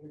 A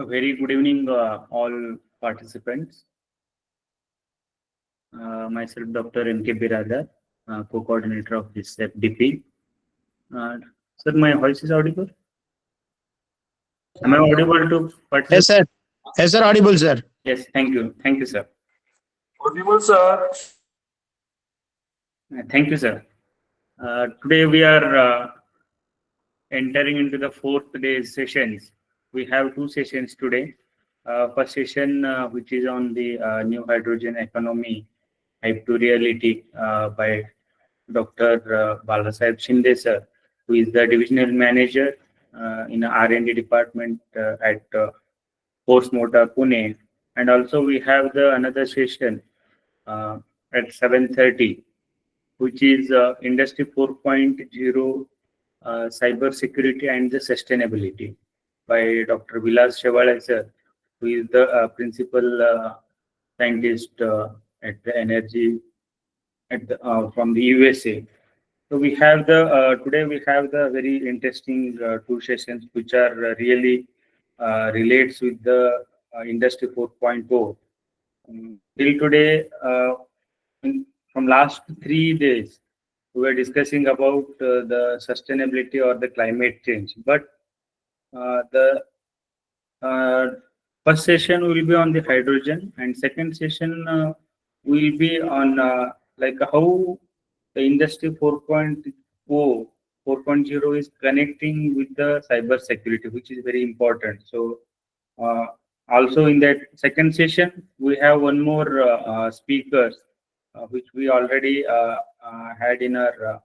very good evening, all participants. Myself, Dr. M.K. Biradar, co-coordinator of this FDP. Uh, Sir, my voice is audible? Am I audible to Yes, participate? sir. Yes, sir. Audible, sir. Yes, thank you. Thank you, sir. Audible, sir. Thank you, sir. Today we are entering into the fourth day's sessions. We have two sessions today. First session, which is on the new hydrogen economy hype to reality by Dr. Balasaheb Shinde, sir, who is the divisional manager in R&D department at Force Motor Pune. And also we have the another session uh, at 7:30, which is Industry 4.0 Cybersecurity and the Sustainability by Dr. Vilas Shewale, sir, who is the principal scientist at the energy from the USA. So we have the today we have the very interesting two sessions which are really relates with the Industry 4.0. Till today, from last 3 days, we were discussing about the sustainability or the climate change. But the uh, first session will be on the hydrogen, and second session will be on like how the industry 4.0 is connecting with the cyber security, which is very important. So uh, also in that second session, we have one more speaker, which we already had in our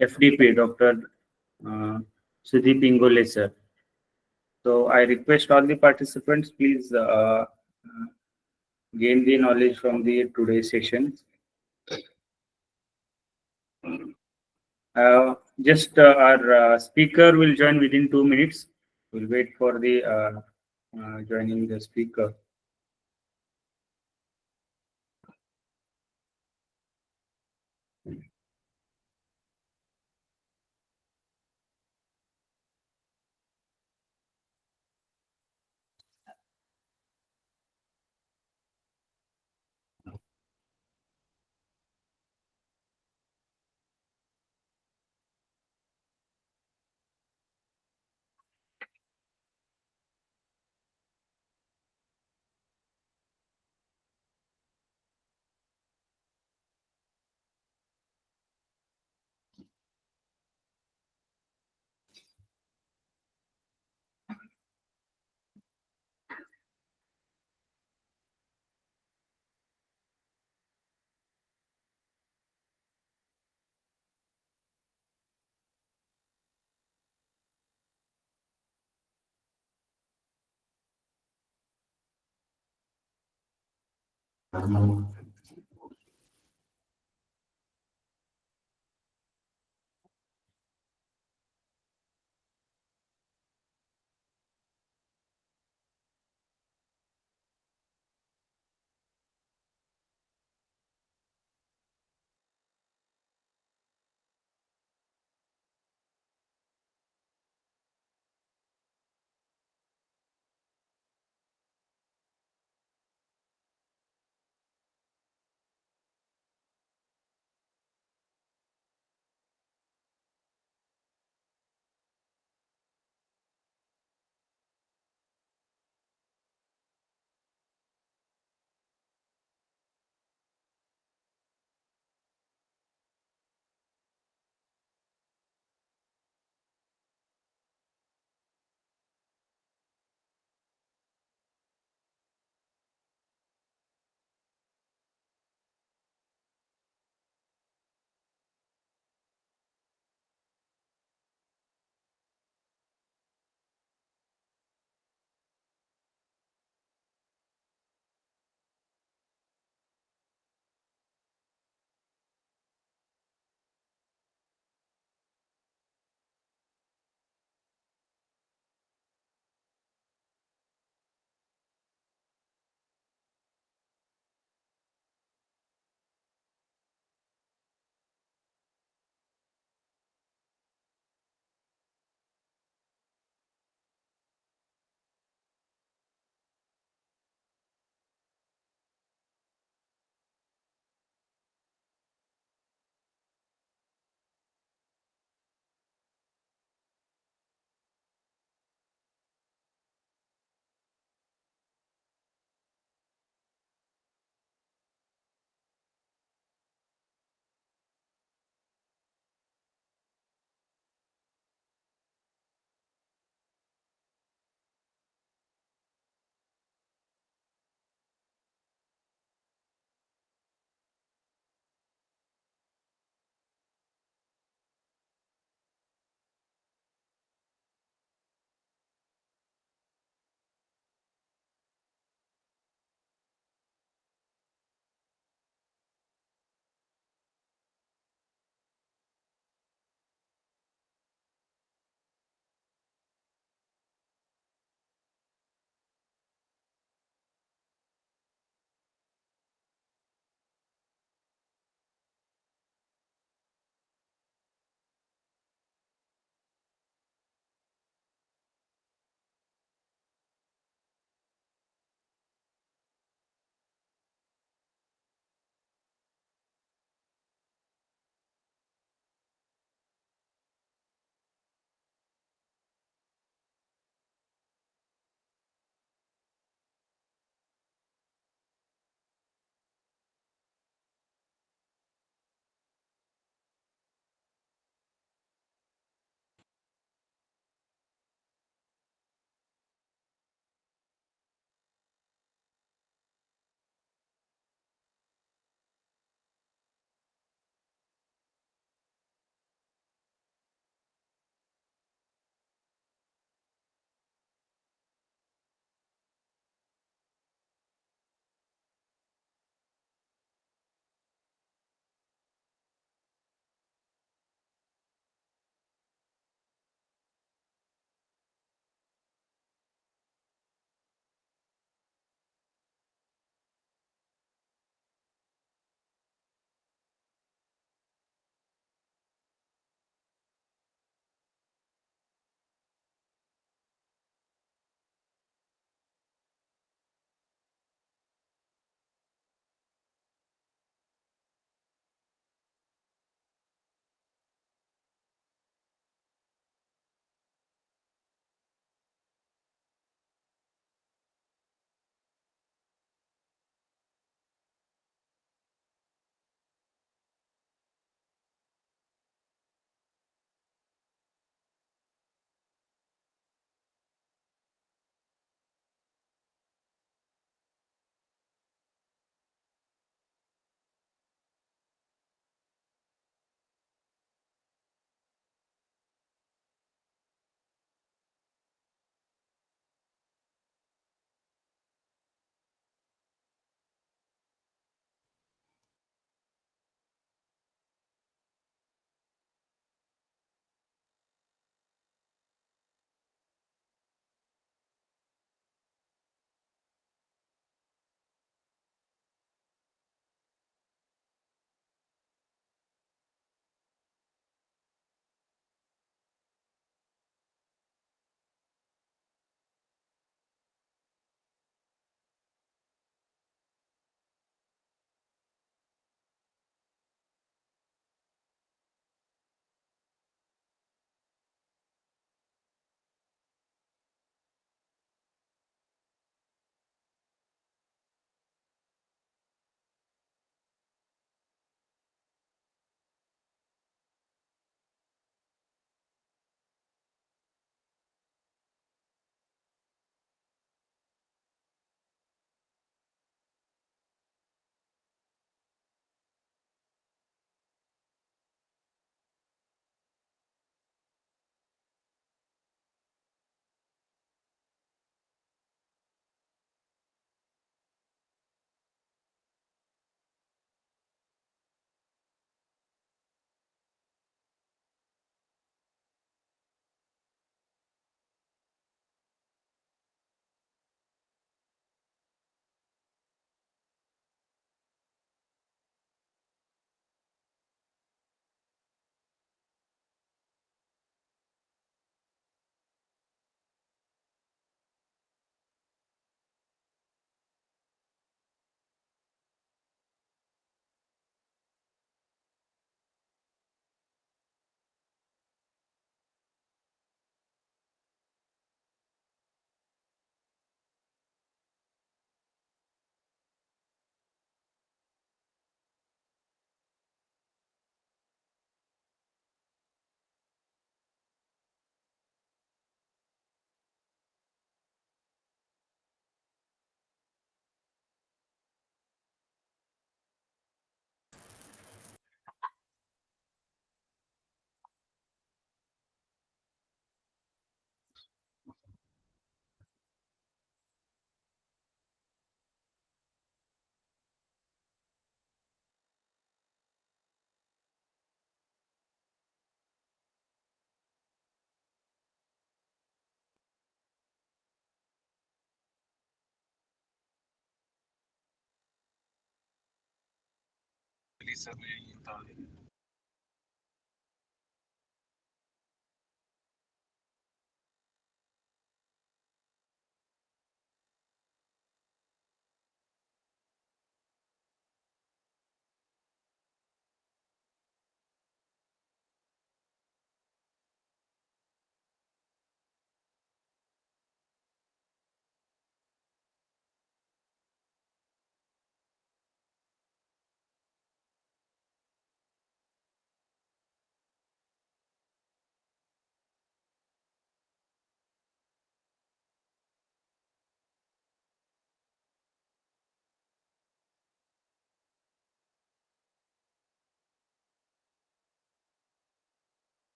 FDP, Dr. Uh, Sudeep Ingole, sir. So I request all the participants, please gain the knowledge from the today's session. Just our speaker will join within 2 minutes. We'll wait for the joining the speaker.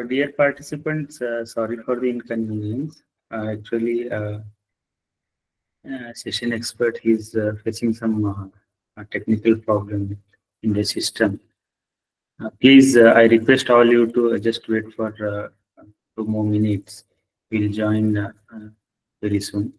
Dear participants, sorry for the inconvenience. Actually, session expert is facing some technical problem in the system. Please, I request all you to just wait for 2 more minutes. We'll join very soon.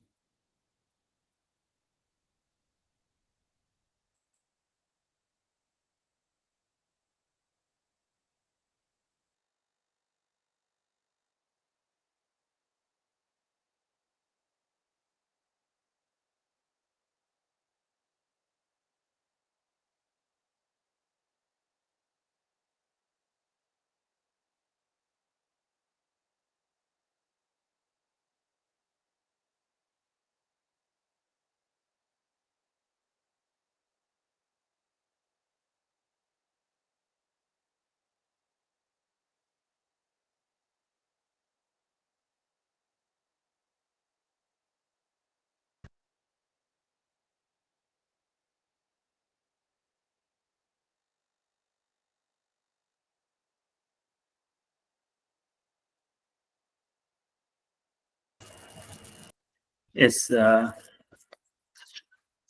Yes, sir.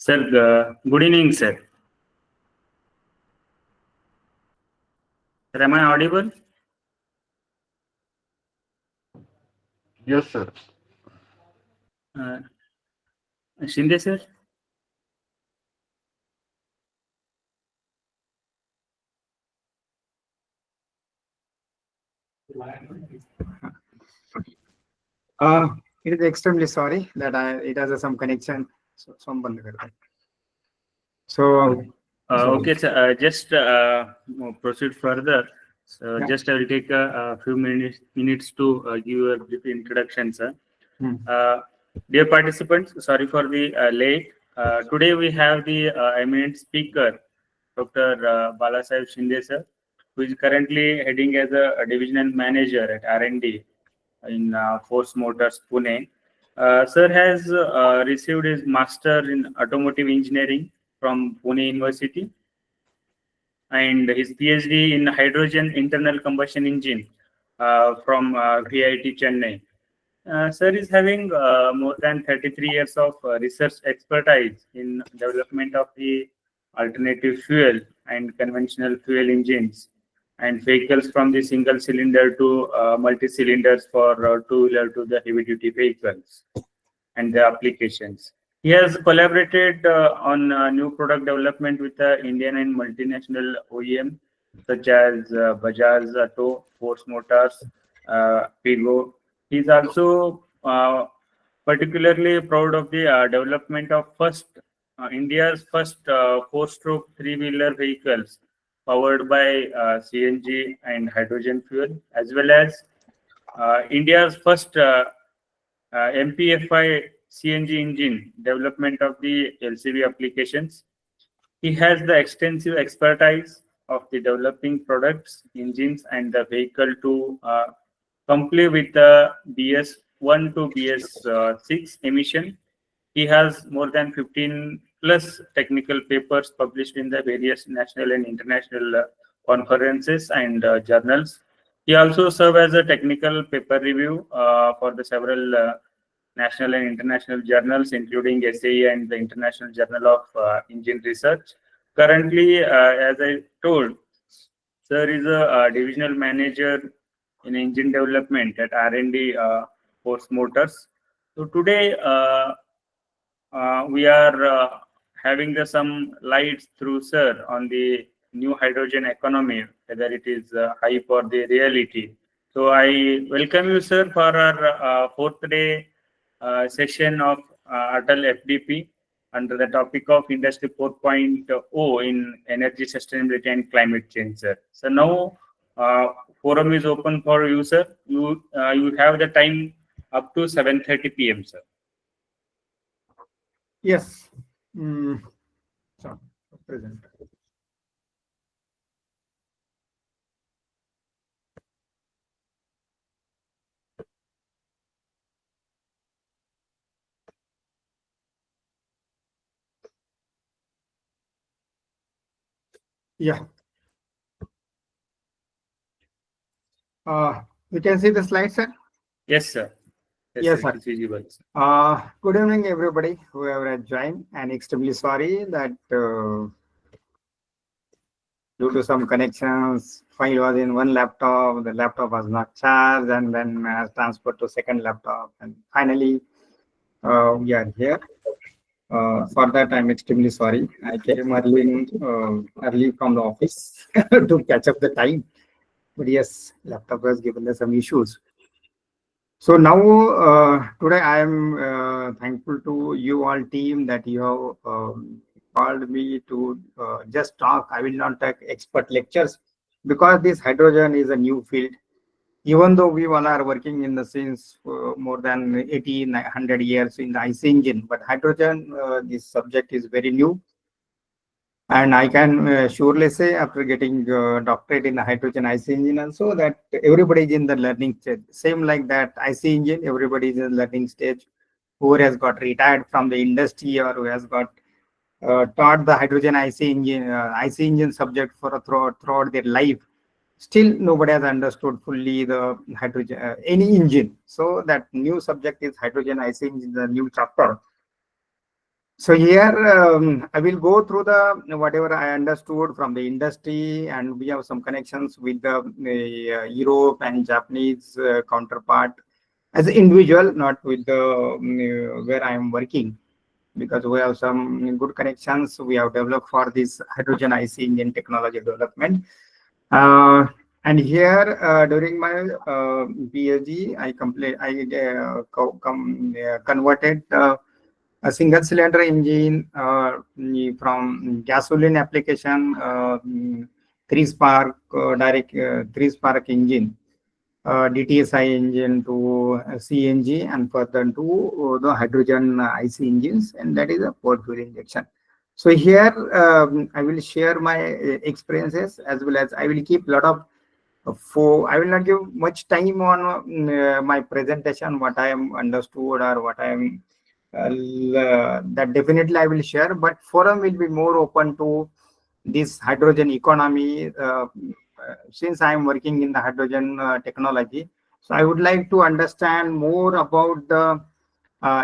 Good evening, sir. Sir, am I audible? Yes, sir. Uh, Shinde, sir. It is extremely sorry that it has some connection. So हम बंद करते हैं. So Okay, sir. Just proceed further. So Yeah. just I will take a few minutes to give a brief introduction, sir. Dear participants, sorry for the late. Today we have the eminent speaker, Dr. Balasaheb Shinde, sir, who is currently heading as a divisional manager at R&D in Force Motors, Pune. Sir has received his master in automotive engineering from Pune University and his PhD in hydrogen internal combustion engine from VIT Chennai. Sir is having more than 33 years of research expertise in development of the alternative fuel and conventional fuel engines and vehicles from the single cylinder to multi-cylinders for two-wheeler to the heavy-duty vehicles and the applications. He has collaborated on new product development with Indian and multinational OEM such as Bajaj Auto, Force Motors, Pigo. He's also particularly proud of the development of India's first four-stroke three-wheeler vehicles powered by CNG and hydrogen fuel, as well as India's first MPFI CNG engine development of the LCV applications. He has the extensive expertise of the developing products, engines, and the vehicle to comply with the BS1 to BS6 emission. He has more than 15 plus technical papers published in the various national and international conferences and journals. He also served as a technical paper review for the several national and international journals, including SAE and the International Journal of Engine Research. Currently, as I told, sir is a divisional manager in engine development at R&D Force Motors. So today we are having some lights through sir on the new hydrogen economy, whether it is hype or the reality. So I welcome you, sir, for our fourth day session of Atal FDP under the topic of Industry 4.0 in energy sustainability and climate change, sir. So now forum is open for you, sir. You have the time up to 7:30 p.m., sir. Yes. So, present. Yeah. You can see the slide, sir? Yes, sir. Yes, sir. sir. It's visible, sir. Good evening, everybody, whoever has joined, and extremely sorry that due to some connections, file was in one laptop, the laptop was not charged, and then transferred to second laptop, and finally we are here. For that, I'm extremely sorry. I came early from the office to catch up the time. But yes, laptop has given us some issues. So now, today I am thankful to you all team that you have called me to just talk. I will not take expert lectures because this hydrogen is a new field. Even though we all are working in the since more than 80, 100 years in the IC engine, but hydrogen, this subject is very new. And I can surely say after getting doctorate in the hydrogen IC engine also that everybody is in the learning stage. Same like that IC engine, everybody is in the learning stage. Who has got retired from the industry or who has got taught the hydrogen IC engine subject for throughout their life. Still, nobody has understood fully the hydrogen any engine. So that new subject is hydrogen IC engine, the new chapter. So here I will go through the whatever I understood from the industry, and we have some connections with the Europe and Japanese counterpart as an individual, not with the where I am working, because we have some good connections we have developed for this hydrogen IC engine technology development. And here during my PhD, I converted a single cylinder engine from gasoline application, three spark engine, DTSI engine to CNG, and further to the hydrogen IC engines, and that is a port fuel injection. So here I will share my experiences, as well as I will keep a lot of I will not give much time on my presentation, what I am understood or what I am that definitely I will share, but forum will be more open to this hydrogen economy since I am working in the hydrogen technology. So I would like to understand more about the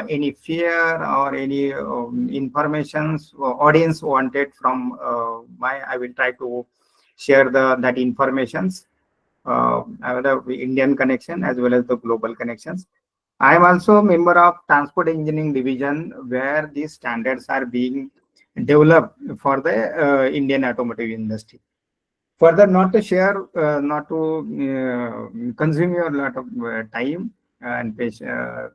any fear or any informations audience wanted from I will try to share that informations. I have the Indian connection as well as the global connections. I am also a member of Transport Engineering Division, where these standards are being developed for the Indian automotive industry. Further, not to share, not to consume your lot of time and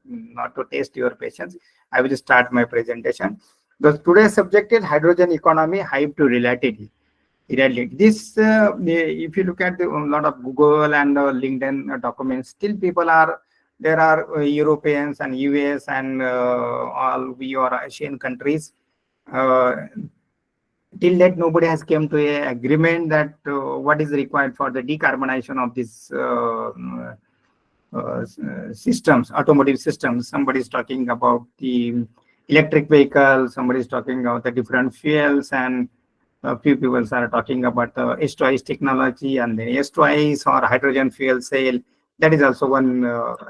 not to test your patience, I will start my presentation. Today's subject is hydrogen economy, hype to reality. This, if you look at a lot of Google and LinkedIn documents, still there are Europeans and US and all we are Asian countries. Till that, nobody has come to a agreement that what is required for the decarbonization of these systems, automotive systems. Somebody is talking about the electric vehicle, somebody is talking about the different fuels, and a few people are talking about the S2I technology and the S2Is or hydrogen fuel cell. That is also one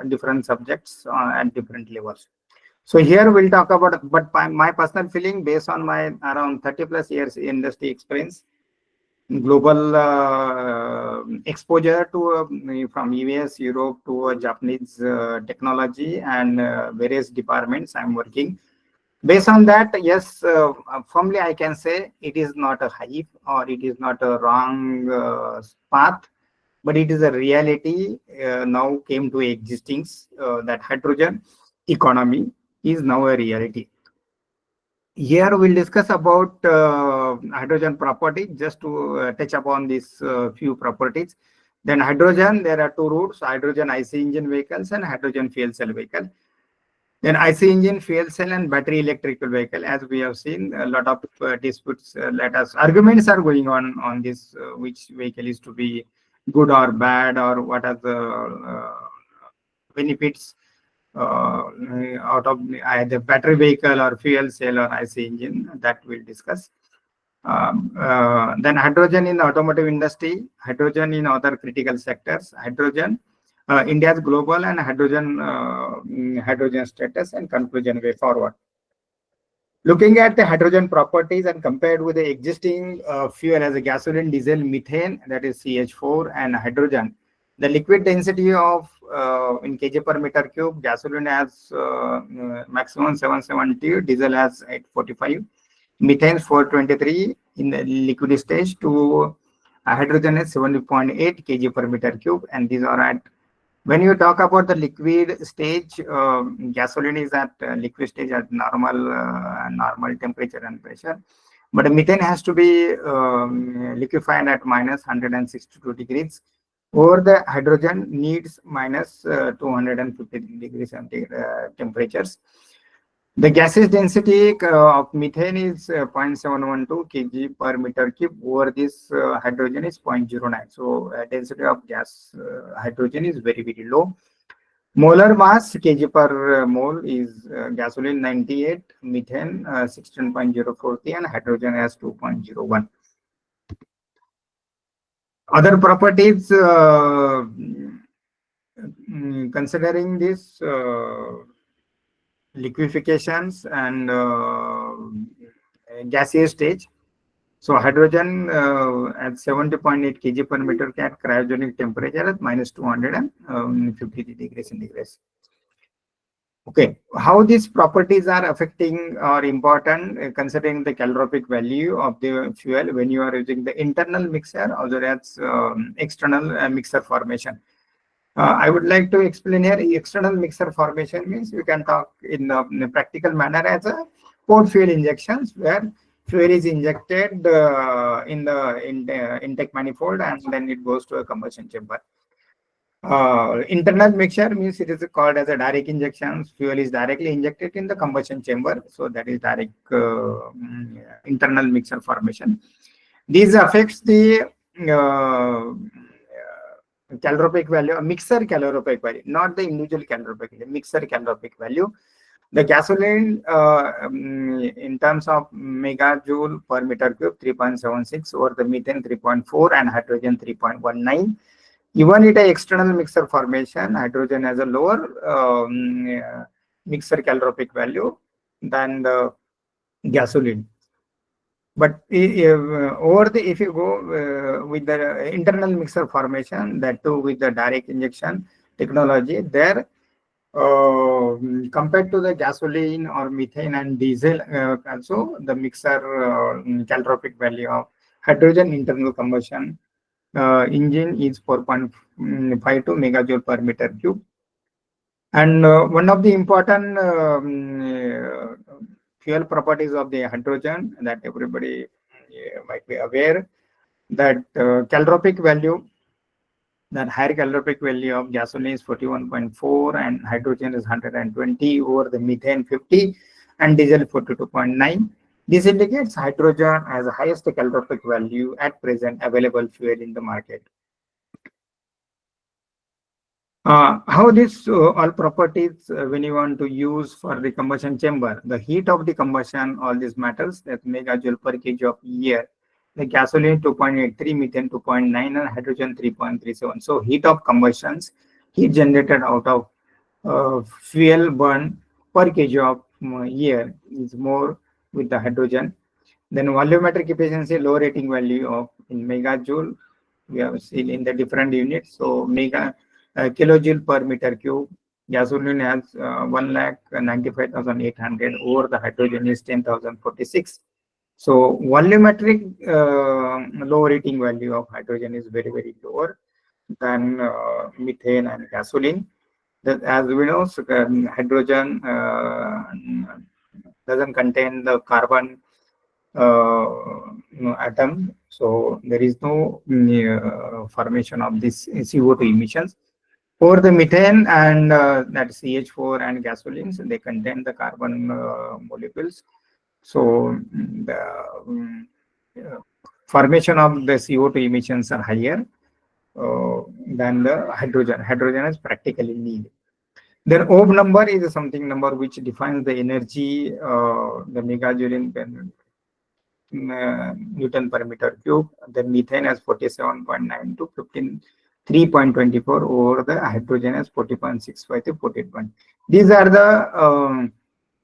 different subjects at different levels. So here we'll talk about, but my personal feeling based on my around 30 plus years industry experience, global exposure to from US, Europe to Japanese technology and various departments I'm working. Based on that, yes, firmly I can say it is not a hype or it is not a wrong path, but it is a reality now came to existing, that hydrogen economy is now a reality. Here we'll discuss about hydrogen property, just to touch upon these few properties. Then hydrogen, there are two routes: hydrogen IC engine vehicles and hydrogen fuel cell vehicle. Then IC engine, fuel cell, and battery electrical vehicle. As we have seen, a lot of disputes, arguments are going on this, which vehicle is to be good or bad, or what are the benefits out of either battery vehicle or fuel cell or IC engine. That we'll discuss. Then hydrogen in the automotive industry, hydrogen in other critical sectors, hydrogen, India's global and hydrogen status, and conclusion way forward. Looking at the hydrogen properties and compared with the existing fuel as a gasoline, diesel, methane, that is CH4, and hydrogen, the liquid density of in kg per meter cube, gasoline has maximum 770, diesel has 845, methane 423 in the liquid stage, to hydrogen is 70.8 kg per meter cube, and these are at, when you talk about the liquid stage, gasoline is at liquid stage at normal temperature and pressure, but methane has to be liquefied at minus 162 degrees, or the hydrogen needs minus 250 degrees centigrade temperatures. The gaseous density of methane is 0.712 kg per meter cube, over this hydrogen is 0.09. So density of gas hydrogen is very, very low. Molar mass kg per mole is gasoline 98, methane 16.043, and hydrogen has 2.01. Other properties, considering this liquefations and gaseous stage. So hydrogen at 70.8 kg per meter at cryogenic temperature at minus 250 degrees centigrade. Okay, how these properties are affecting or important, considering the calorific value of the fuel when you are using the internal mixer, or as external mixer formation. I would like to explain here. External mixer formation means you can talk in a practical manner as a port fuel injections, where fuel is injected in the intake manifold and then it goes to a combustion chamber. Internal mixture means it is called as a direct injection. Fuel is directly injected in the combustion chamber, so that is direct internal mixer formation. These affects the calorific value, mixer calorific value, not the individual calorific value, mixer calorific value. The gasoline in terms of megajoule per meter cube 3.76, or the methane 3.4, and hydrogen 3.19. Even in the external mixer formation, hydrogen has a lower mixer calorific value than the gasoline. But if you go with the internal mixer formation, that too with the direct injection technology, there compared to the gasoline or methane and diesel, also the mixer calorific value of hydrogen internal combustion engine is 4.52 megajoule per meter cube. And one of the important fuel properties of the hydrogen that everybody might be aware, that calorific value, that higher calorific value of gasoline is 41.4 and hydrogen is 120, over the methane 50 and diesel 42.9. This indicates hydrogen has the highest calorific value at present available fuel in the market. How this all properties when you want to use for the combustion chamber, the heat of the combustion, all these matters, that megajoule per kg of air, the gasoline 2.83, methane 2.9, and hydrogen 3.37. So heat of combustions heat generated out of fuel burn per kg of air is more with the hydrogen. Then volumetric efficiency, low rating value of in megajoule, we have seen in the different units. So kilojoule per meter cube. Gasoline has 1,95,800 over the hydrogen is 10,046. So volumetric low rating value of hydrogen is very, very lower than methane and gasoline. That, as we know, hydrogen doesn't contain the carbon atom, so there is no formation of this CO2 emissions. For the methane and that CH4 and gasolines, they contain the carbon molecules. So the formation of the CO2 emissions are higher than the hydrogen. Hydrogen is practically nil. Then Ohm number is something number which defines the energy, the megajoule in Newton per meter cube. Then methane has 47.9 to 3.24 over the hydrogen has 40.65 to 14. These are the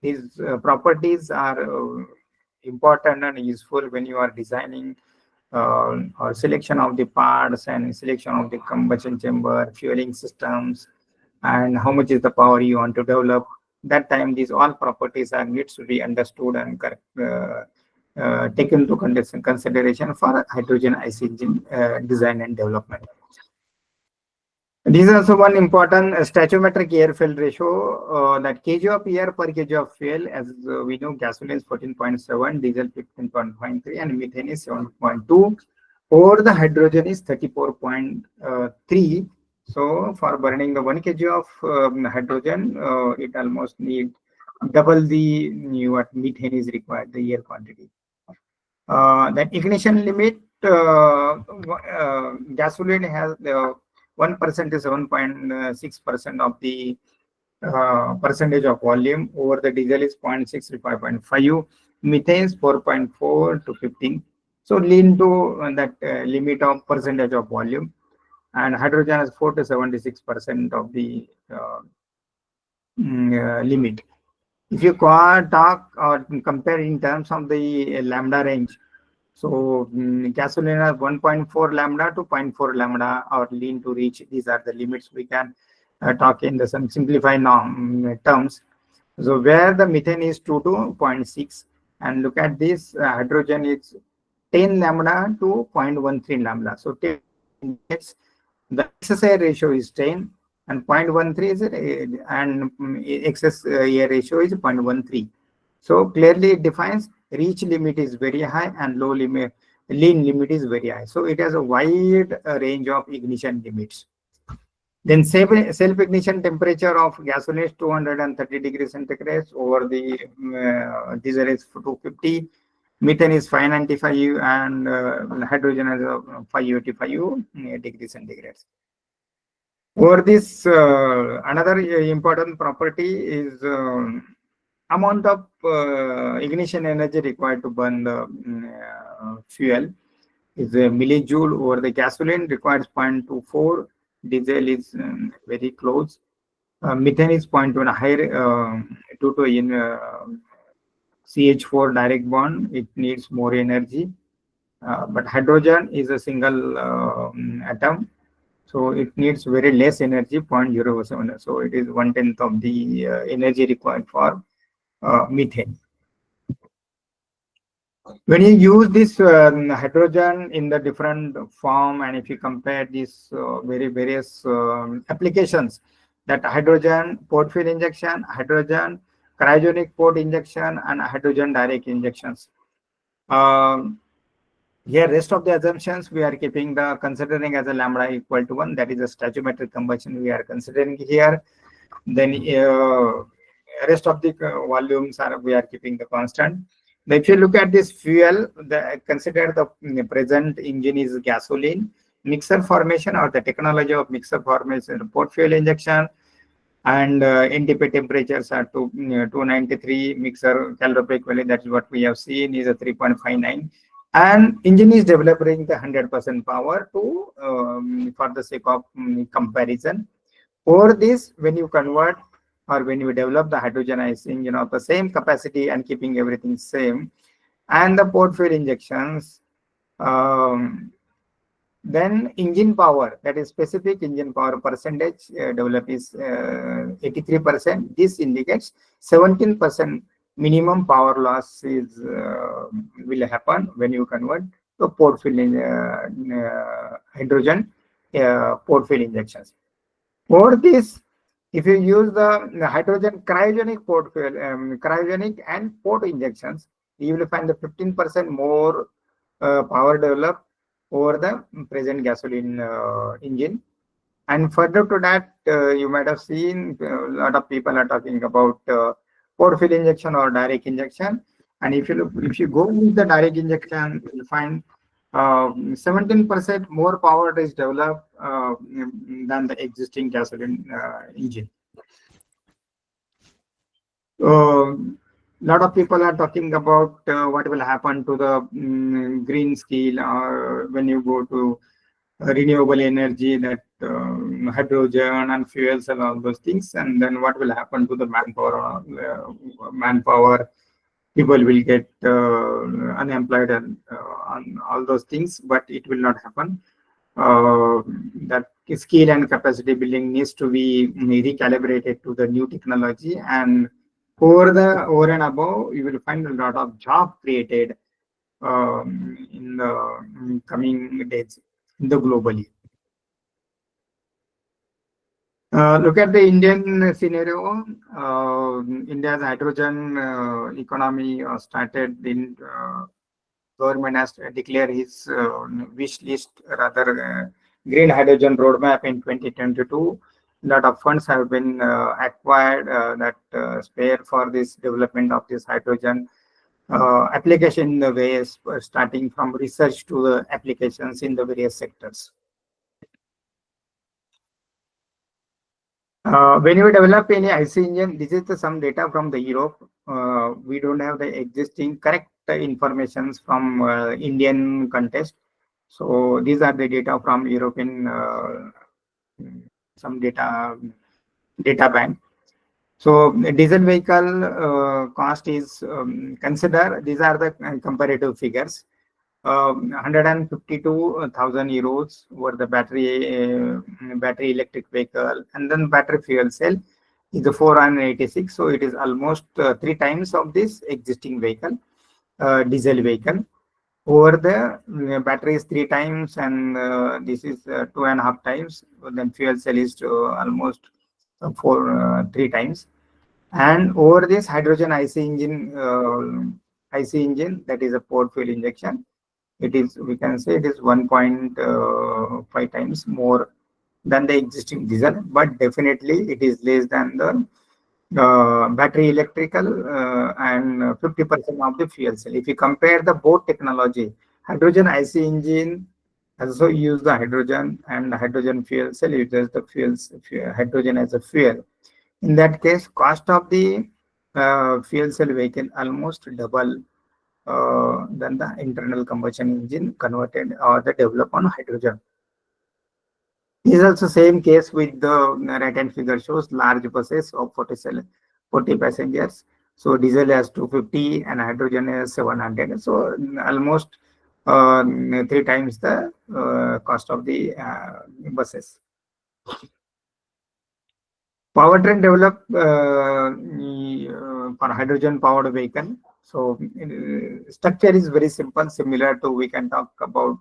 these properties are important and useful when you are designing or selection of the parts and selection of the combustion chamber, fueling systems, and how much is the power you want to develop. That time, these all properties are needs to be understood and taken into consideration for hydrogen IC engine design and development. This is also one important stoichiometric air fuel ratio, that kg of air per kg of fuel. As we know, gasoline is 14.7, diesel 15.3, and methane is 7.2. Or the hydrogen is 34.3. So for burning the 1 kg of hydrogen, it almost needs double the what methane is required, the air quantity. That ignition limit, gasoline has 1% is 7.6% of the percentage of volume. Over the diesel is 0.6 to 5.5. Methane is 4.4 to 15. So lean to that limit of percentage of volume. And hydrogen has 4 to 76% of the limit. If you talk or compare in terms of the lambda range, so gasoline has 1.4 lambda to 0.4 lambda or lean to reach. These are the limits we can talk in the some simplified terms. So where the methane is 2 to 0.6, and look at this, hydrogen is 10 lambda to 0.13 lambda. So 10 is the excess air ratio is 10 and 0.13 is and excess air ratio is 0.13. So clearly it defines reach limit is very high and low limit, lean limit is very high. So it has a wide range of ignition limits. Then self-ignition temperature of gasoline is 230 degrees centigrade, over the diesel is 250, methane is 595, and hydrogen is 585 degrees centigrade. Over this, another important property is amount of ignition energy required to burn the fuel is a millijoule. Over the gasoline requires 0.24, diesel is very close, methane is 0.1 higher due to in CH4 direct bond, it needs more energy, but hydrogen is a single atom, so it needs very less energy, 0.07. So it is 1/10 of the energy required for methane. When you use this hydrogen in the different form, and if you compare these various applications, that hydrogen port fuel injection, hydrogen cryogenic port injection, and hydrogen direct injections. Here, rest of the assumptions we are keeping the considering as a lambda equal to 1. That is a stoichiometric combustion we are considering here. Then rest of the volumes are we are keeping the constant. Now, if you look at this fuel, consider the present engine is gasoline, mixer formation or the technology of mixer formation, port fuel injection, and NTP temperatures are 293, mixer calorific value, that is what we have seen, is a 3.59. And engine is developing the 100% power to for the sake of comparison. Over this, when you convert or when you develop the hydrogen IC engine of the same capacity and keeping everything same, and the port fuel injections, then engine power, that is specific engine power percentage develop is 83%. This indicates 17% minimum power loss is will happen when you convert to port fuel hydrogen port fuel injections. For this, if you use the hydrogen cryogenic port fuel, cryogenic and port injections, you will find the 15% more power developed over the present gasoline engine. And further to that, you might have seen a lot of people are talking about port fuel injection or direct injection. And if you go with the direct injection, you'll find 17% more power is developed than the existing gasoline engine. Lot of people are talking about what will happen to the green steel when you go to renewable energy, that hydrogen and fuels and all those things, and then what will happen to the manpower. People will get unemployed and on all those things, but it will not happen. That skill and capacity building needs to be recalibrated to the new technology, and over and above, you will find a lot of job created in the coming days in the globally. Look at the Indian scenario. India's hydrogen economy started in government has declared his wish list, rather green hydrogen roadmap in 2022. A lot of funds have been acquired that spare for this development of this hydrogen application in the ways starting from research to the applications in the various sectors. When you develop any IC engine, this is some data from the Europe. We don't have the existing correct information from Indian context. So these are the data from European some data bank. So diesel vehicle cost is consider, these are the comparative figures. 152,000 euros were the battery electric vehicle, and then battery fuel cell is the 486. So it is almost 3 times of this existing vehicle, diesel vehicle. Over the battery is 3 times, and this is 2.5 times. Then fuel cell is almost 3 times. And over this hydrogen IC engine, that is a port fuel injection, it is, we can say it is 1.5 times more than the existing diesel, but definitely it is less than the battery electrical and 50% of the fuel cell. If you compare the both technology, hydrogen IC engine also use the hydrogen, and the hydrogen fuel cell uses the hydrogen as a fuel. In that case, cost of the fuel cell vehicle almost double than the internal combustion engine converted or the developed on hydrogen. This is also same case with the right hand figure shows large buses of 40 passengers. So diesel has 250 and hydrogen is 700. So almost 3 times the cost of the buses. Powertrain developed for hydrogen powered vehicle. So structure is very simple, similar to, we can talk about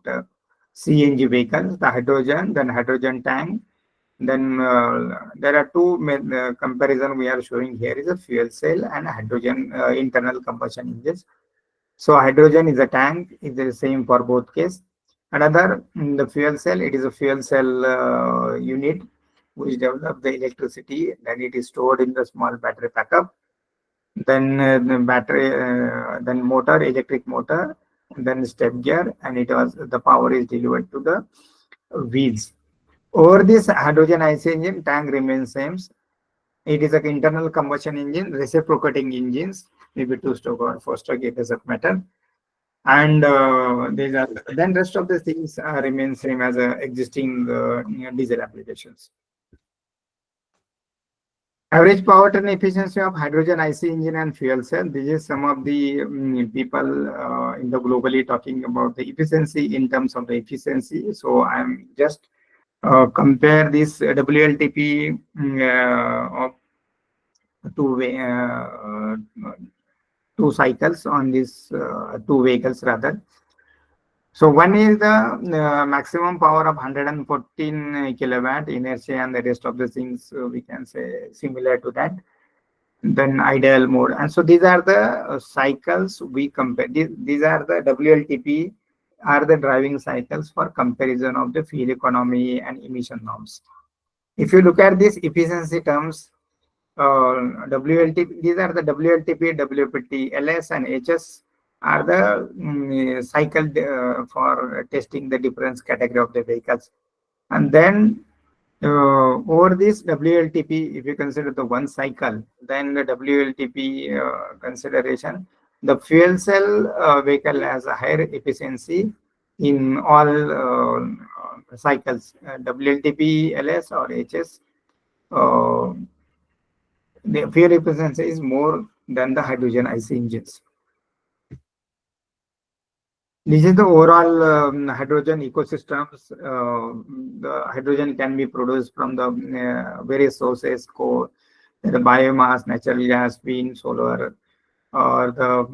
CNG vehicles, the hydrogen, then hydrogen tank. Then there are two comparison we are showing here is a fuel cell and hydrogen internal combustion engines. So hydrogen is a tank, is the same for both case. Another, the fuel cell, it is a fuel cell unit which develop the electricity, then it is stored in the small battery backup. Then the battery, then motor, electric motor, then step gear, and the power is delivered to the wheels. Over this hydrogen IC engine, tank remains same. It is an internal combustion engine, reciprocating engines, maybe 2-stroke or 4-stroke, it doesn't matter. And then rest of the things remain same as existing diesel applications. Average powertrain efficiency of hydrogen IC engine and fuel cell. This is some of the people in the globally talking about the efficiency in terms of the efficiency. So I'm just compare this WLTP of two cycles on these two vehicles rather. So one is the maximum power of 114 kilowatt inertia, and the rest of the things we can say similar to that. Then ideal mode, and so these are the cycles we compare. These are the WLTP are the driving cycles for comparison of the fuel economy and emission norms. If you look at these efficiency terms, WLTP, these are the WLTP, WPT, LS, and HS are the cycle for testing the different category of the vehicles. And then over this WLTP, if you consider the one cycle, then the WLTP consideration, the fuel cell vehicle has a higher efficiency in all cycles, WLTP, LS, or HS. The fuel efficiency is more than the hydrogen IC engines. This is the overall hydrogen ecosystems. The hydrogen can be produced from the various sources: coal, the biomass, natural gas, wind, solar, or the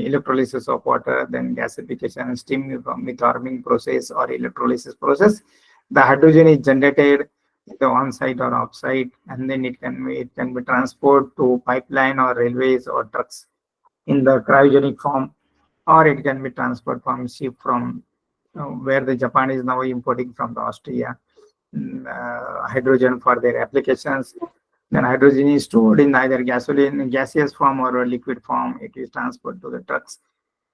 electrolysis of water, then gasification, steam metharming process, or electrolysis process. The hydrogen is generated either on-site or off-site, and then it can be transported to pipeline or railways or trucks in the cryogenic form, or it can be transferred from ship from where the Japan is now importing from the Austria hydrogen for their applications. Then hydrogen is stored in either gaseous form or a liquid form. It is transferred to the trucks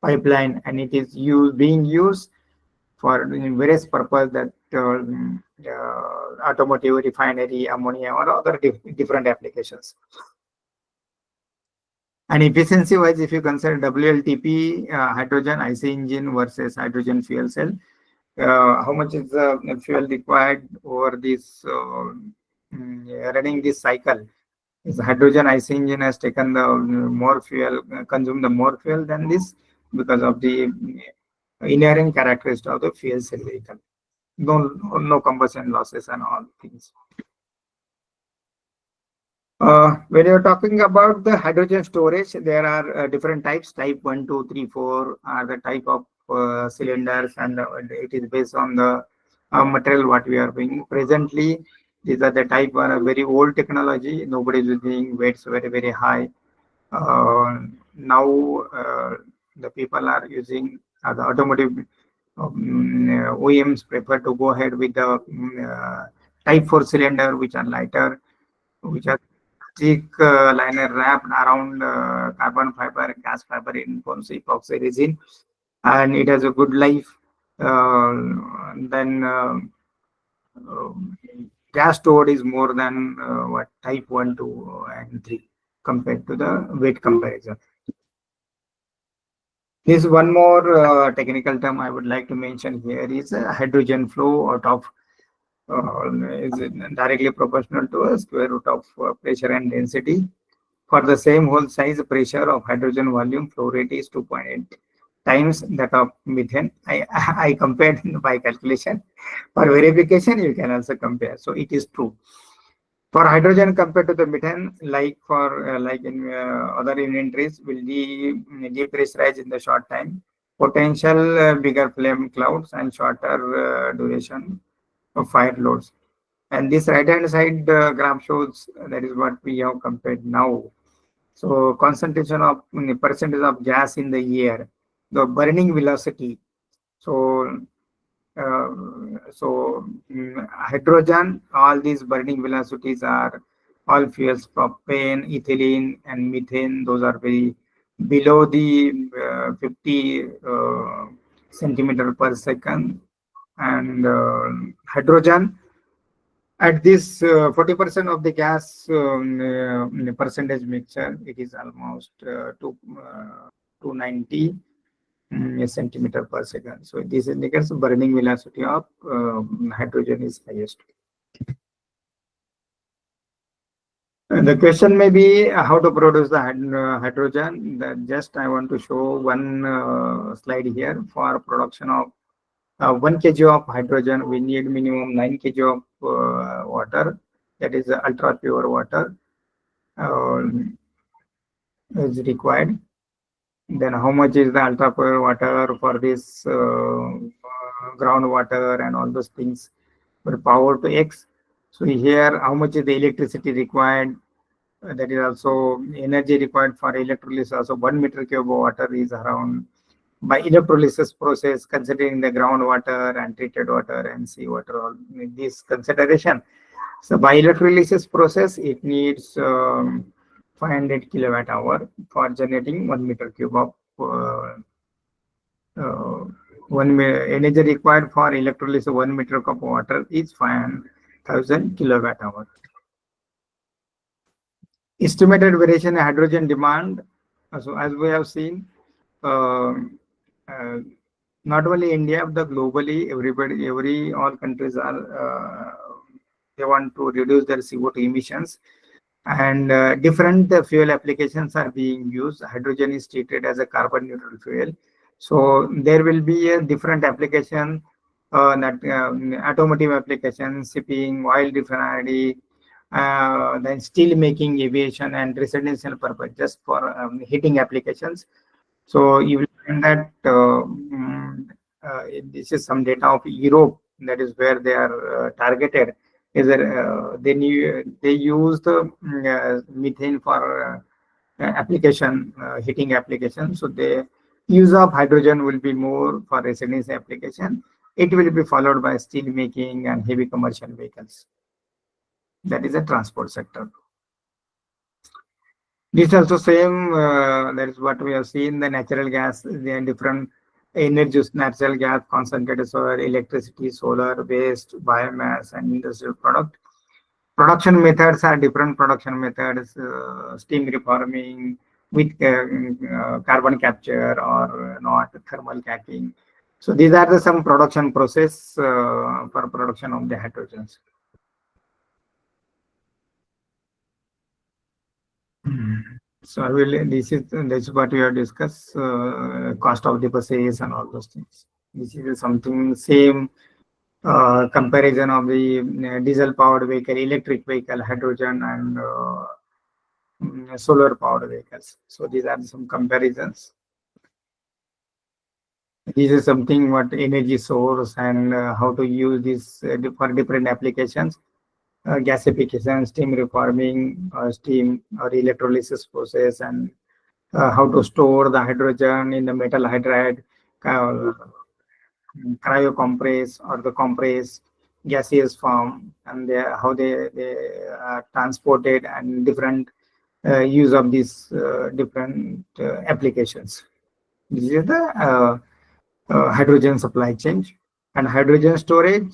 pipeline, and it is being used for various purposes, that automotive, refinery, ammonia, or other different applications. And efficiency wise, if you consider WLTP hydrogen IC engine versus hydrogen fuel cell, how much is the fuel required over this running this cycle? Is hydrogen IC engine has taken the more fuel, consumed the more fuel than this, because of the inherent characteristic of the fuel cell vehicle. No combustion losses and all things. When you're talking about the hydrogen storage, there are different types. Type 1, 2, 3, 4 are the type of cylinders, and it is based on the material what we are doing. Presently, these are the type 1, very old technology. Nobody is using, weights very, very high. Now, the people are using the automotive OEMs prefer to go ahead with the type 4 cylinder, which are lighter, which are thick liner wrapped around carbon fiber, gas fiber in epoxy resin, and it has a good life. Then gas stored is more than what type 1, 2, and 3 compared to the weight comparison. This one more technical term I would like to mention here is hydrogen flow out of is directly proportional to a square root of pressure and density. For the same hole size, pressure of hydrogen volume, flow rate is 2.8 times that of methane. I compared by calculation. For verification, you can also compare. So it is true. For hydrogen compared to the methane, like for like in other inventories, will depressurize in the short time, potential bigger flame clouds, and shorter duration of fire loads. And this right hand side graph shows that is what we have compared now. So concentration of percentage of gas in the air, the burning velocity. So hydrogen, all these burning velocities are all fuels: propane, ethylene, and methane. Those are very below the 50 centimeter per second. And hydrogen at this 40% of the gas percentage mixture, it is almost 290 centimeter per second. So this indicates burning velocity of hydrogen is highest. The question may be how to produce the hydrogen. Just I want to show one slide here. For production of 1 kg of hydrogen, we need minimum 9 kg of water. That is ultra pure water uh, is required. Then how much is the ultra pure water for this groundwater and all those things? For power to X. So here, how much is the electricity required? That is also energy required for electrolysis. Also, 1 meter cube of water is around, by electrolysis process, considering the groundwater and treated water and seawater, all this consideration. So by electrolysis process, it needs 500 kilowatt hour for generating 1 meter cube of energy required for electrolysis. 1 meter cup of water is 5,000 kilowatt hour. Estimated variation in hydrogen demand. So as we have seen, not only India, but globally, all countries are they want to reduce their CO2 emissions, and different fuel applications are being used. Hydrogen is treated as a carbon neutral fuel, so there will be a different application, that automotive application, shipping, oil refinery, then steel making, aviation, and residential purpose, just for heating applications. So you will find that this is some data of Europe. That is where they are targeted. Is that they use the methane for application, heating application. So the use of hydrogen will be more for residential application. It will be followed by steel making and heavy commercial vehicles. That is a transport sector. This is also same. That is what we have seen. The natural gas, the different energies, natural gas, concentrated solar, electricity, solar, waste, biomass, and industrial product. Production methods are different. Production methods, steam reforming with carbon capture or not, thermal cracking. So these are the some production process for production of the hydrogens. So I will. This is what we have discussed. Cost of the buses and all those things. This is something same comparison of the diesel powered vehicle, electric vehicle, hydrogen, and solar powered vehicles. So these are some comparisons. This is something what energy source and how to use this for different applications. Gasification, steam reforming, steam or electrolysis process, and how to store the hydrogen in the metal hydride, cryo compress or the compress gaseous form, and how they are transported, and different use of these different applications. This is the hydrogen supply chain. And hydrogen storage.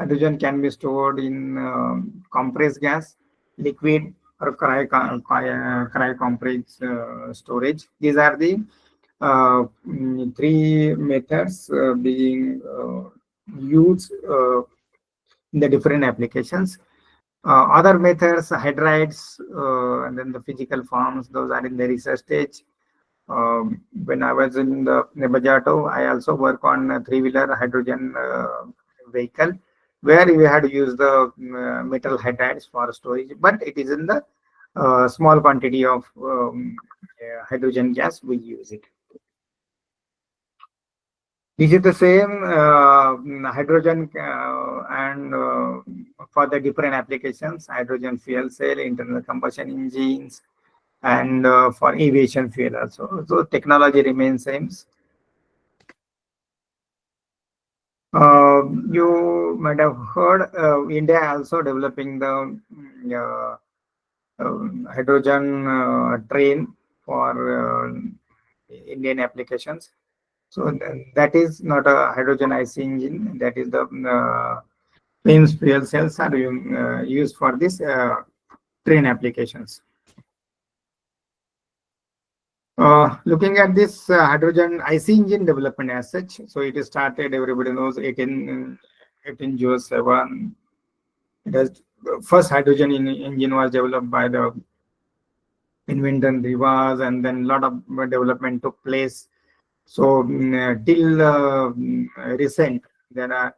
Hydrogen can be stored in compressed gas, liquid, or cryo-compressed storage. These are the three methods being used in the different applications. Other methods, hydrides, and then the physical forms, those are in the research stage. When I was in the Bajato, I also work on a three-wheeler hydrogen vehicle, where we had to use the metal hydrides for storage, but it is in the small quantity of hydrogen gas we use it. This is the same hydrogen and for the different applications, hydrogen fuel cell, internal combustion engines, and for aviation fuel also. So technology remains same. You might have heard India also developing the hydrogen train for Indian applications. So that is not a hydrogen IC engine. That is the PIMS fuel cells are used for this train applications. Looking at this hydrogen IC engine development as such, so it is started, everybody knows, 1807. It has first hydrogen engine was developed by the inventor Vilas, and then a lot of development took place. So till recent, there are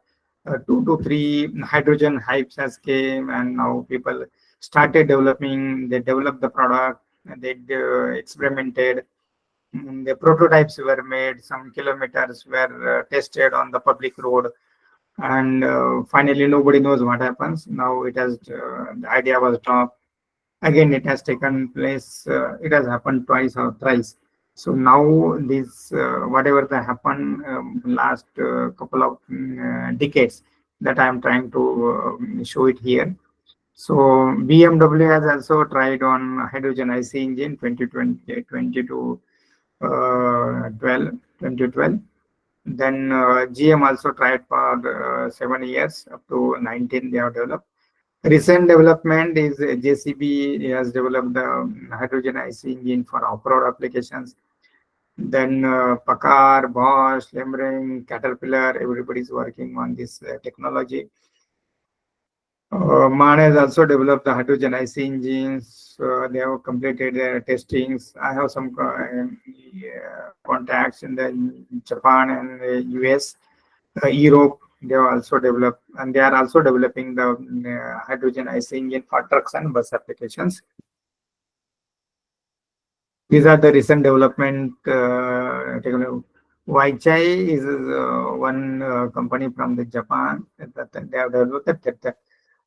2 to 3 hydrogen hypes has came, and now people started developing. They developed the product, and they experimented. The prototypes were made. Some kilometers were tested on the public road, and finally nobody knows what happens. Now it has the idea was dropped. Again, it has taken place. It has happened twice or thrice. So now this whatever that happened last couple of decades, that I am trying to show it here. So BMW has also tried on hydrogen IC engine 2020 to 2012. Then GM also tried for 7 years, up to 19 they have developed. Recent development is JCB has developed the hydrogen IC engine for off-road applications. Then Packard, Bosch, Lemring, Caterpillar, everybody is working on this technology. MAN has also developed the hydrogen IC engines. They have completed their testings. I have some contacts in the Japan and the US, Europe. They have also developed, and they are also developing the hydrogen IC engine for trucks and bus applications. These are the recent development. Weichai is one company from the Japan that they have developed a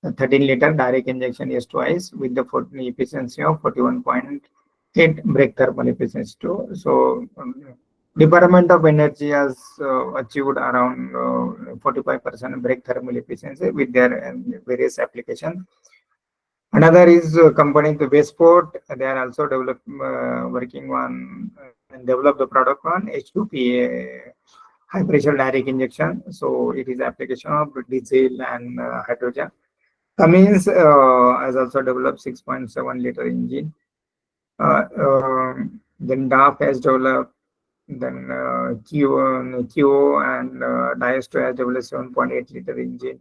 13-liter direct injection S2 with the efficiency of 41.8 brake thermal efficiency too. So Department of Energy has achieved around 45% brake thermal efficiency with their various applications. Another is company to Westport. They are also working on and develop the product on H2PA high pressure direct injection. So it is application of diesel and hydrogen. Cummins has also developed 6.7-liter engine. Then DAF has developed. Then Kio and Diasto has developed 7.8-liter engine.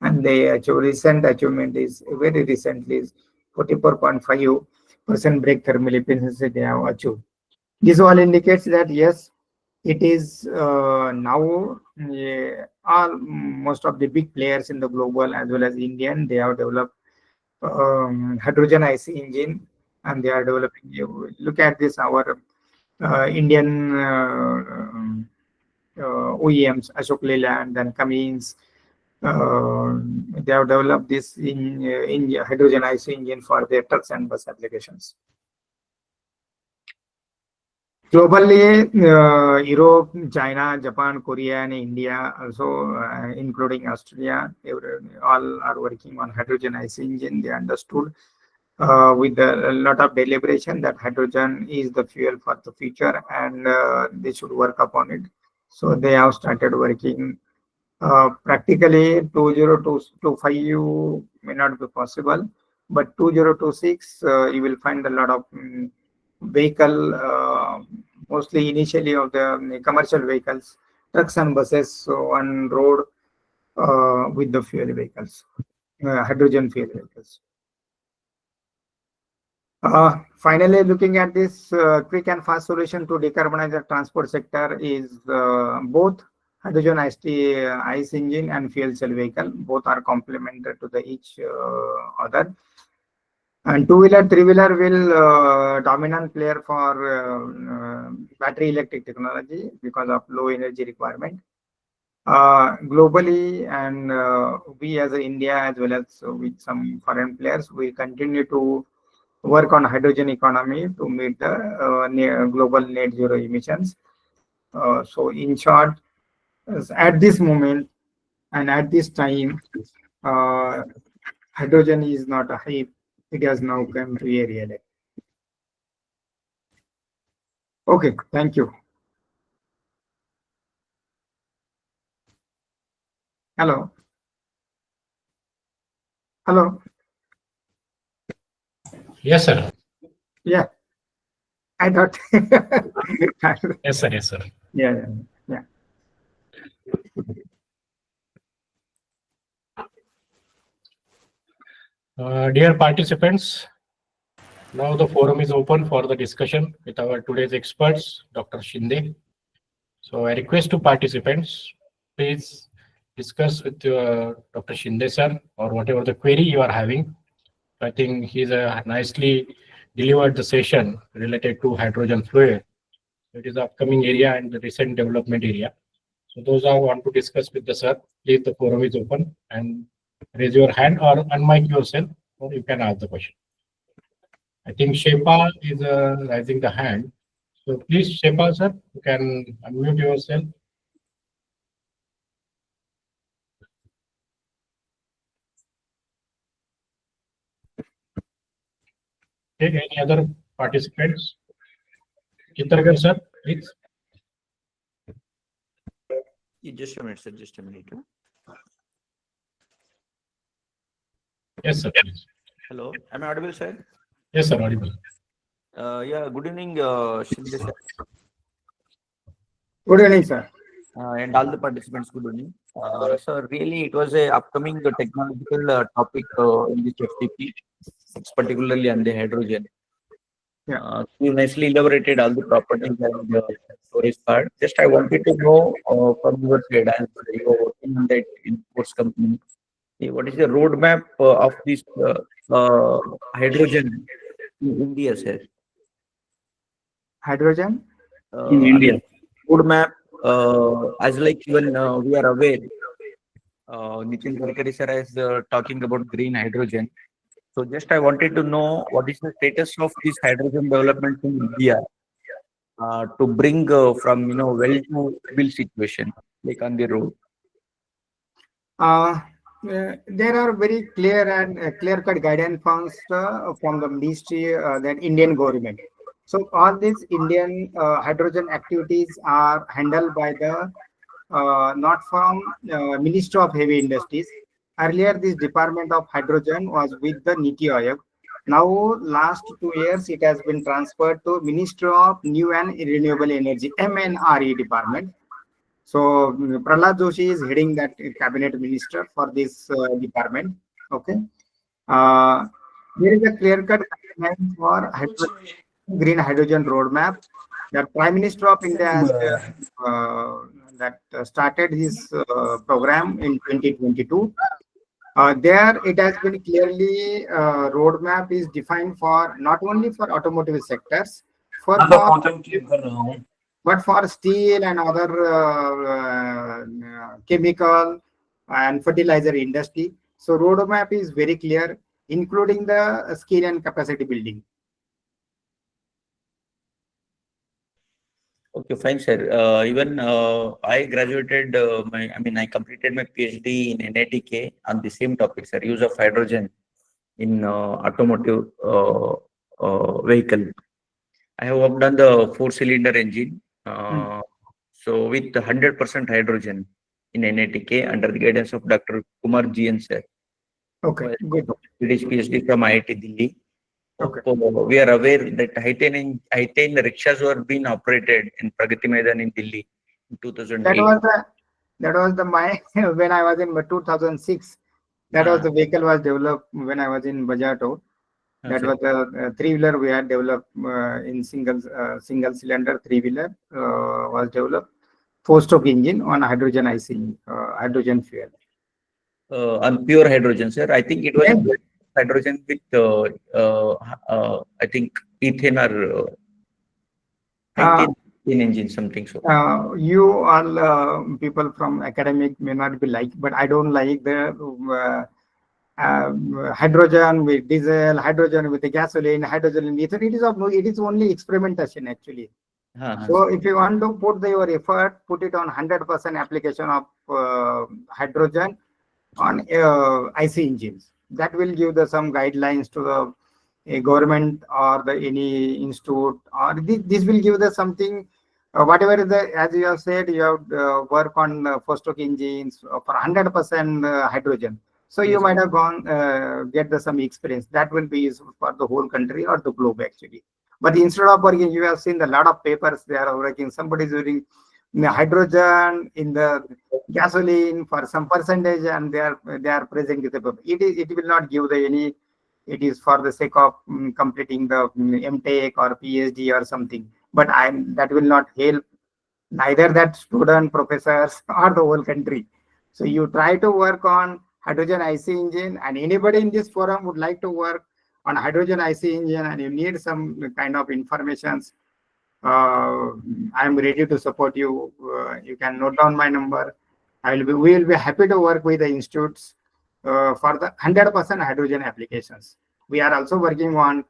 And the recent achievement is very recently is 44.5% brake thermal efficiency they have achieved. This all indicates that yes, it is now all most of the big players in the global as well as Indian, they have developed hydrogen IC engine, and they are developing. Look at this, our Indian OEMs, Ashok Leyland and Cummins. They have developed this in hydrogen IC engine for their trucks and bus applications. Globally, Europe, China, Japan, Korea, and India, also including Australia, all are working on hydrogen IC engine. They understood with a lot of deliberation that hydrogen is the fuel for the future, and they should work upon it. So they have started working. Practically 2025 may not be possible, but 2026 you will find a lot of vehicle, mostly initially of the commercial vehicles, trucks and buses on road with the fuel vehicles, hydrogen fuel vehicles. Finally, looking at this quick and fast solution to decarbonize the transport sector is both hydrogen ICE engine and fuel cell vehicle. Both are complementary to the each other. And two-wheeler, three-wheeler will dominant player for battery electric technology because of low energy requirement. Globally, and we as India as well as with some foreign players, we continue to work on hydrogen economy to meet the global net zero emissions. So in short, at this moment and at this time, hydrogen is not a hype. It has now come to a reality. Okay, thank you. Hello. Hello. Yes, sir. Yeah. I thought. Yes, sir. Yes, sir. Yeah. Dear participants, now the forum is open for the discussion with our today's experts, Dr. Shinde. So I request to participants, please discuss with Dr. Shinde sir or whatever the query you are having. I think he's nicely delivered the session related to hydrogen fluid. It is the upcoming area and the recent development area. So those who want to discuss with the sir, please the forum is open and raise your hand or unmic yourself or you can ask the question. I think Shepa is raising the hand. So please, Shepa sir, you can unmute yourself. Okay, any other participants? Chitragar sir, please. Just a minute, sir. Just a minute. Yes, sir. Please. Hello, am I audible, sir? Yes, sir. Audible. Yeah. Good evening, Shinde, sir, Good evening, sir. and all the participants. Good evening. So really, it was a upcoming technological topic in this FDP, particularly on the hydrogen. Yeah. You nicely elaborated all the properties and the storage part. Just I wanted to know from your side, as you are working on that in sports company, what is the roadmap of this hydrogen in India, sir? Hydrogen? In India. Roadmap, as like even we are aware, Nitin Gadkari sir is talking about green hydrogen. So just I wanted to know what is the status of this hydrogen development in India to bring from well to bill situation like on the road. There are very clear and clear-cut guidance from the ministry, that Indian government. So all these Indian hydrogen activities are handled by the not from Ministry of Heavy Industries. Earlier, this Department of Hydrogen was with the Niti Aayog. Now, last 2 years, it has been transferred to Ministry of New and Renewable Energy (MNRE) department. So Prahlad Joshi is heading that cabinet minister for this department. Okay. There is a clear-cut guideline for green hydrogen roadmap that Prime Minister of India has started his program in 2022. There it has been clearly roadmap is defined for not only for automotive sectors, but for steel and other chemical and fertilizer industry. So roadmap is very clear, including the skill and capacity building. Okay, fine, sir. Even I graduated I completed my PhD in NITK on the same topic, sir, use of hydrogen in automotive vehicle. I have worked on the 4-cylinder engine. So with 100% hydrogen in NITK under the guidance of Dr. Kumar GN, sir. Okay, good. British PhD from IIT Delhi. Okay. We are aware that Hightain rickshaws were being operated in Pragati Maidan in Delhi in 2008. That was the my when I was in 2006. That was the vehicle was developed when I was in Bajato. That was the three-wheeler we had developed in single cylinder three-wheeler was developed. 4-stroke engine on hydrogen IC, hydrogen fuel. On pure hydrogen, sir. I think it was hydrogen with I think ethane or ethane engine, something so. You all people from academic may not be like, but I don't like the hydrogen with diesel, hydrogen with the gasoline, hydrogen with ethane. It is only experimentation actually. So if you want to put your effort, put it on 100% application of hydrogen on IC engines. That will give some guidelines to the government or the any institute, or this will give the something. Whatever is the, as you have said, you have work on 4-stroke engines for 100% hydrogen. So you might have gone get some experience that will be useful for the whole country or the globe actually. But instead of working, you have seen a lot of papers they are working. Somebody is doing the hydrogen in the gasoline for some percentage, and they are present with the paper. It will not give the any. It is for the sake of completing the MTech or PhD or something. But that will not help neither that student, professors, or the whole country. So you try to work on hydrogen IC engine, and anybody in this forum would like to work on hydrogen IC engine, and you need some kind of informations. I am ready to support you. You can note down my number. We will be happy to work with the institutes for the 100% hydrogen applications. We are also working on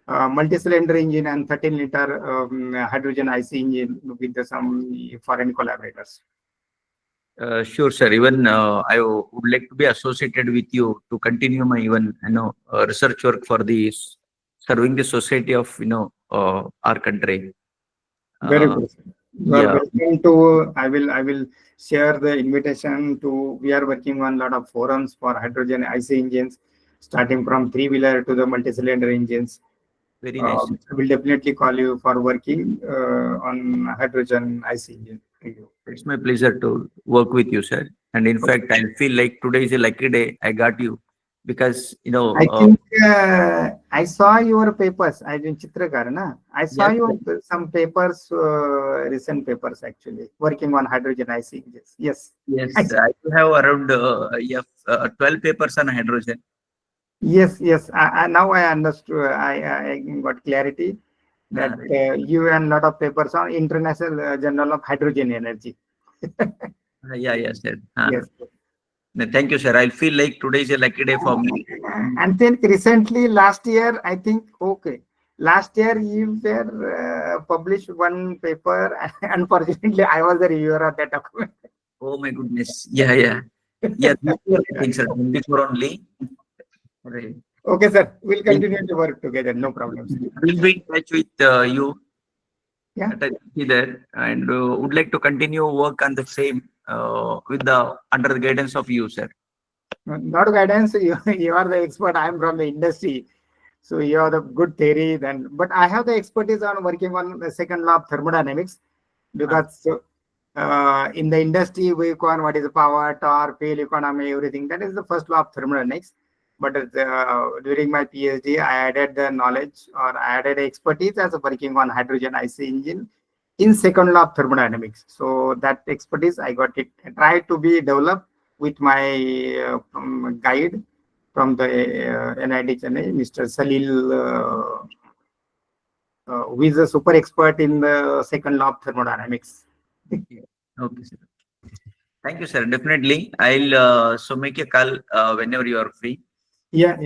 multi-cylinder engine and 13-liter hydrogen IC engine with some foreign collaborators. Sure, sir. Even I would like to be associated with you to continue my research work for this serving the society of our country. Very good. You are Yeah. welcome to. I will share the invitation to. We are working on a lot of forums for hydrogen IC engines, starting from 3-wheeler to the multi-cylinder engines. Very nice. I will definitely call you for working on hydrogen IC engine. Thank you. It's my pleasure to work with you, sir. And in fact, I feel like today is a lucky day. I got you because I think I saw your papers. I didn't Chitrakar, na? I saw some papers, recent papers actually, working on hydrogen IC engines. Yes. Yes, I do have around 12 papers on hydrogen. Yes. Now I understood. I got clarity that you and lot of papers on International Journal of Hydrogen Energy. Yes, sir. Yes. Thank you, sir. I feel like today is a lucky day for me. And then recently, last year, I think, last year you were published one paper. Unfortunately, I was the reviewer of that document. Oh my goodness. Yeah. These were things, sir. Before only. Right. Okay, sir. We'll continue to work together. No problems. We'll be in touch with you. Yeah. There, and would like to continue work on the same under the guidance of you, sir. Not guidance. You are the expert. I am from the industry. So you have the good theory then. But I have the expertise on working on the second law of thermodynamics, because in the industry we work on what is the power, torque, fuel economy, everything. That is the first law of thermodynamics. But during my PhD, I added the knowledge, or I added expertise as working on hydrogen IC engine in second law of thermodynamics. So that expertise I got it. I tried to be developed with my guide from the NIT Chennai, Mr. Salil, who is a super expert in the second law of thermodynamics. Okay, sir. Thank you, sir. Definitely. I'll make a call whenever you are free. Yes,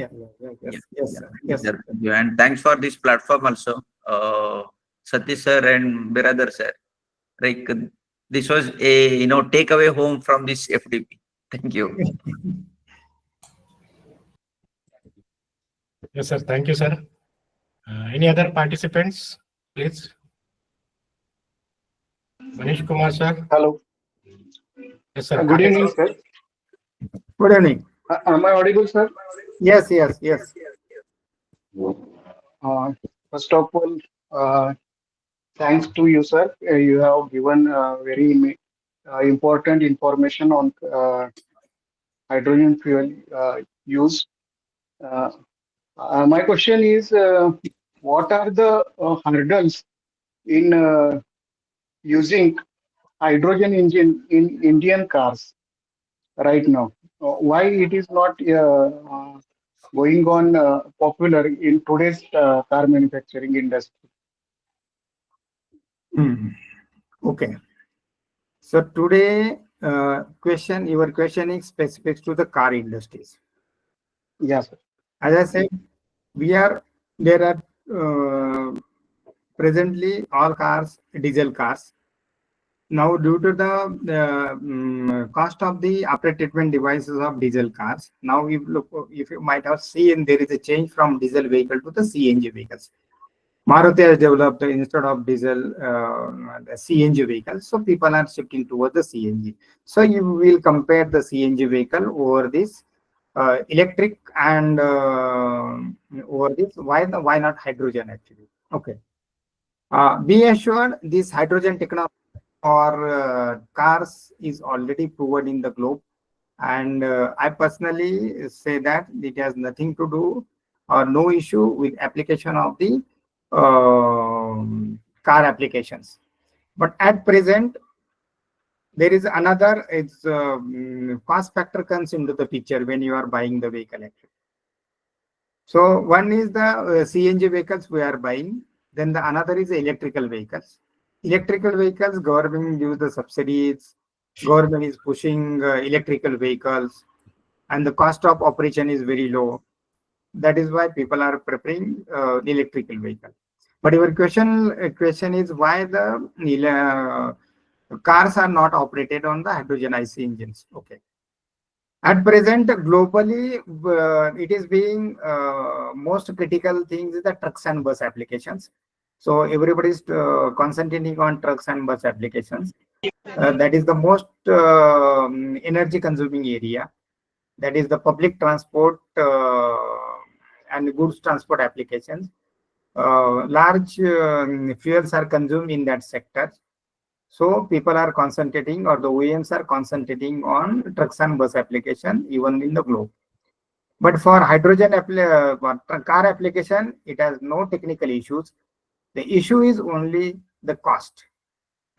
sir. And thanks for this platform also, Satish sir and Biradar sir. Like this was a takeaway home from this FDP. Thank you. Yes, sir. Thank you, sir. Any other participants, please? Manish Kumar, sir. Hello. Yes, sir. Good evening, sir. Good evening. Am I audible, sir? Yes. First of all, thanks to you, sir. You have given very important information on hydrogen fuel use. My question is, what are the hurdles in using hydrogen engine in Indian cars right now? Why it is not going on popular in today's car manufacturing industry? Okay. So today, your question is specific to the car industries. Yes, sir. As I said, there are presently all cars, diesel cars. Now, due to the cost of the after treatment devices of diesel cars, now if you might have seen, there is a change from diesel vehicle to the CNG vehicles. Maruti has developed instead of diesel the CNG vehicles, so people are shifting towards the CNG. So you will compare the CNG vehicle over this electric and over this. Why not hydrogen actually? Okay. Be assured, this hydrogen technology for cars is already proven in the globe. And I personally say that it has nothing to do or no issue with application of the car applications. But at present, there is another, it's cost factor comes into the picture when you are buying the vehicle actually. So one is the CNG vehicles we are buying, then the another is electrical vehicles. Electrical vehicles, government gives the subsidies, government is pushing electrical vehicles, and the cost of operation is very low. That is why people are preferring the electrical vehicle. But your question is why the cars are not operated on the hydrogen IC engines. Okay. At present, globally, it is being most critical things is the trucks and bus applications. So everybody is concentrating on trucks and bus applications. That is the most energy consuming area. That is the public transport and goods transport applications. Large fuels are consumed in that sector. So people are concentrating, or the OEMs are concentrating on trucks and bus application even in the globe. But for hydrogen car application, it has no technical issues. The issue is only the cost.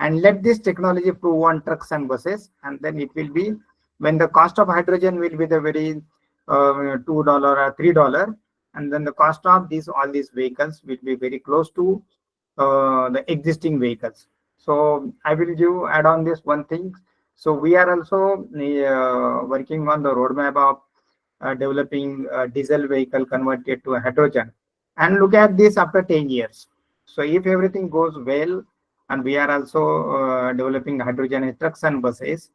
And let this technology prove on trucks and buses, and then it will be, when the cost of hydrogen will be the very $2 or $3, and then the cost of all these vehicles will be very close to the existing vehicles. So I will add on this one thing. So we are also working on the roadmap of developing a diesel vehicle converted to a hydrogen, and look at this after 10 years. So if everything goes well, and we are also developing hydrogen trucks and buses,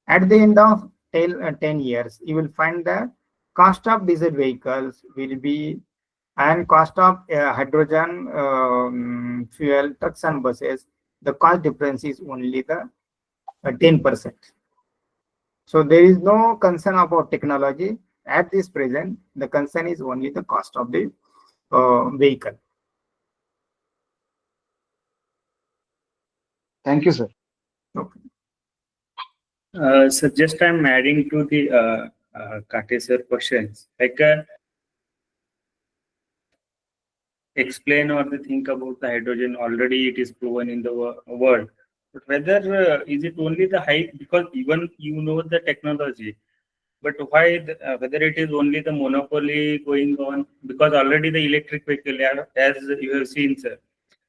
at the end of 10 years, you will find the cost of diesel vehicles will be, and cost of hydrogen fuel trucks and buses, the cost difference is only the 10%. So there is no concern about technology at this present. The concern is only the cost of the vehicle. Thank you, sir. Okay. So just I'm adding to the Kate sir questions. Like explain or the think about the hydrogen, already it is proven in the world. But whether is it only the hype, because even you know the technology, but why whether it is only the monopoly going on, because already the electric vehicle, as you have seen, sir,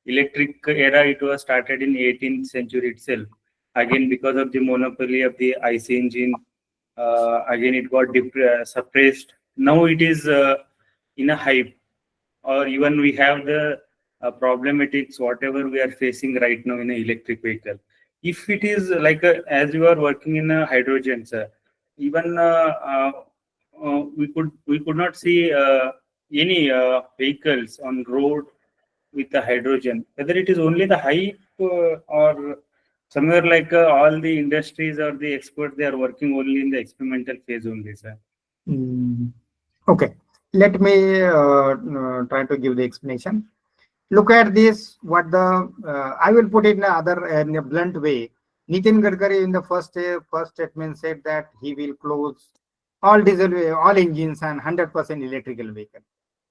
electric era, it was started in 18th century itself. Again, because of the monopoly of the IC engine, again it got suppressed. Now it is in a hype, or even we have the problematics whatever we are facing right now in an electric vehicle. If it is like as you are working in a hydrogen, sir, even we could not see any vehicles on road with the hydrogen. Whether it is only the hype or somewhere like all the industries or the experts, they are working only in the experimental phase only, sir. Okay, let me try to give the explanation. Look at this. What the I will put it in a blunt way. Nitin Gadkari in the first statement said that he will close all diesel, all engines and 100% electrical vehicle.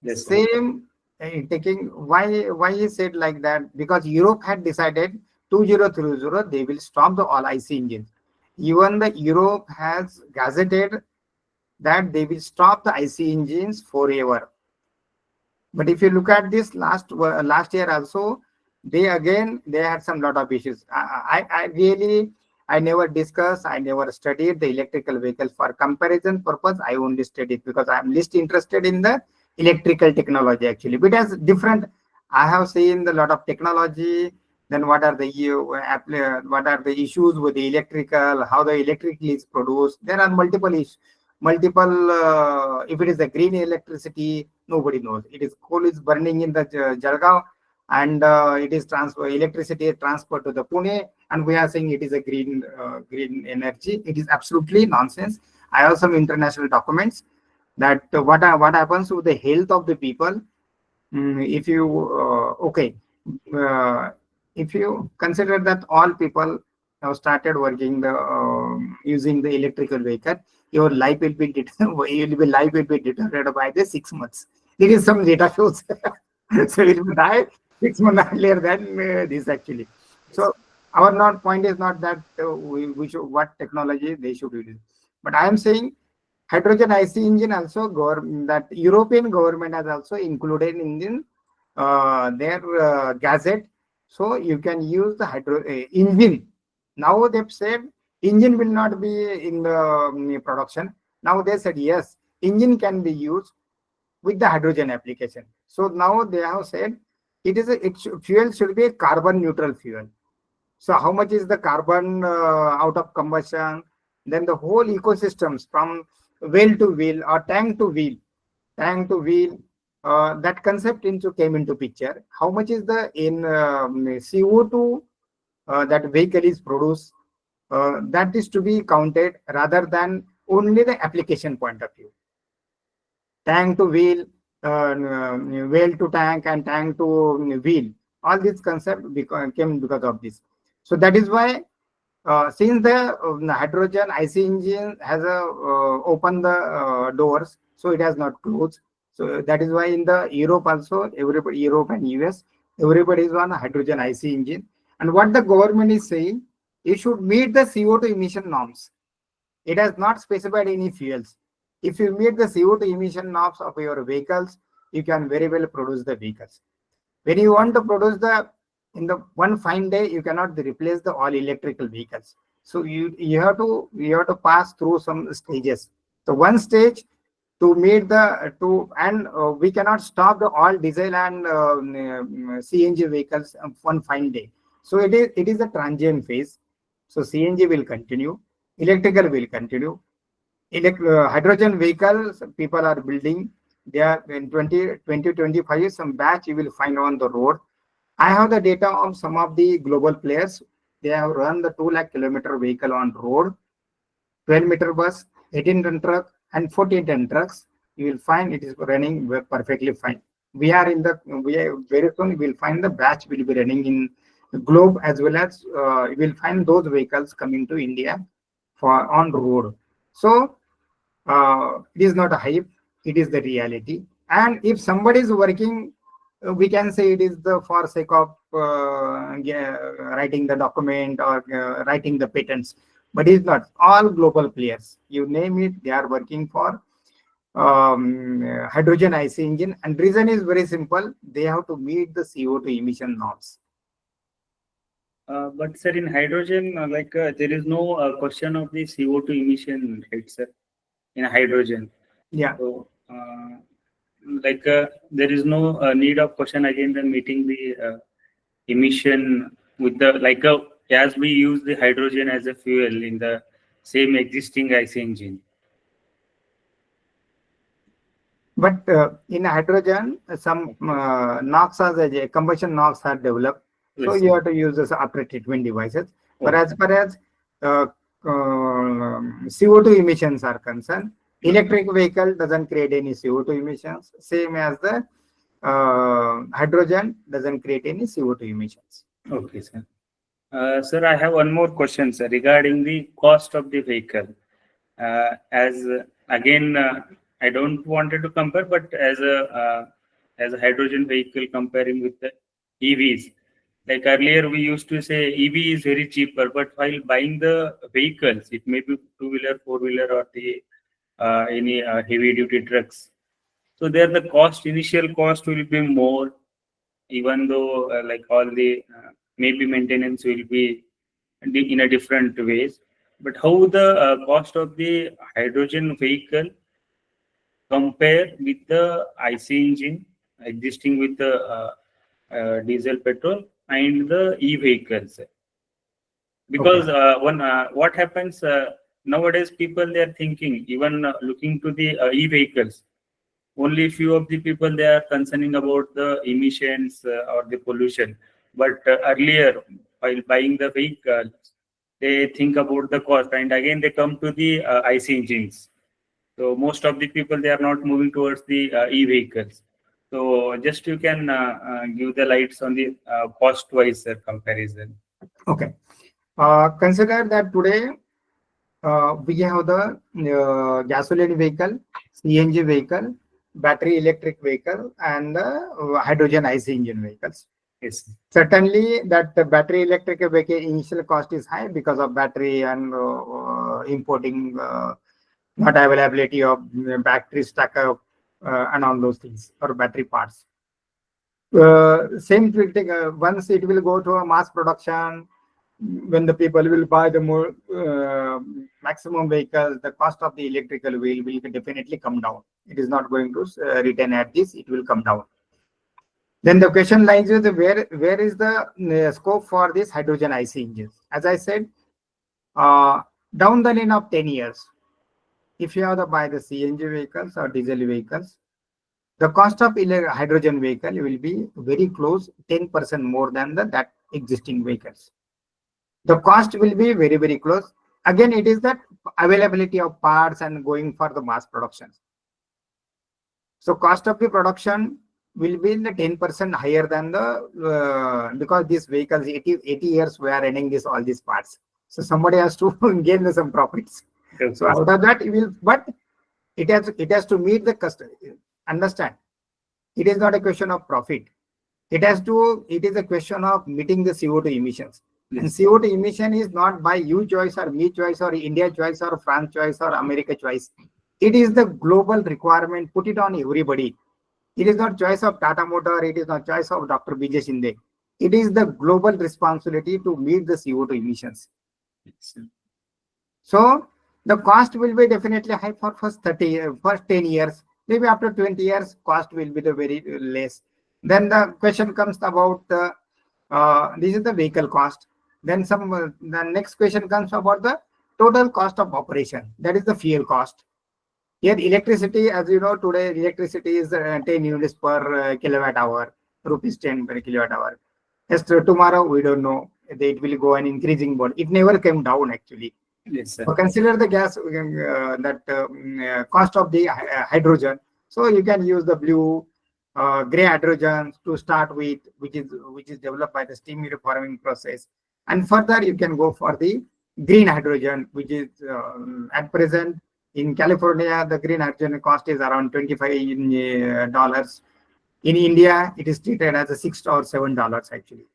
Yes, Same taking why he said like that, because Europe had decided 2030 they will stop the all IC engines. Even the Europe has gazetted that they will stop the IC engines forever. But if you look at this last year also, they had some lot of issues. I really, I never discussed, I never studied the electrical vehicles for comparison purpose. I only studied because I'm least interested in the electrical technology actually. But as different, I have seen the lot of technology. Then what are the issues with the electrical? How the electricity is produced? There are multiple issues. If it is a green electricity, nobody knows. It is coal is burning in the Jalgaon, and it is electricity is transferred to the Pune, and we are saying it is a green energy. It is absolutely nonsense. I have some international documents that what happens to the health of the people. If you if you consider that all people have started working the using the electrical vehicle, your life will be life will be deteriorated by the 6 months. There is some data shows. So it will die 6 months earlier than this actually. So our not point is not that we should what technology they should use, but I am saying hydrogen IC engine also that European government has also included in their gazette. So you can use the hydro engine. Now they've said engine will not be in the production. Now they said yes, engine can be used with the hydrogen application. So now they have said fuel should be a carbon neutral fuel. So how much is the carbon out of combustion? Then the whole ecosystems from well to wheel or tank to wheel, that concept came into picture. How much is the in CO2 that vehicle is produced? That is to be counted rather than only the application point of view. Tank to wheel, wheel to tank, and tank to wheel. All this concept came because of this. So that is why since the hydrogen IC engine has opened the doors, so it has not closed. So that is why in the Europe also, everybody, Europe and US, everybody is on a hydrogen IC engine. And what the government is saying, it should meet the CO2 emission norms. It has not specified any fuels. If you meet the CO2 emission norms of your vehicles, you can very well produce the vehicles. When you want to produce in the one fine day, you cannot replace the all electrical vehicles. So you have to pass through some stages. So one stage to meet we cannot stop the all diesel and CNG vehicles one fine day. So it is a transient phase. So CNG will continue, electrical will continue. Hydrogen vehicles people are building. They are in 2025 some batch you will find on the road. I have the data of some of the global players. They have run the 2 lakh kilometer vehicle on road, 12-meter bus, 18-ton truck, and 14-ton trucks. You will find it is running perfectly fine. Very soon we will find the batch will be running in globe, as well as you will find those vehicles coming to India for on road. So it is not a hype, it is the reality. And if somebody is working, we can say it is the for sake of writing the document or writing the patents, but it's not. All global players, you name it, they are working for hydrogen IC engine, and reason is very simple. They have to meet the CO2 emission norms. But sir, in hydrogen, there is no question of the CO2 emission, right, sir? In hydrogen, Yeah. so there is no need of question again than meeting the emission with the as we use the hydrogen as a fuel in the same existing IC engine. But in hydrogen, some NOx combustion NOx are developed. So you have to use this after treatment devices. But as far as CO2 emissions are concerned, electric vehicle doesn't create any CO2 emissions. Same as the hydrogen doesn't create any CO2 emissions. Okay, sir. Sir, I have one more question, sir, regarding the cost of the vehicle. I don't wanted to compare, but as a hydrogen vehicle comparing with the EVs. Like earlier, we used to say EV is very cheaper, but while buying the vehicles, it may be 2-wheeler, 4-wheeler, or the any heavy-duty trucks. So there, the initial cost will be more, even though all the maybe maintenance will be in a different ways. But how the cost of the hydrogen vehicle compare with the IC engine existing with the diesel, petrol, and the e-vehicles? Because what happens nowadays, people they are thinking, even looking to the e-vehicles, only few of the people they are concerning about the emissions or the pollution. But earlier, while buying the vehicle, they think about the cost, and again they come to the IC engines. So most of the people they are not moving towards the e-vehicles. So just you can give the lights on the cost-wise comparison. Okay. Consider that today we have the gasoline vehicle, CNG vehicle, battery electric vehicle, and the hydrogen IC engine vehicles. Yes. Certainly, that the battery electric vehicle initial cost is high because of battery and importing, not availability of battery stack up, and all those things, or battery parts. Same will take, once it will go to a mass production, when the people will buy the more maximum vehicles, the cost of the electrical wheel will definitely come down. It is not going to retain at this, it will come down. Then the question lies with where is the scope for this hydrogen IC engines? As I said, down the line of 10 years, if you have to buy the CNG vehicles or diesel vehicles, the cost of hydrogen vehicle will be very close, 10% more than that existing vehicles. The cost will be very, very close. Again, it is that availability of parts and going for the mass production. So cost of the production will be in the 10% higher than the, because these vehicles, 80 years we are running all these parts. So somebody has to gain some profits. Yes. So out of that, it will, but it has to meet the customer. Understand? It is not a question of profit. It is a question of meeting the CO2 emissions. Yes. And CO2 emission is not by you choice or me choice or India choice or France choice or America choice. It is the global requirement, put it on everybody. It is not choice of Tata Motor, it is not choice of Dr. B.J. Shinde. It is the global responsibility to meet the CO2 emissions. Yes. So the cost will be definitely high for first 10 years. Maybe after 20 years, cost will be the very less. Then the question comes about this is the vehicle cost. Then the next question comes about the total cost of operation. That is the fuel cost. Here electricity, as you know, today electricity is 10 units per kilowatt hour, rupees 10 per kilowatt hour. Yes, tomorrow we don't know. It will go an increasing, but it never came down actually. Yes, sir. So consider the gas cost of the hydrogen. So you can use the blue, gray hydrogen to start with, which is developed by the steam reforming process, and further you can go for the green hydrogen, which is at present in California the green hydrogen cost is around $25. In India, it is treated as a $6 or $7 actually.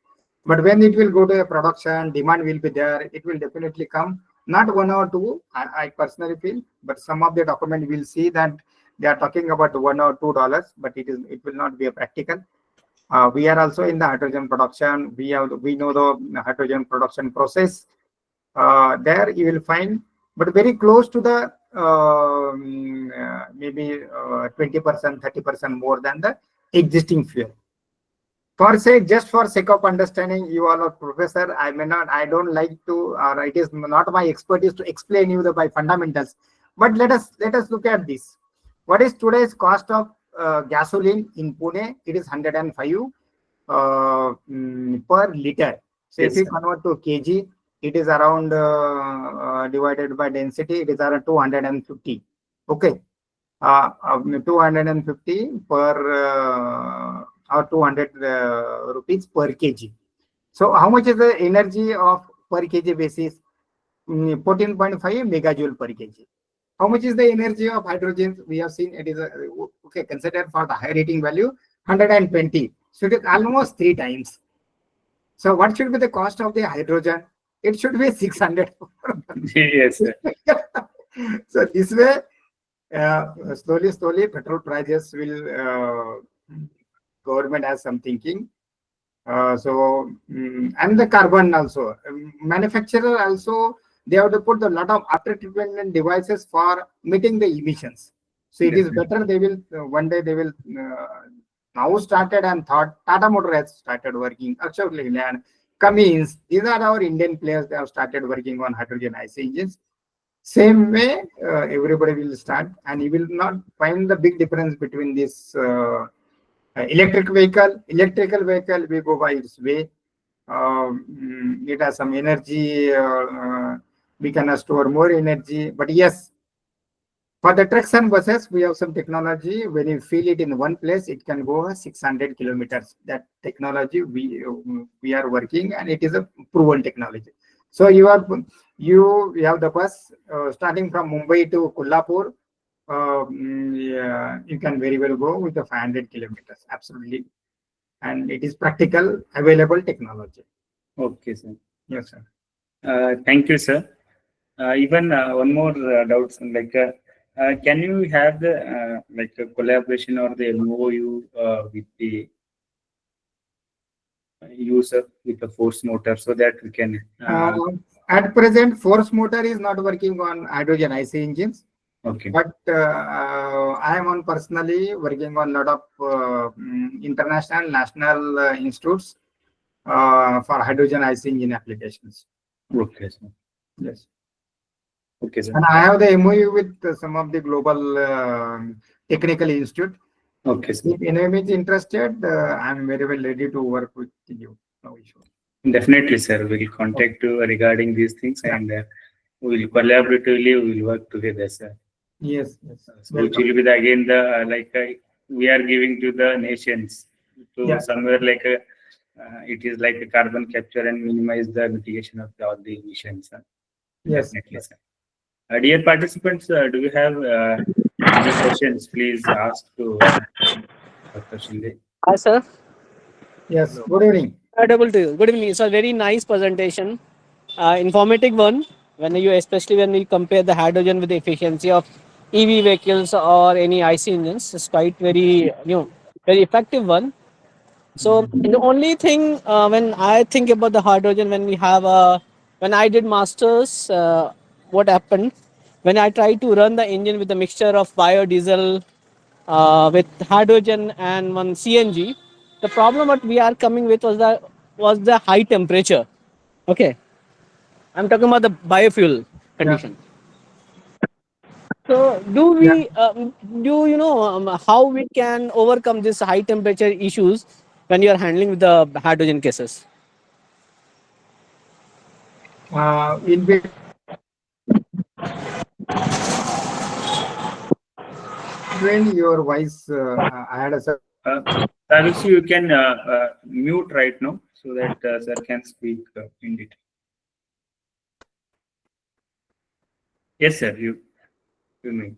But when it will go to a production, demand will be there. It will definitely come. Not 1 or 2, I personally feel, but some of the document will see that they are talking about $1 or $2, but it will not be a practical. We are also in the hydrogen production. We know the hydrogen production process. There you will find, but very close to the maybe 20%, 30% more than the existing fuel. Just for sake of understanding, you are not professor. I don't like to, or it is not my expertise to explain you by fundamentals. But let us look at this. What is today's cost of gasoline in Pune? It is 105 per liter. So Yes, if you sir. convert to kg, it is around divided by density. It is around 250. Okay, 250 per or 200 rupees per kg. So how much is the energy of per kg basis? 14.5 megajoule per kg. How much is the energy of hydrogen? We have seen it is okay, considered for the high rating value 120. So it is almost 3 times. So what should be the cost of the hydrogen? It should be 600. Yes, sir. So this way, slowly petrol prices will government has some thinking. And the carbon also. Manufacturer also, they have to put a lot of after treatment devices for meeting the emissions. So it is better they will, one day they will, now started and thought, Tata Motor has started working, Ashok Leyland, Cummins, these are our Indian players, they have started working on hydrogen IC engines. Same way, everybody will start, and you will not find the big difference between this electrical vehicle we go by its way. It has some energy, we can store more energy, but yes, for the trucks and buses we have some technology. When you fill it in one place, it can go 600 kilometers. That technology we are working, and it is a proven technology. So you have the bus starting from Mumbai to Kolhapur. Yeah, you can very well go with the 500 kilometers, absolutely, and it is practical, available technology. Okay, sir. Yes, sir. Thank you, sir. Even one more doubt, like, can you have the like a collaboration or the MOU with the user with the force motor so that we can At present, force motor is not working on hydrogen IC engines, okay. but I am on personally working on a lot of international, national institutes for hydrogen IC engine applications. Okay, sir. Yes. Okay, sir. And I have the MOU with some of the global technical institute. Okay, sir. If anyone is interested, I'm very well ready to work with you. No issue. Definitely, sir. We'll contact you regarding these things, and we'll collaboratively we'll work together, sir. Yes, yes. So which will be again the we are giving to the nations to somewhere like it is like a carbon capture and minimize the mitigation of all the emissions. Yes. Definitely, sir. Dear participants, do you have any questions? Please ask to Dr. Shinde. Hi, sir. Yes. Good evening. Audible to you. Good evening. It's a very nice presentation, informative one. Especially when we compare the hydrogen with the efficiency of EV vehicles or any IC engines, it's quite very very effective one. So the only thing when I think about the hydrogen, when I did masters, what happened when I tried to run the engine with a mixture of biodiesel with hydrogen and one CNG, the problem what we are coming with was the high temperature. Okay, I'm talking about the biofuel condition. So do we do you know how we can overcome this high temperature issues when you are handling with the hydrogen cases? In between your voice, I had a Tanushi, you can mute right now so that sir can speak in detail. Yes, sir. You may.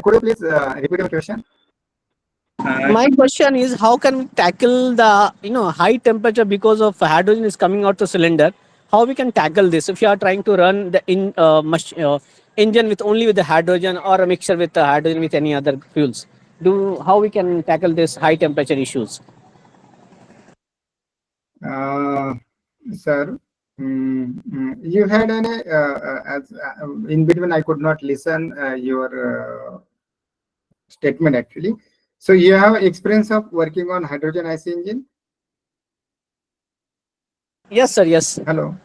Could you please repeat your question? My question is, how can we tackle the high temperature because of hydrogen is coming out the cylinder? How we can tackle this if you are trying to run the engine with the hydrogen or a mixture with the hydrogen with any other fuels? How we can tackle this high temperature issues? Sir, you had any in between I could not listen your statement actually. So you have experience of working on hydrogen IC engine? Yes, sir. Yes. Hello.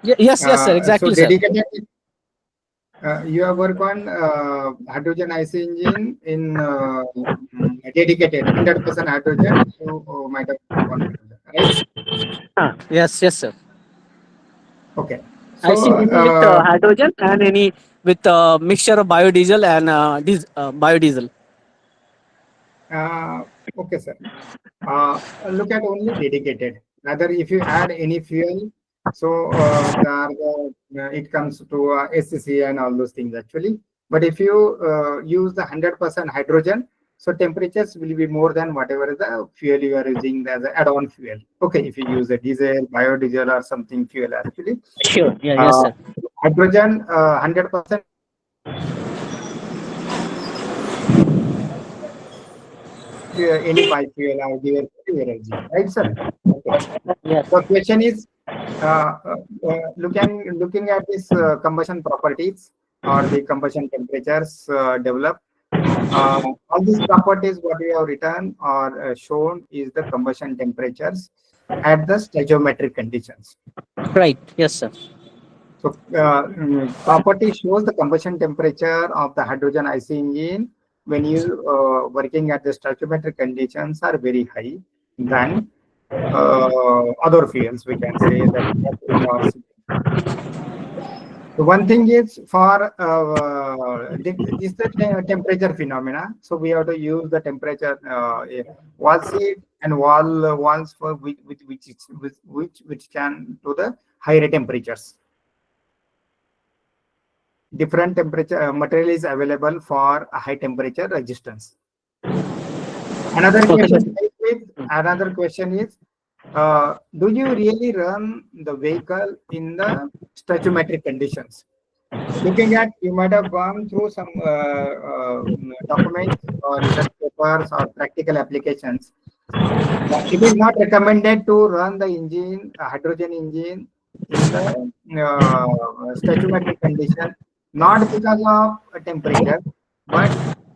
Yes, sir. Exactly, so sir. dedicated, you have worked on hydrogen IC engine in dedicated 100% hydrogen. You might have worked on hydrogen, right? Yes, sir. Okay. I see with hydrogen and any with mixture of biodiesel and biodiesel. Okay, sir. Look at only dedicated. Rather, if you add any fuel, so it comes to SCC and all those things actually. But if you use the 100% hydrogen, so temperatures will be more than whatever the fuel you are using as an add-on fuel. Okay, if you use a diesel, biodiesel, or something fuel actually. Sure. Yeah. Yes, sir. Hydrogen 100%. Any biofuel or given energy, right, sir? Okay. Yes. The question is, looking at this combustion properties or the combustion temperatures developed. All these properties, what we have written or shown is the combustion temperatures at the stoichiometric conditions. Right. Yes, sir. So, property shows the combustion temperature of the hydrogen IC engine when you working at the stoichiometric conditions are very high than other fuels. We can say that So one thing is for this the temperature phenomena. So we have to use the temperature wall sheet and walls for which can to the higher temperatures. Different temperature material is available for a high temperature resistance. Another question is, do you really run the vehicle in the stoichiometric conditions? Looking at, you might have gone through some documents or research papers or practical applications. It is not recommended to run the engine, hydrogen engine, in the stoichiometric condition, not because of temperature, but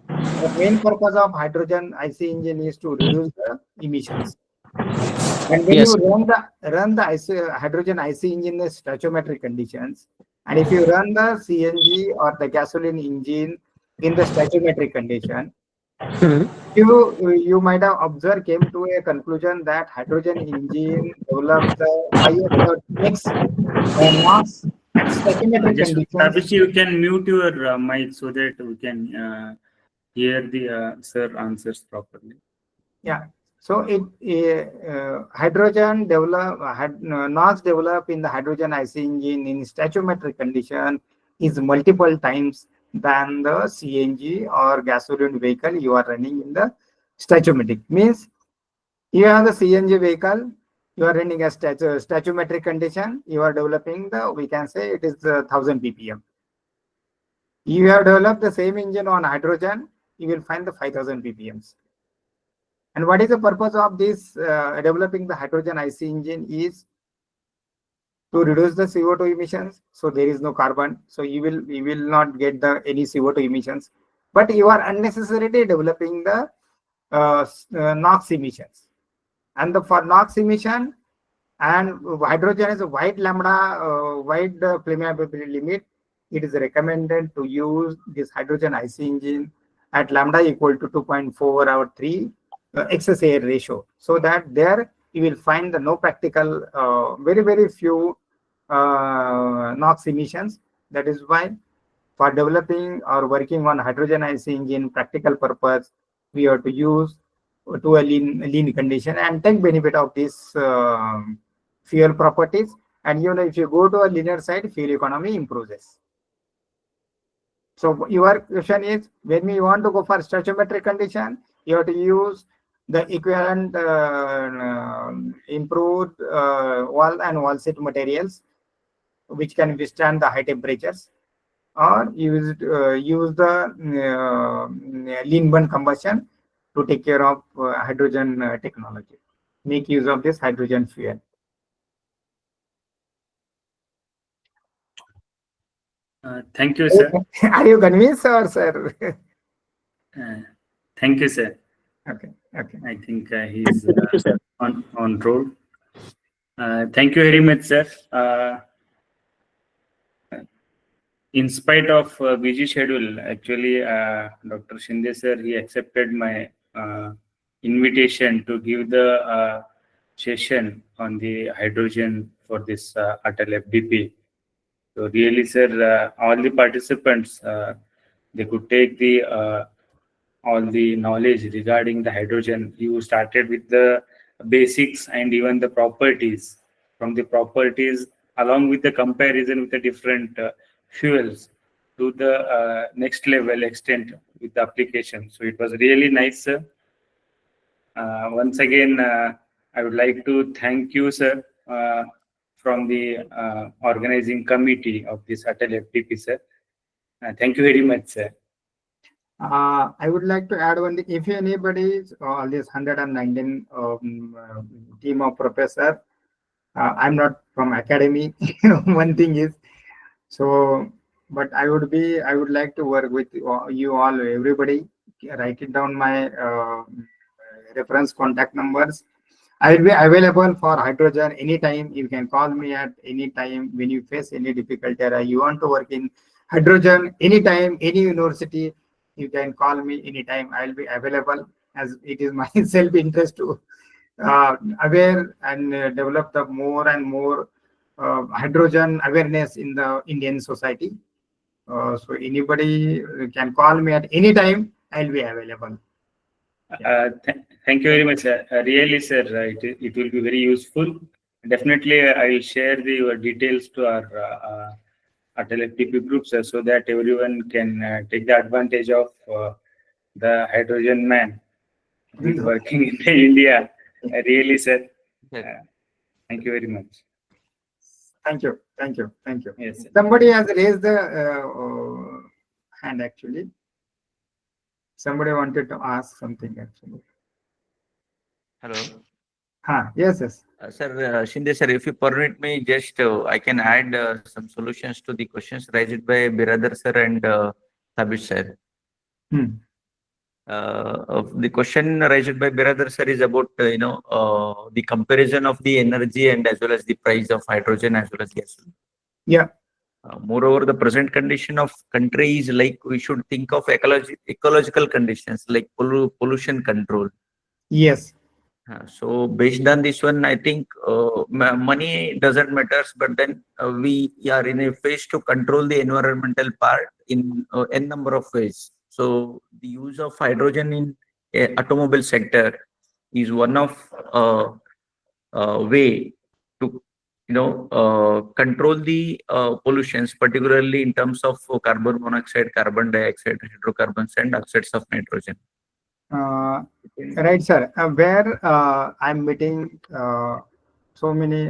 the main purpose of hydrogen IC engine is to reduce the emissions. And when you run the hydrogen IC engine in the stoichiometric conditions, and if you run the CNG or the gasoline engine in the stoichiometric condition, you might have observed, came to a conclusion that hydrogen engine develops the highest mix NOx at stoichiometric conditions. Abhishek, you can mute your mic so that we can hear the sir answers properly. Yeah. So hydrogen NOx develop in the hydrogen IC engine in stoichiometric condition is multiple times than the CNG or gasoline vehicle you are running in the stoichiometric. Means you have the CNG vehicle, you are running a stoichiometric condition, you are developing we can say it is 1000 ppm. You have developed the same engine on hydrogen, you will find the 5000 ppms. And what is the purpose of this developing the hydrogen IC engine is to reduce the CO2 emissions. So there is no carbon. So you will not get any CO2 emissions, but you are unnecessarily developing the NOx emissions. And for NOx emission, and hydrogen is a wide lambda, wide flammability limit, it is recommended to use this hydrogen IC engine at lambda equal to 2.4 or 3. Excess air ratio, so that there you will find the no practical, very few NOx emissions. That is why for developing or working on hydrogen IC engine practical purpose, we have to use to a lean condition and take benefit of this fuel properties. And if you go to a linear side, fuel economy improves. So your question is, when we want to go for stoichiometric condition, you have to use the equivalent improved wall sheet materials which can withstand the high temperatures, or use the lean burn combustion to take care of hydrogen technology. Make use of this hydrogen fuel. Thank you, sir. Are you convinced, or sir? Thank you, sir. Okay. I think he's on roll. Thank you very much, sir. In spite of busy schedule, actually, Dr. Shinde sir, he accepted my invitation to give the session on the hydrogen for this Atal FDP. So really, sir, all the participants, they could take the all the knowledge regarding the hydrogen. You started with the basics and even the properties. From the properties, along with the comparison with the different fuels, to the next level extent with the application. So it was really nice, sir. Once again, I would like to thank you, sir, from the organizing committee of this Atal FDP, sir. Thank you very much, sir. I would like to add one thing. If anybody, all this 119 team of professor, I'm not from academy. One thing is, so, but I would like to work with you all, everybody. Write it down, my reference contact numbers. I will be available for hydrogen anytime. You can call me at any time when you face any difficulty or you want to work in hydrogen anytime, any university. You can call me anytime. I'll be available, as it is my self-interest to aware and develop the more and more hydrogen awareness in the Indian society. So anybody can call me at any time. I'll be available. Thank you very much, sir. Really, sir, it will be very useful. Definitely, I will share your details to our FDP groups so that everyone can take the advantage of the hydrogen man who is working in India. Really, sir. Thank you very much. Thank you. Thank you. Thank you. Yes, sir. Somebody has raised the hand actually. Somebody wanted to ask something actually. Hello. Yes, yes. Sir, Shinde sir, if you permit me, just I can add some solutions to the questions raised by Biradar sir and Tabish sir. The question raised by Biradar sir is about the comparison of the energy and as well as the price of hydrogen as well as gas. Yeah. Moreover, the present condition of country is like we should think of ecological conditions like pollution control. Yes. So based on this one, I think money doesn't matter, but then we are in a phase to control the environmental part in n number of ways. So the use of hydrogen in automobile sector is one of way to control the pollutions, particularly in terms of carbon monoxide, carbon dioxide, hydrocarbons, and oxides of nitrogen. Right, sir. Where I'm meeting so many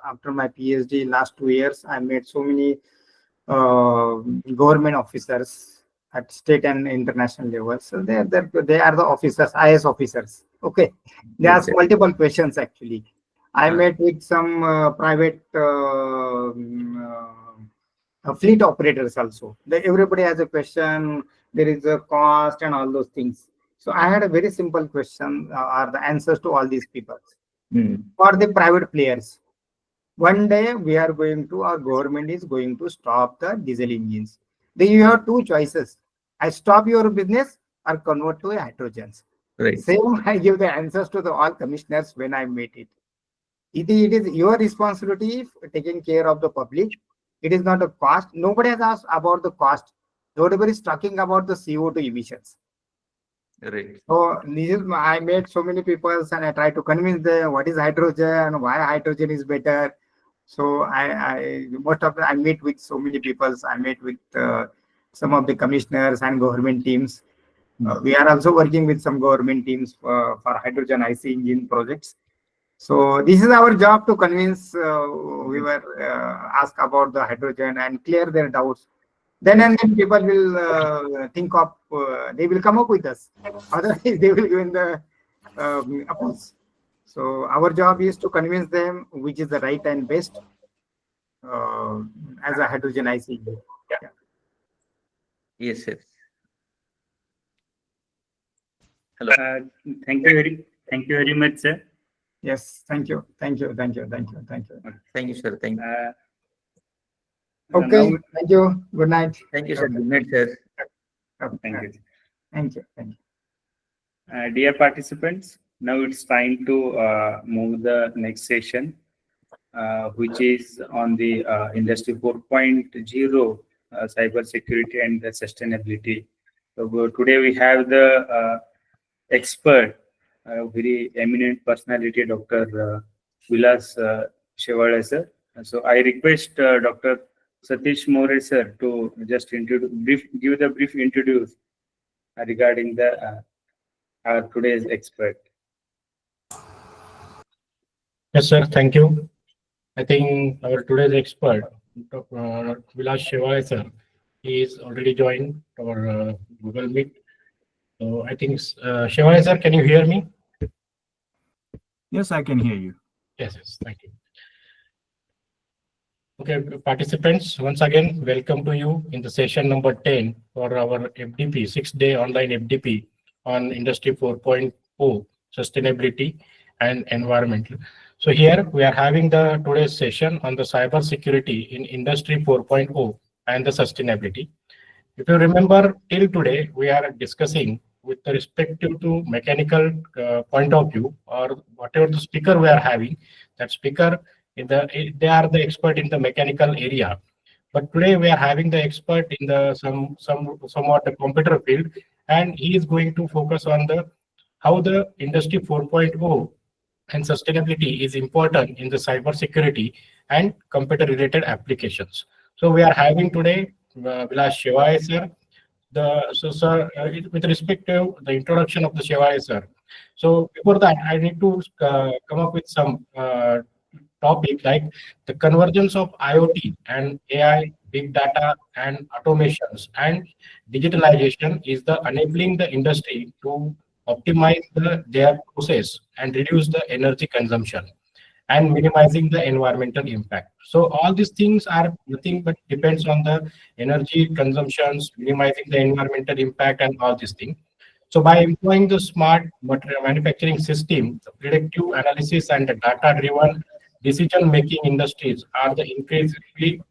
after my PhD last 2 years, I met so many government officers at state and international level. So they are the officers, IS officers. Okay, they ask multiple questions actually. I met with some private fleet operators also. Everybody has a question. There is a cost and all those things. So I had a very simple question or the answers to all these people. For the private players, one day we are going to, our government is going to stop the diesel engines. Then you have two choices. I stop your business or convert to hydrogens. Right. Same, I give the answers to the all commissioners when I meet it. It is your responsibility taking care of the public. It is not a cost. Nobody has asked about the cost. Nobody is talking about the CO2 emissions. Right. So I met so many people and I try to convince them what is hydrogen, why hydrogen is better. So I meet with so many people. I met with some of the commissioners and government teams. We are also working with some government teams for hydrogen IC engine projects. So this is our job to convince whoever ask about the hydrogen and clear their doubts. Then and then people will think of, they will come up with us. Otherwise, they will give in the oppose. So our job is to convince them which is the right and best as a hydrogen IC. Yeah. Yes, sir. Hello. Thank you very much, sir. Yes, thank you. Thank you, sir. Thank you. Okay, thank you. Good night. Thank you, sir. Good night, sir. Thank you. Thank you. Thank you. Dear participants, now it's time to move the next session, which is on the Industry 4.0, cybersecurity and the sustainability. So today we have the expert, very eminent personality, Dr. Vilas Shewale, sir. So I request Dr. Satish More, sir, to just give the brief introduce regarding the our today's expert. Yes, sir. Thank you. I think our today's expert, Dr. Vilas Shewale, sir, he is already joined our Google Meet. So I think, Shewale, sir, can you hear me? Yes, I can hear you. Yes, thank you. Okay, participants, once again, welcome to you in the session number 10 for our FDP, 6-day online FDP on Industry 4.0, sustainability and environment. So here we are having the today's session on the cybersecurity in Industry 4.0 and the sustainability. If you remember, till today, we are discussing with respect to mechanical point of view, or whatever the speaker we are having, that speaker They are the expert in the mechanical area. But today we are having the expert in the somewhat the computer field, and he is going to focus on the how the industry 4.0 and sustainability is important in the cybersecurity and computer related applications. So we are having today Vilas Shewale sir. Sir, with respect to the introduction of the Shewale sir. So before that, I need to come up with some topic like the convergence of IoT and AI, big data and automations and digitalization is the enabling the industry to optimize their process and reduce the energy consumption and minimizing the environmental impact. So all these things are nothing but depends on the energy consumptions, minimizing the environmental impact and all these things. So by employing the smart manufacturing system, the predictive analysis and the data-driven decision-making industries are the increasingly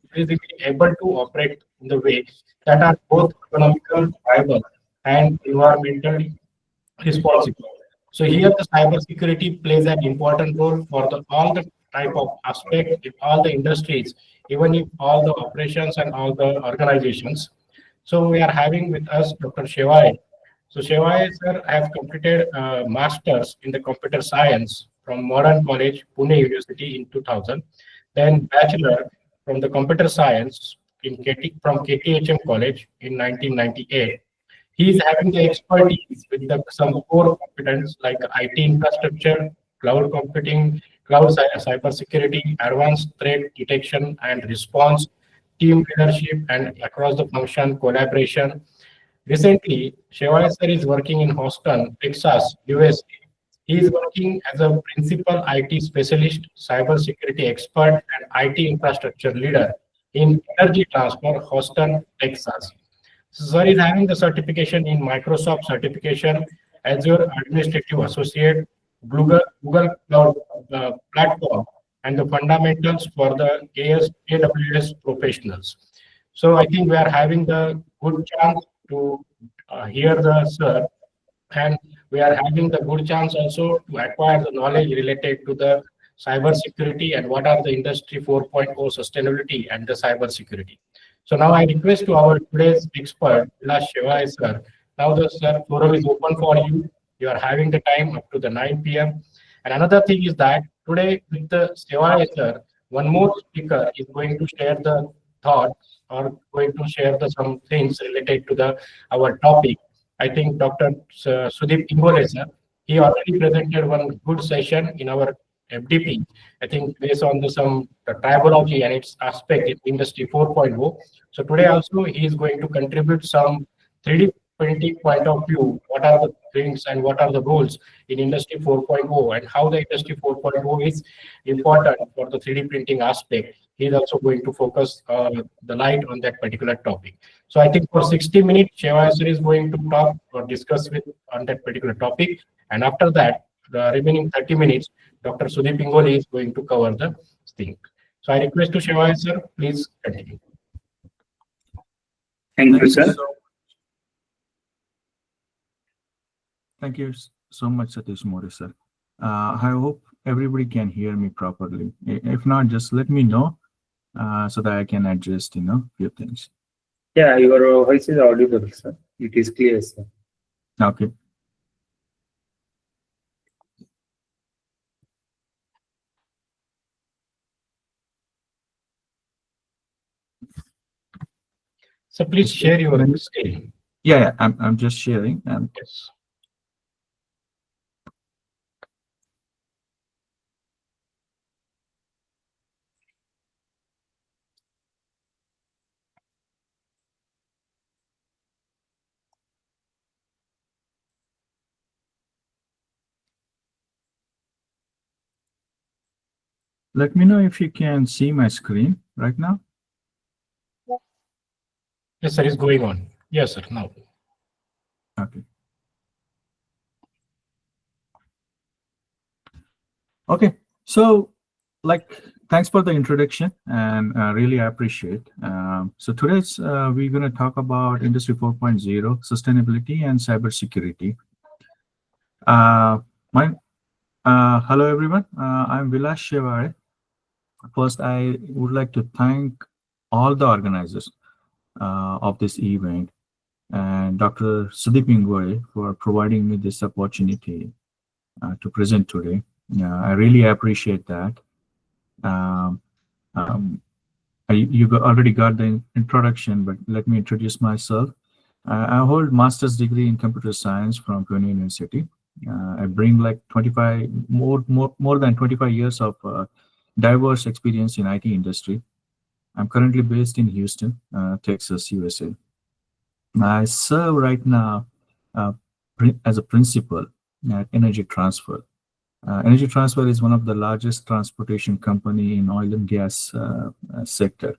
able to operate in the way that are both economical, viable, and environmentally responsible. So here the cybersecurity plays an important role for all the type of aspect in all the industries, even if all the operations and all the organizations. So we are having with us Dr. Shewale. So Shewale sir have completed masters in the computer science from Modern College, Pune University in 2000, then bachelor from the computer science from KTHM College in 1998. He is having the expertise with some core competence like IT infrastructure, cloud computing, cybersecurity, advanced threat detection and response, team leadership, and across the function collaboration. Recently, Shewale sir is working in Houston, Texas, USA. He is working as a principal IT specialist, cybersecurity expert, and IT infrastructure leader in energy transfer, Houston, Texas. Sir is having the certification in Microsoft certification, Azure Administrative Associate, Google Cloud Platform, and the fundamentals for the AWS professionals. So I think we are having the good chance to hear the sir, and we are having the good chance also to acquire the knowledge related to the cybersecurity and what are the industry 4.0 sustainability and the cybersecurity. So now I request to our today's expert, Vilas Shewale sir. Now the sir forum is open for you. You are having the time up to the 9 p.m. And another thing is that today with the Shewale sir, one more speaker is going to share the thoughts or going to share some things related to our topic. I think Dr. Sudeep Ingole sir, he already presented one good session in our FDP. I think based on some tribology and its aspect in industry 4.0. So today also he is going to contribute some 3D printing point of view. What are the things and what are the roles in industry 4.0 and how the industry 4.0 is important for the 3D printing aspect. He is also going to focus the light on that particular topic. So I think for 60 minutes, Shewale sir is going to talk or discuss on that particular topic. And after that, the remaining 30 minutes, Dr. Sudeep Ingole is going to cover the thing. So I request to Shewale sir, please continue. Thank you, sir. Thank you so much, Satish More, sir. I hope everybody can hear me properly. If not, just let me know so that I can adjust, few things. Yeah, your voice is audible, sir. It is clear, sir. Okay. So please share your screen. Yeah, I'm just sharing. Yes. Let me know if you can see my screen right now. Yes, sir, is going on. Yes, sir, now. Okay. Okay, so thanks for the introduction and really appreciate. So today's we're going to talk about Industry 4.0, sustainability and cybersecurity. Hello everyone, I'm Vilas Shewale. First, I would like to thank all the organizers of this event and Dr. Sudeep Ingwe for providing me this opportunity to present today. I really appreciate that. Um, um, already got the introduction, but let me introduce myself. I hold master's degree in computer science from Pune University. I bring like 25 more than 25 years of diverse experience in IT industry. I'm currently based in Houston, Texas, USA. I serve right now as a principal at Energy Transfer. Energy Transfer is one of the largest transportation company in oil and gas sector.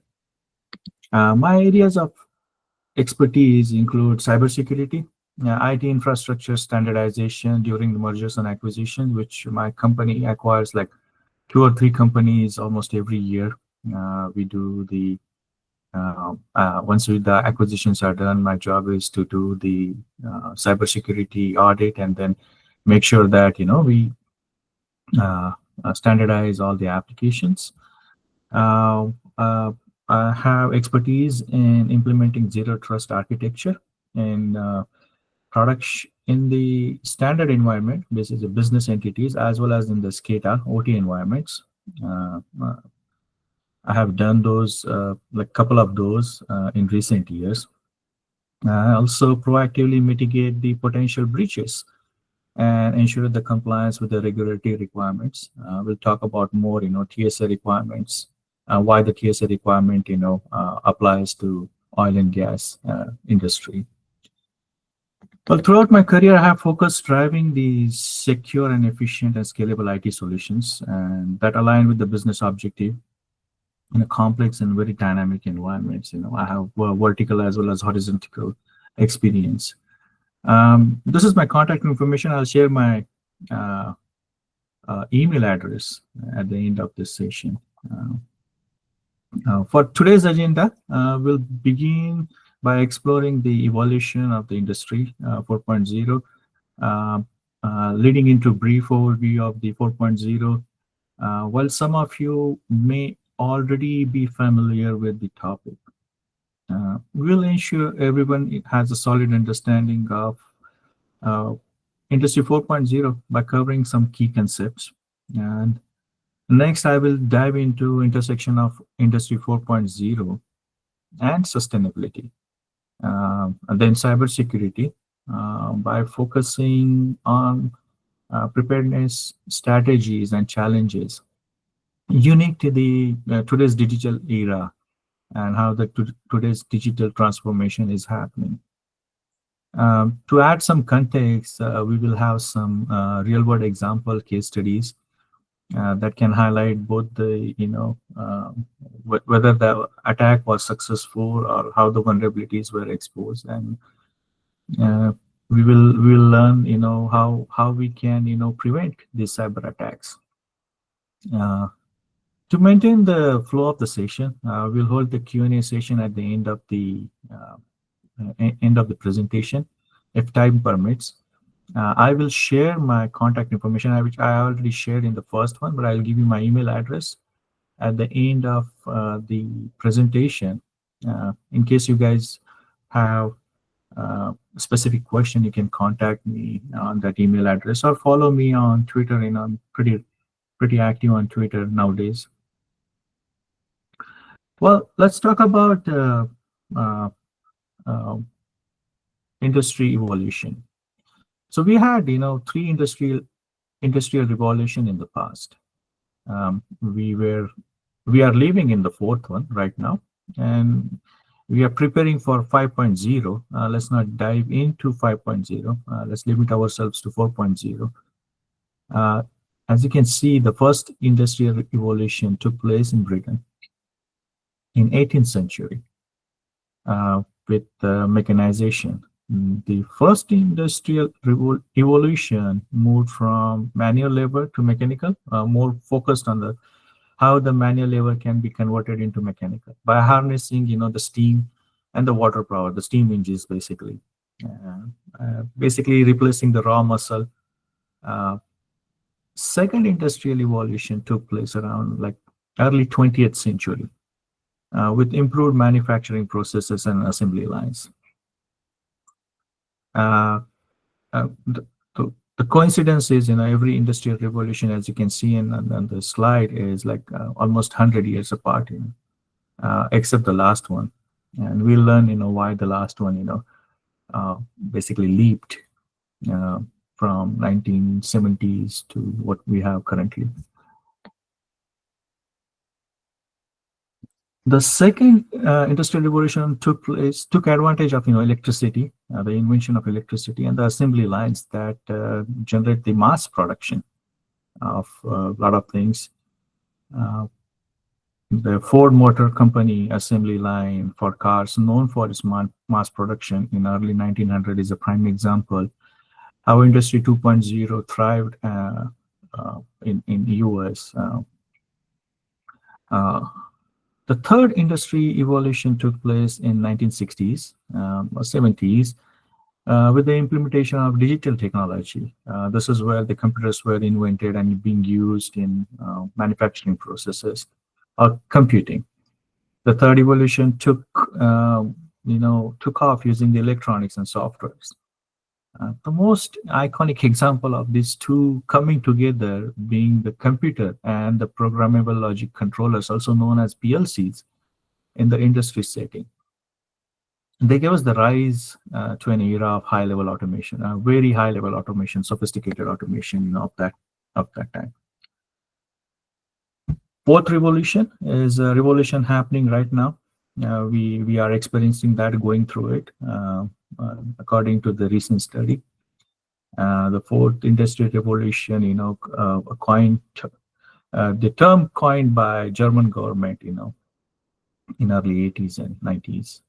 My areas of expertise include cybersecurity, IT infrastructure standardization during the mergers and acquisitions, which my company acquires like 2 or 3 companies almost every year. We do the once the acquisitions are done, my job is to do the cybersecurity audit and then make sure that we standardize all the applications. Uh, uh, I have expertise in implementing zero trust architecture and products in the standard environment, this is the business entities, as well as in the SCADA OT environments. I have done those, like couple of those in recent years. I also proactively mitigate the potential breaches and ensure the compliance with the regulatory requirements. We'll talk about more, TSA requirements, why the TSA requirement, applies to oil and gas industry. Well, throughout my career, I have focused driving the secure and efficient and scalable IT solutions, and that align with the business objective in a complex and very dynamic environments. I have vertical as well as horizontal experience. This is my contact information. I'll share my email address at the end of this session. For today's agenda, we'll begin by exploring the evolution of the industry 4.0, leading into brief overview of the 4.0. While some of you may already be familiar with the topic, we'll ensure everyone has a solid understanding of Industry 4.0 by covering some key concepts. And next, I will dive into intersection of Industry 4.0 and sustainability. And then cybersecurity by focusing on preparedness strategies and challenges unique to the today's digital era and how the today's digital transformation is happening. To add some context, we will have some real-world example case studies that can highlight both the, whether the attack was successful or how the vulnerabilities were exposed, and we will learn, how we can, prevent these cyber attacks. To maintain the flow of the session, we'll hold the Q&A session at the end of the presentation, if time permits. I will share my contact information, which I already shared in the first one, but I'll give you my email address at the end of the presentation. In case you guys have a specific question, you can contact me on that email address or follow me on Twitter, and I'm pretty active on Twitter nowadays. Well, let's talk about industry evolution. So we had, 3 industrial revolution in the past. We are living in the 4th one right now, and we are preparing for 5.0. Let's not dive into 5.0. Let's limit ourselves to 4.0. As you can see, the first industrial evolution took place in Britain in 18th century with mechanization. The first industrial evolution moved from manual labor to mechanical, more focused on how the manual labor can be converted into mechanical by harnessing, the steam and the water power, the steam engines, basically, basically replacing the raw muscle. Second industrial evolution took place around like early 20th century with improved manufacturing processes and assembly lines. The coincidence is, every industrial revolution, as you can see on the slide, is like almost 100 years apart, except the last one. And we'll learn, why the last one, basically leaped from 1970s to what we have currently. The second industrial revolution took advantage of electricity, the invention of electricity, and the assembly lines that generate the mass production of a lot of things. The Ford Motor Company assembly line for cars, known for its mass production in early 1900, is a prime example how Industry 2.0 thrived in US. The third industry evolution took place in 1960s or 70s with the implementation of digital technology. This is where the computers were invented and being used in manufacturing processes or computing. The third evolution took off using the electronics and softwares. The most iconic example of these two coming together being the computer and the programmable logic controllers, also known as PLCs, in the industry setting. They gave us the rise to an era of high-level automation, very high-level automation, sophisticated automation, of that time. Fourth revolution is a revolution happening right now. We are experiencing that, going through it, according to the recent study. The fourth industrial revolution, the term coined by German government, in early 80s and 90s.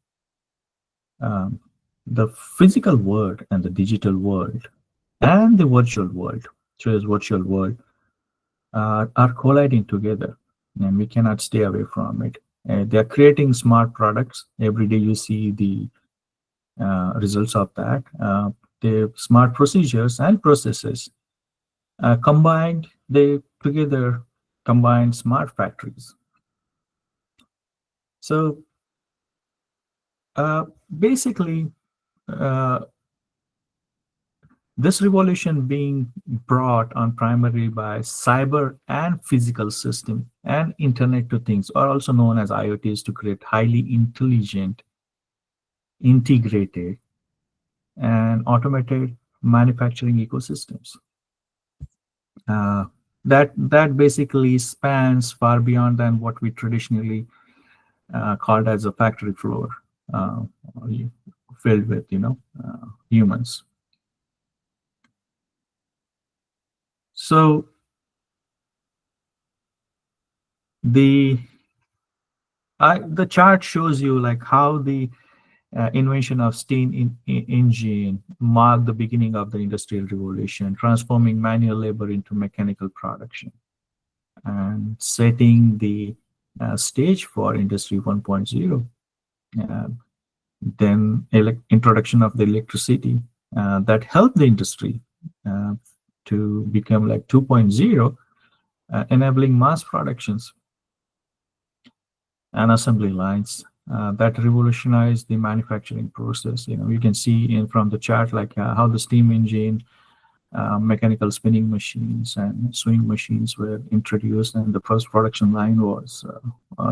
The physical world and the digital world and the virtual world, today's virtual world, are colliding together, and we cannot stay away from it. They're creating smart products. Every day you see the results of that. The smart procedures and processes combined, they together combine smart factories. So basically, this revolution being brought on primarily by cyber and physical system and Internet to Things, are also known as IoTs, to create highly intelligent, integrated, and automated manufacturing ecosystems. That basically spans far beyond than what we traditionally called as a factory floor, filled with humans. So the chart shows you like how the invention of steam engine marked the beginning of the industrial revolution, transforming manual labor into mechanical production and setting the stage for Industry 1.0. Then introduction of the electricity that helped the industry to become like 2.0, enabling mass productions and assembly lines that revolutionized the manufacturing process. You can see from the chart like how the steam engine, mechanical spinning machines, and sewing machines were introduced, and the first production line was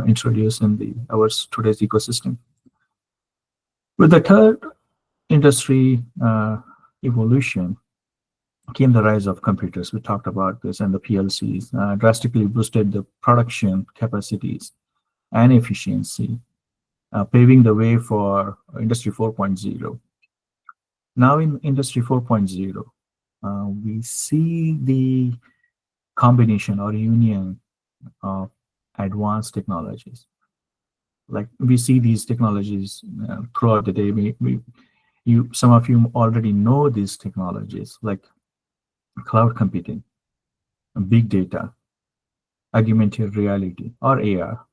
introduced in our today's ecosystem. With the third industry evolution came the rise of computers. We talked about this, and the PLCs drastically boosted the production capacities and efficiency, paving the way for Industry 4.0. Now in Industry 4.0, we see the combination or union of advanced technologies. Like we see these technologies throughout the day. Some of you already know these technologies, like cloud computing, big data, augmented reality or AR,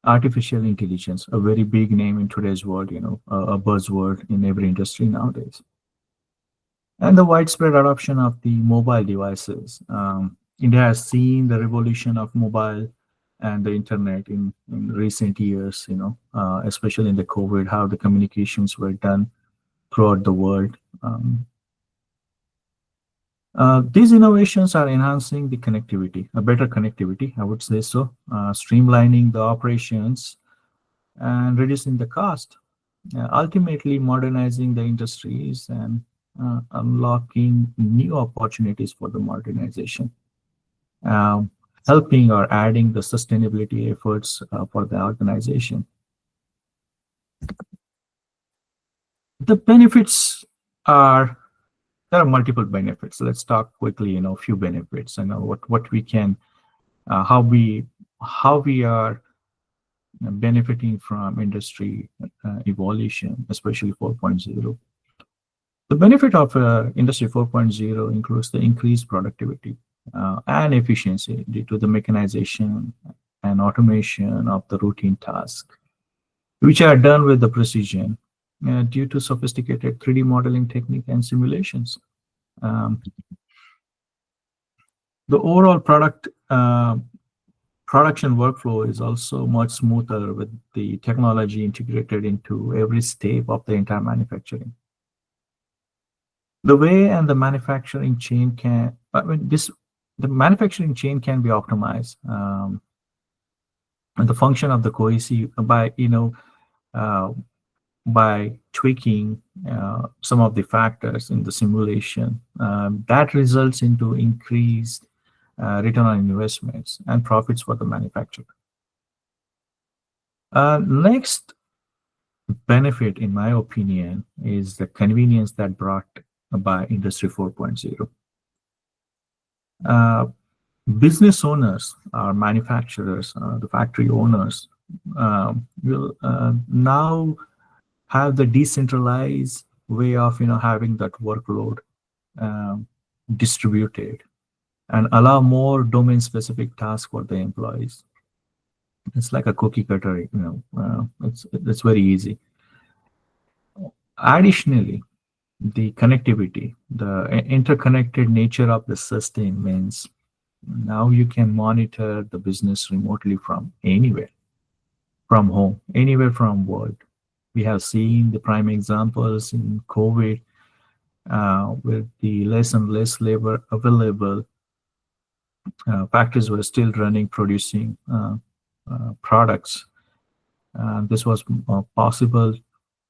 artificial intelligence, a very big name in today's world, a buzzword in every industry nowadays. And the widespread adoption of the mobile devices. India has seen the revolution of mobile and the internet in recent years, especially in the COVID, how the communications were done throughout the world. These innovations are enhancing the connectivity, a better connectivity, I would say so, streamlining the operations and reducing the cost, ultimately modernizing the industries and unlocking new opportunities for the modernization, helping or adding the sustainability efforts for the organization. The benefits are, there are multiple benefits. Let's talk quickly, a few benefits, what we can, how we are benefiting from industry evolution, especially 4.0. The benefit of Industry 4.0 includes the increased productivity and efficiency due to the mechanization and automation of the routine tasks, which are done with the precision due to sophisticated 3D modeling technique and simulations. The overall production workflow is also much smoother with the technology integrated into every step of the entire manufacturing. The way and the manufacturing chain can, the manufacturing chain can be optimized, and the function of the cohesive by tweaking some of the factors in the simulation, that results into increased return on investments and profits for the manufacturer. Next benefit, in my opinion, is the convenience that brought by Industry 4.0. Business owners or manufacturers, the factory owners, will now have the decentralized way of having that workload distributed and allow more domain-specific tasks for the employees. It's like a cookie cutter, it's very easy. Additionally, the connectivity, the interconnected nature of the system means now you can monitor the business remotely from anywhere, from home, anywhere from world. We have seen the prime examples in COVID, with the less and less labor available. Factories were still running, producing products. This was possible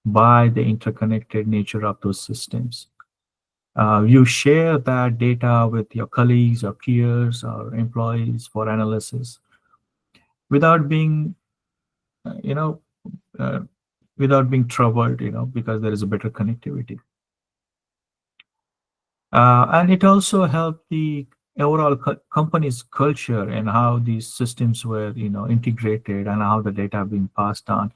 by the interconnected nature of those systems. You share that data with your colleagues or peers or employees for analysis without being, without being troubled, because there is a better connectivity. And it also helped the overall company's culture and how these systems were, integrated and how the data being passed on.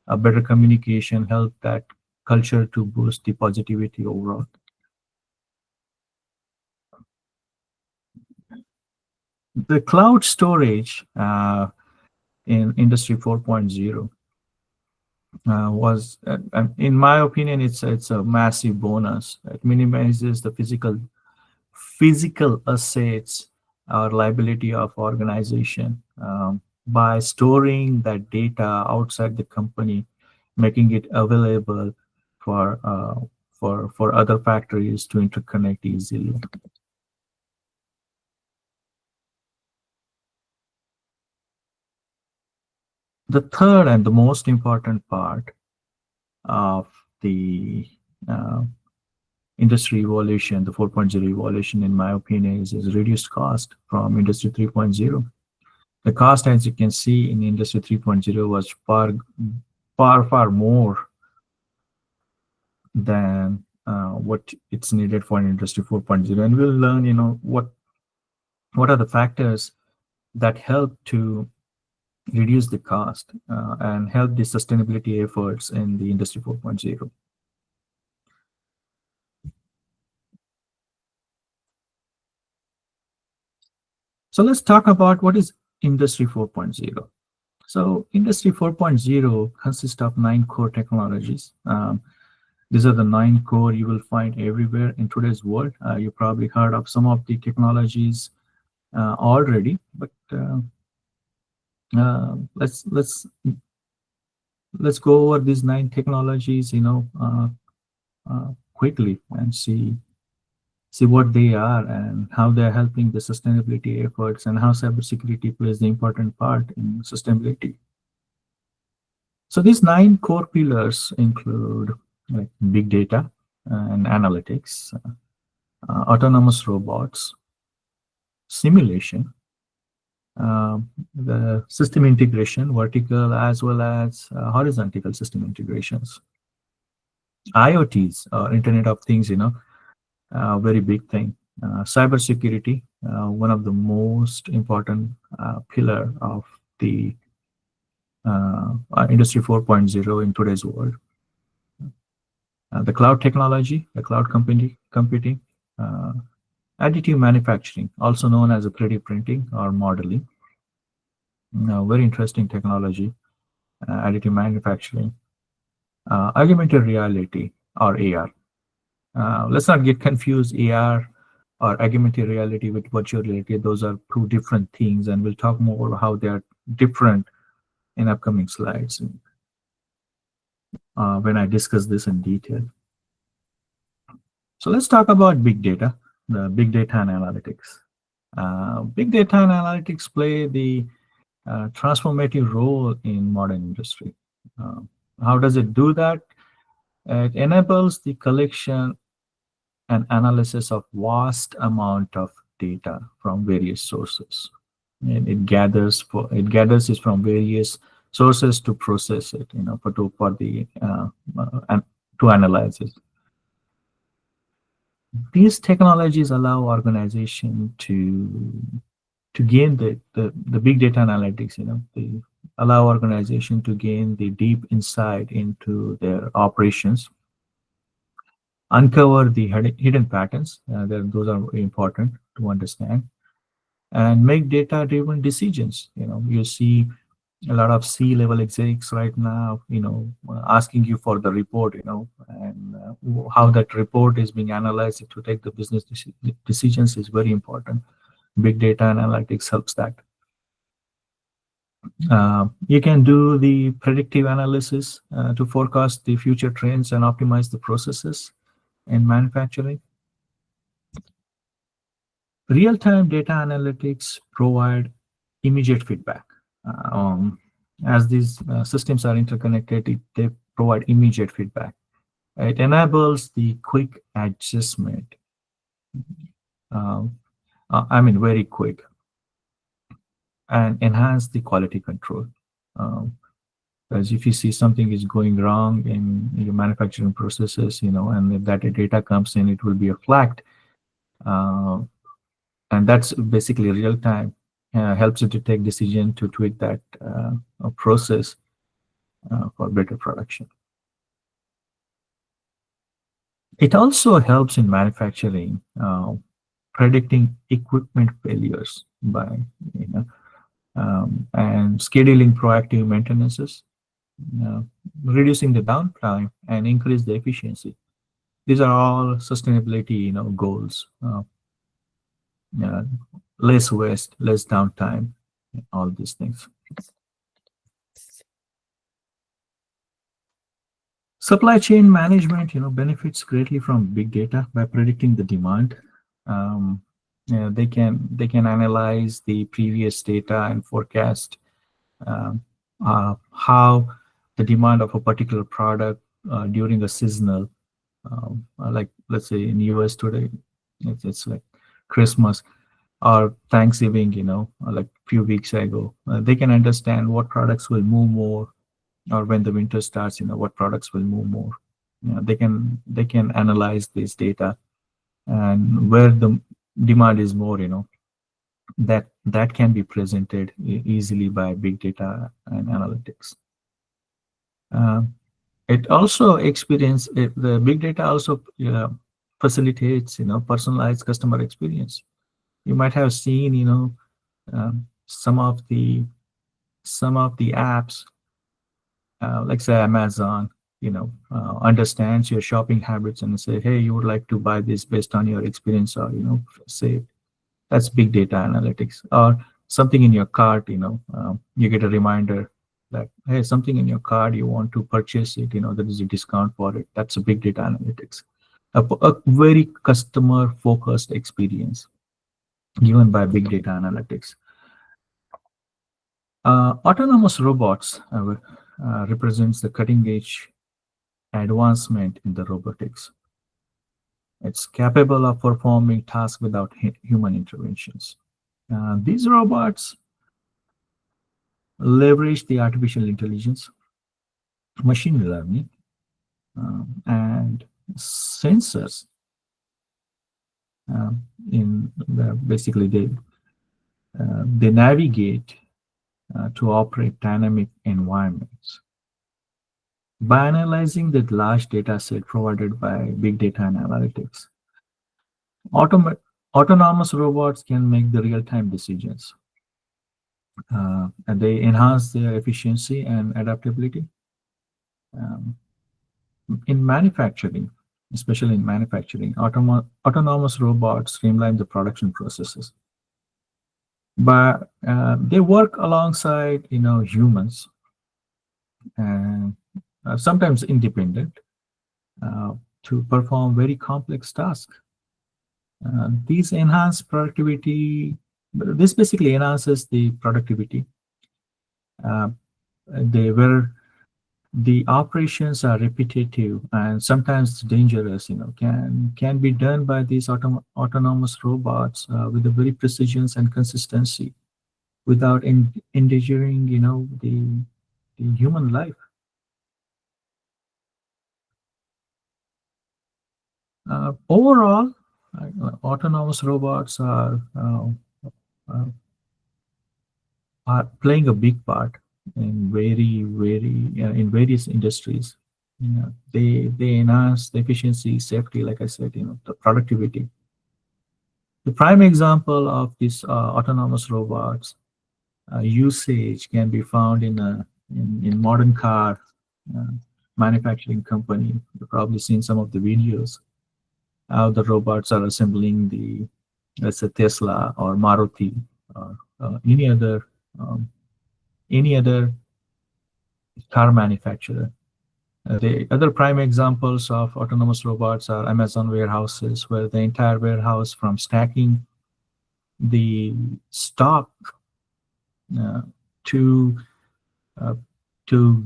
A better communication helped that culture to boost the positivity overall. The cloud storage in Industry 4.0 was, in my opinion, it's a massive bonus. It minimizes the physical assets or liability of organization by storing that data outside the company, making it available for other factories to interconnect easily. The third and the most important part of the industry evolution, the 4.0 evolution, in my opinion, is reduced cost from Industry 3.0. The cost, as you can see, in Industry 3.0 was far more than what it's needed for Industry 4.0. And we'll learn, what are the factors that help to reduce the cost and help the sustainability efforts in the Industry 4.0. So let's talk about what is Industry 4.0. So Industry 4.0 consists of 9 core technologies. These are the 9 core you will find everywhere in today's world. You probably heard of some of the technologies already, but let's go over these 9 technologies, quickly and see what they are and how they're helping the sustainability efforts and how cybersecurity plays the important part in sustainability. So these 9 core pillars include like big data and analytics, autonomous robots, simulation, the system integration, vertical as well as horizontal system integrations, IoTs, Internet of Things, very big thing. Cybersecurity, one of the most important pillar of the Industry 4.0 in today's world. The cloud technology, the cloud computing, additive manufacturing, also known as a 3D printing or modeling. Very interesting technology, additive manufacturing, augmented reality or AR. Let's not get confused AR or augmented reality with virtual reality. Those are two different things, and we'll talk more about how they are different in upcoming slides when I discuss this in detail. So let's talk about big data, the big data and analytics. Big data and analytics play the transformative role in modern industry. How does it do that? It enables the collection and analysis of vast amount of data from various sources. And it gathers it from various sources to process it, to analyze it. These technologies allow organization to gain the big data analytics, they allow organization to gain the deep insight into their operations, uncover the hidden patterns, those are important to understand, and make data-driven decisions. You see a lot of C-level execs right now, asking you for the report, and how that report is being analyzed to take the business decisions is very important. Big data analytics helps that. You can do the predictive analysis to forecast the future trends and optimize the processes in manufacturing. Real-time data analytics provide immediate feedback. As these systems are interconnected, they provide immediate feedback. It enables the quick adjustment. Very quick, and enhance the quality control. Because if you see something is going wrong in your manufacturing processes, and if that data comes in, it will be flagged. And that's basically real time, helps you to take decision to tweak that process for better production. It also helps in manufacturing, predicting equipment failures by, and scheduling proactive maintenances, reducing the downtime and increase the efficiency. These are all sustainability, goals. Less waste, less downtime, all these things. Supply chain management, benefits greatly from big data by predicting the demand. They can analyze the previous data and forecast how the demand of a particular product during a seasonal, like let's say in US today, it's like Christmas or Thanksgiving, like a few weeks ago. They can understand what products will move more, or when the winter starts, what products will move more. They can analyze this data, and where the demand is more, that can be presented easily by big data and analytics. It also the big data also facilitates, personalized customer experience. You might have seen, some of the apps, like say Amazon, understands your shopping habits and say, hey, you would like to buy this based on your experience, or say that's big data analytics. Or something in your cart, you get a reminder that, hey, something in your cart, you want to purchase it, there is a discount for it. That's a big data analytics. A very customer focused experience given by big data analytics. Autonomous robots represents the cutting edge advancement in the robotics. It's capable of performing tasks without human interventions. These robots leverage the artificial intelligence, machine learning, and sensors. Basically, they navigate to operate dynamic environments. By analyzing the large data set provided by big data and analytics, autonomous robots can make the real-time decisions. And they enhance their efficiency and adaptability. In manufacturing, especially in manufacturing, autonomous robots streamline the production processes. But they work alongside, humans, and sometimes independent, to perform very complex tasks. These enhance productivity. This basically enhances the productivity. Where the operations are repetitive and sometimes dangerous, can be done by these autonomous robots with a very precision and consistency, without endangering, the human life. Overall, autonomous robots are playing a big part in in various industries. They enhance the efficiency, safety, like I said, the productivity. The prime example of these autonomous robots usage can be found in modern car manufacturing company. You've probably seen some of the videos how the robots are assembling the, let's say, Tesla or Maruti or any other car manufacturer. The other prime examples of autonomous robots are Amazon warehouses, where the entire warehouse, from stacking the stock to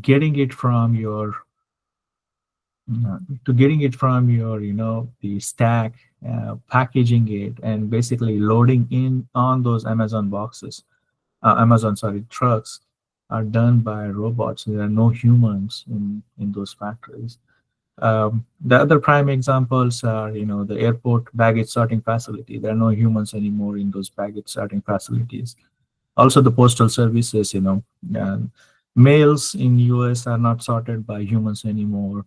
getting it from your the stack, packaging it, and basically loading in on those Amazon trucks, are done by robots. There are no humans in those factories. The other prime examples are, the airport baggage sorting facility. There are no humans anymore in those baggage sorting facilities. Also, the postal services, mails in US are not sorted by humans anymore.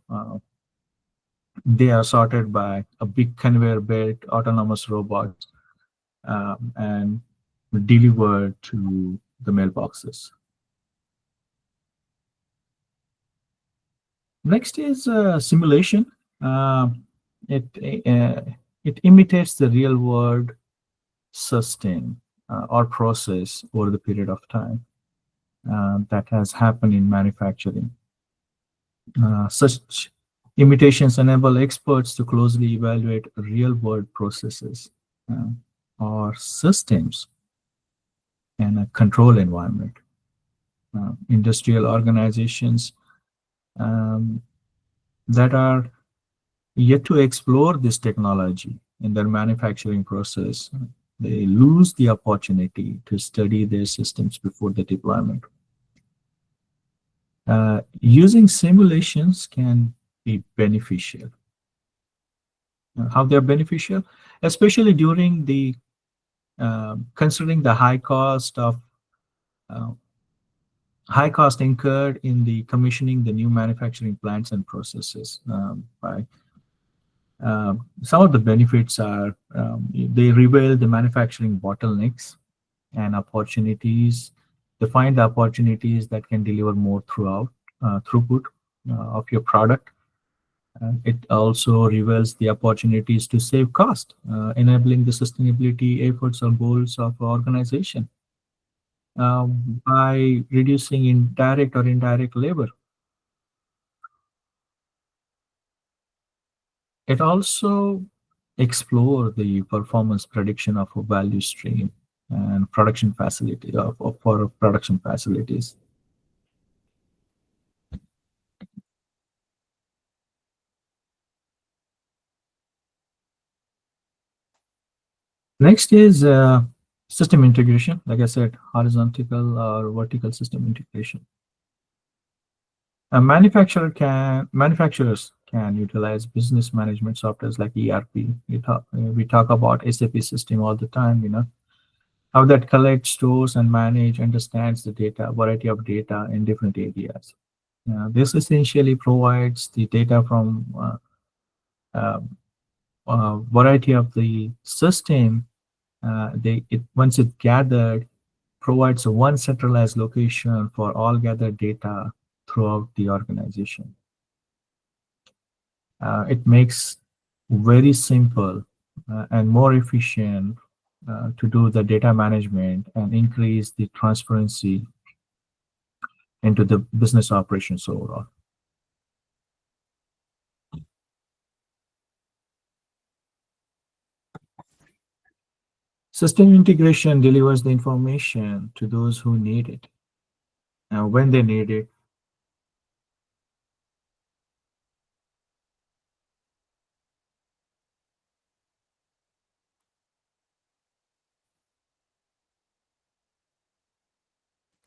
They are sorted by a big conveyor belt, autonomous robots, and delivered to the mailboxes. Next is simulation. It imitates the real world system or process over the period of time that has happened in manufacturing. Such imitations enable experts to closely evaluate real world processes or systems in a control environment. Industrial organizations that are yet to explore this technology in their manufacturing process, they lose the opportunity to study their systems before the deployment. Using simulations can be beneficial. How they're beneficial? Especially during the considering the high cost incurred in the commissioning the new manufacturing plants and processes. Some of the benefits are they reveal the manufacturing bottlenecks and opportunities. They find the opportunities that can deliver more throughput of your product. It also reveals the opportunities to save cost, enabling the sustainability efforts or goals of organization. by reducing indirect or indirect labor. It also explore the performance prediction of a value stream and production facility for production facilities. Next is system integration. Like I said, horizontal or vertical system integration. Manufacturers can utilize business management softwares like ERP. We talk about SAP system all the time, how that collects, stores, and manage, understands the data, variety of data in different areas. This essentially provides the data from variety of the system. Once it's gathered, provides one centralized location for all gathered data throughout the organization. It makes very simple and more efficient to do the data management and increase the transparency into the business operations overall. System integration delivers the information to those who need it, when they need it.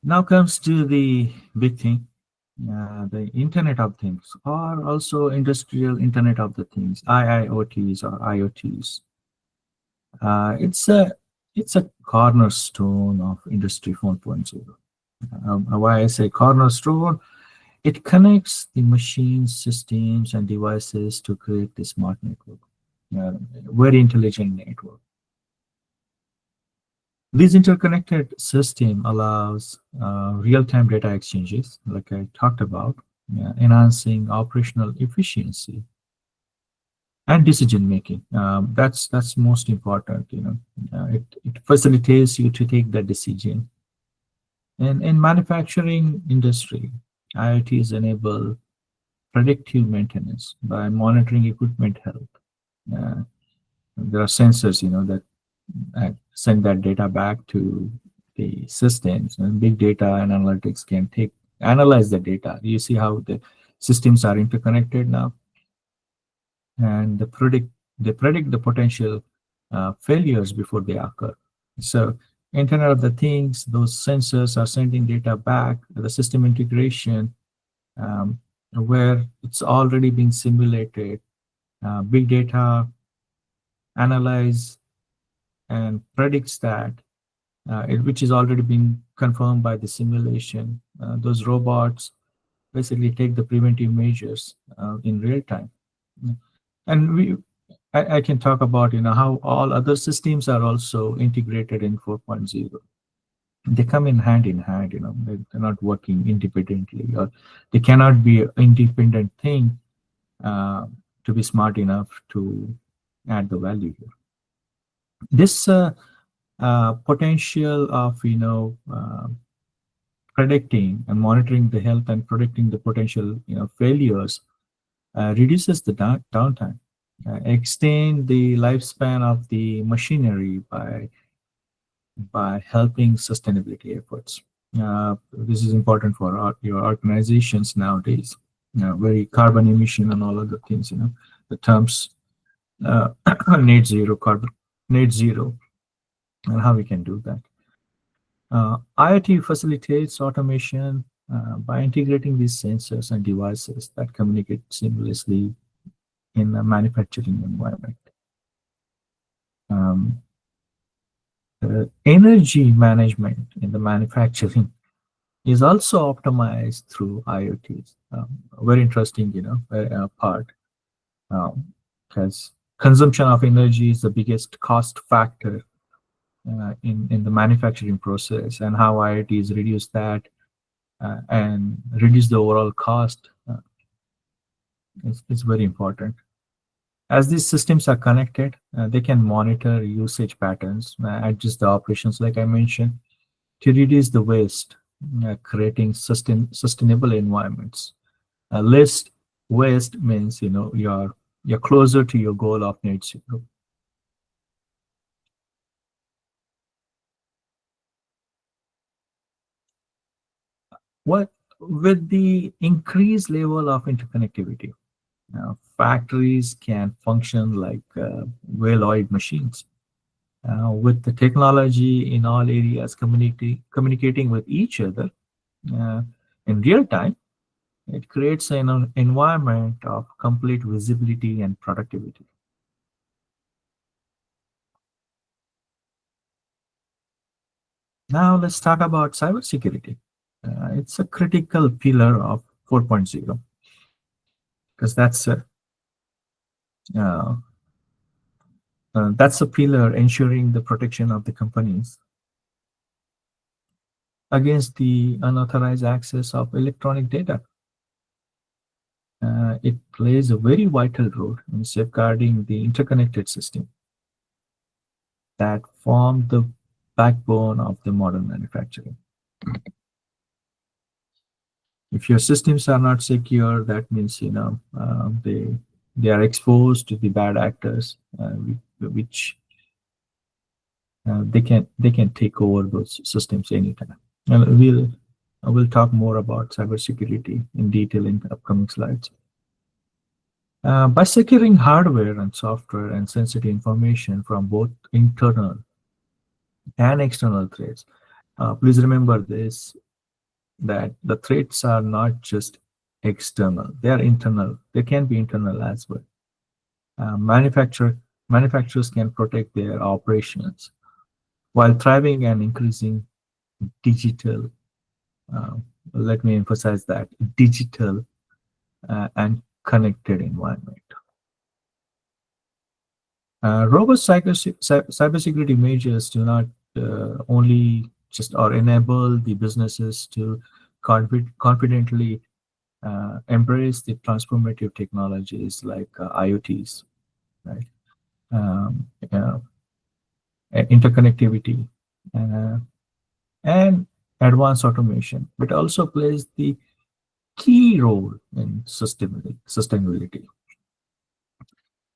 Now comes to the big thing, the Internet of Things, or also Industrial Internet of the Things, IIoTs or IoTs. It's a cornerstone of Industry 4.0. Why I say cornerstone? It connects the machines, systems, and devices to create the smart network, very intelligent network. This interconnected system allows real-time data exchanges, like I talked about, enhancing operational efficiency and decision making. That's most important. It facilitates you to take that decision. And in manufacturing industry, IoTs enable predictive maintenance by monitoring equipment health. There are sensors, that send that data back to the systems, and big data and analytics can analyze the data. You see how the systems are interconnected now, and they predict the potential failures before they occur. So Internet of the Things, those sensors are sending data back. The system integration, where it's already been simulated, big data analyze and predicts that, which is already been confirmed by the simulation. Those robots basically take the preventive measures in real time. And I can talk about how all other systems are also integrated in 4.0. They come in hand, they're not working independently, or they cannot be an independent thing to be smart enough to add the value here. This potential of predicting and monitoring the health and predicting the potential failures reduces the downtime, extend the lifespan of the machinery by helping sustainability efforts. This is important for your organizations nowadays. Very carbon emission and all other things. The terms net zero and how we can do that. IoT facilitates automation by integrating these sensors and devices that communicate seamlessly in a manufacturing environment. Energy management in the manufacturing is also optimized through IoTs. Very interesting, part, because consumption of energy is the biggest cost factor in the manufacturing process, and how IoTs reduce that and reduce the overall cost is very important. As these systems are connected, they can monitor usage patterns, adjust the operations like I mentioned, to reduce the waste, creating sustainable environments. Less waste means you're closer to your goal of net zero. What with the increased level of interconnectivity, factories can function like well-oiled machines. With the technology in all areas communicating with each other uh, in real time, it creates an environment of complete visibility and productivity. Now let's talk about cybersecurity. It's a critical pillar of 4.0 because uh, that's a pillar ensuring the protection of the companies against the unauthorized access of electronic data. It plays a very vital role in safeguarding the interconnected system that form the backbone of the modern manufacturing. If your systems are not secure, that means they are exposed to the bad actors, which they can take over those systems anytime. And we'll talk more about cybersecurity in detail in upcoming slides. By securing hardware and software and sensitive information from both internal and external threats, please remember this, that the threats are not just external, they are internal. They can be internal as well. Manufacturers can protect their operations while thriving and increasing digital, let me emphasize that, digital and connected environment. Robust cybersecurity measures do not only just or enable the businesses to confidently embrace the transformative technologies like IoTs, right? Interconnectivity and advanced automation, but also plays the key role in sustainability.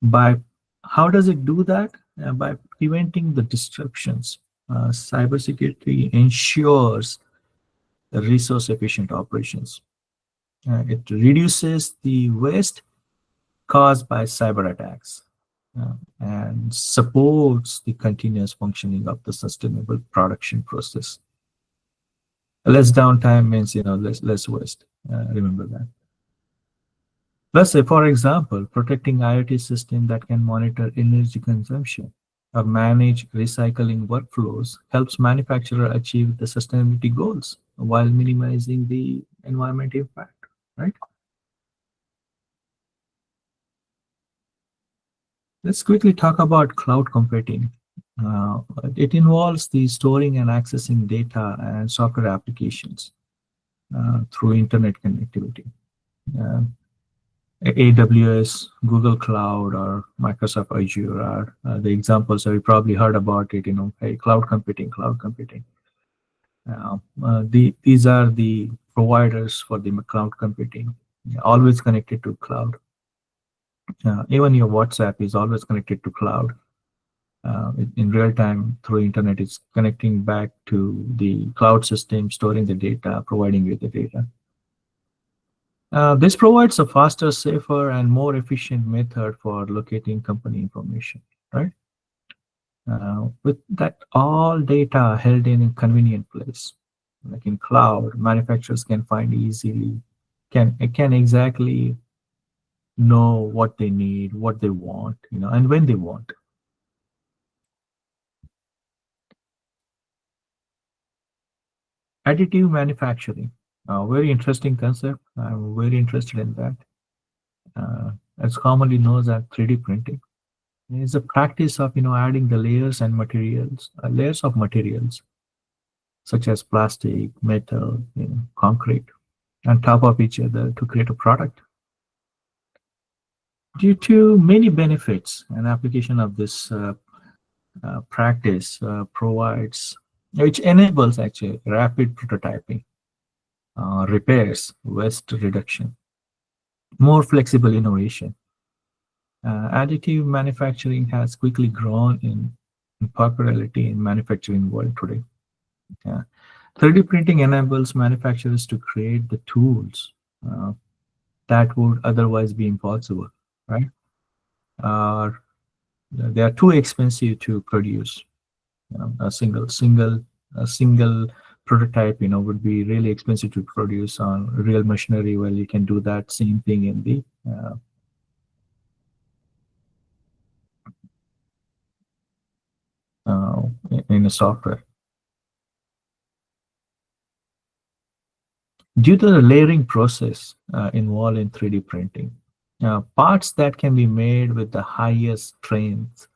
By how does it do that? By preventing the disruptions. Cybersecurity ensures the resource-efficient operations. It reduces the waste caused by cyber attacks and supports the continuous functioning of the sustainable production process. Less downtime means less waste. Remember that. Let's say, for example, protecting IoT system that can monitor energy consumption or manage recycling workflows helps manufacturer achieve the sustainability goals while minimizing the environmental impact, right? Let's quickly talk about cloud computing. It involves the storing and accessing data and software applications through internet connectivity. AWS, Google Cloud, or Microsoft Azure are the examples. So you probably heard about it, hey, cloud computing. These are the providers for the cloud computing, always connected to cloud. Even your WhatsApp is always connected to cloud. In real time through internet, it's connecting back to the cloud system, storing the data, providing you the data. This provides a faster, safer, and more efficient method for locating company information, right? With that all data held in a convenient place, like in cloud, manufacturers can find easily, can exactly know what they need, what they want, and when they want. Additive manufacturing, very interesting concept. I'm very interested in that. It's commonly known as 3D printing. It's a practice of adding the layers of materials such as plastic, metal, concrete on top of each other to create a product. Due to many benefits, an application of this practice provides which enables actually rapid prototyping, repairs, waste reduction, more flexible innovation. Additive manufacturing has quickly grown in popularity in manufacturing world today. 3D printing enables manufacturers to create the tools that would otherwise be impossible, right? They are too expensive to produce. A single prototype, would be really expensive to produce on real machinery. Well, you can do that same thing in the in a software. Due to the layering process involved in 3D printing, parts that can be made with the highest strength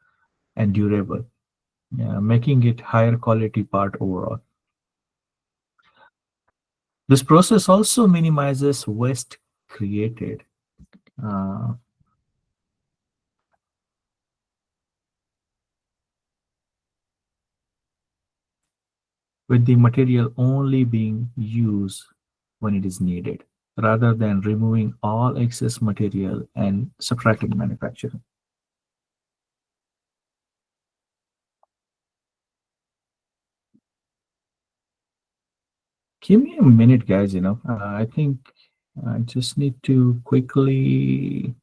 and durable, making it higher quality part overall. This process also minimizes waste created. With the material only being used when it is needed, rather than removing all excess material and subtracting manufacturing. Give me a minute, guys. I think I just need to quickly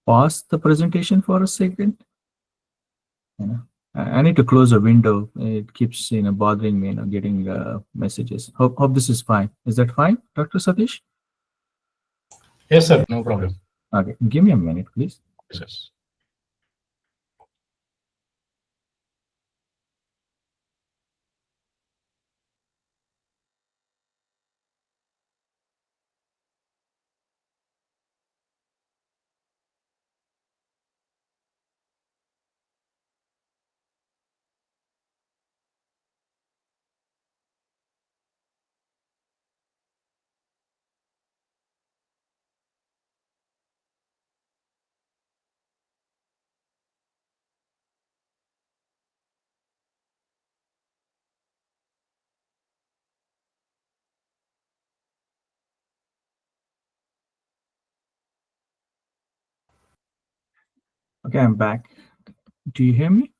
pause the presentation for a second. I need to close a window. It keeps bothering me, getting messages. Hope this is fine. Is that fine, Dr. Satish? Yes, sir. No problem. Okay, give me a minute, please. Yes. Okay, I'm back. Do you hear me?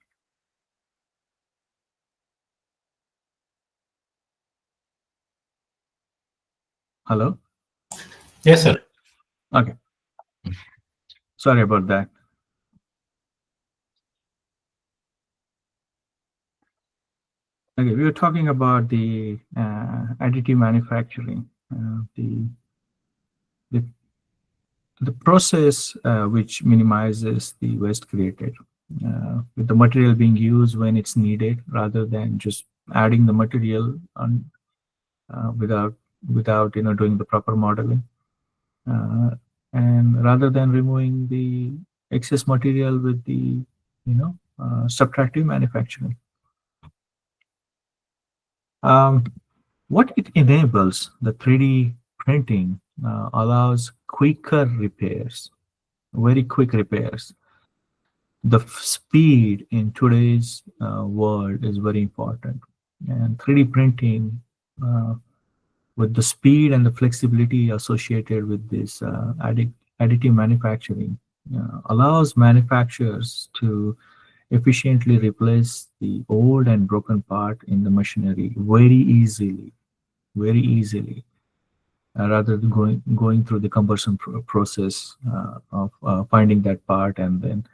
Hello? Yes, sir. Okay. Sorry about that. Okay, we were talking about the additive manufacturing, the process which minimizes the waste created, with the material being used when it's needed, rather than just adding the material on without doing the proper modeling, and rather than removing the excess material with the subtractive manufacturing. What it enables, the 3D printing allows quicker repairs, very quick repairs. The speed in today's world is very important, and 3D printing, with the speed and the flexibility associated with this additive manufacturing, allows manufacturers to efficiently replace the old and broken part in the machinery very easily, rather than going through the cumbersome process of finding that part and then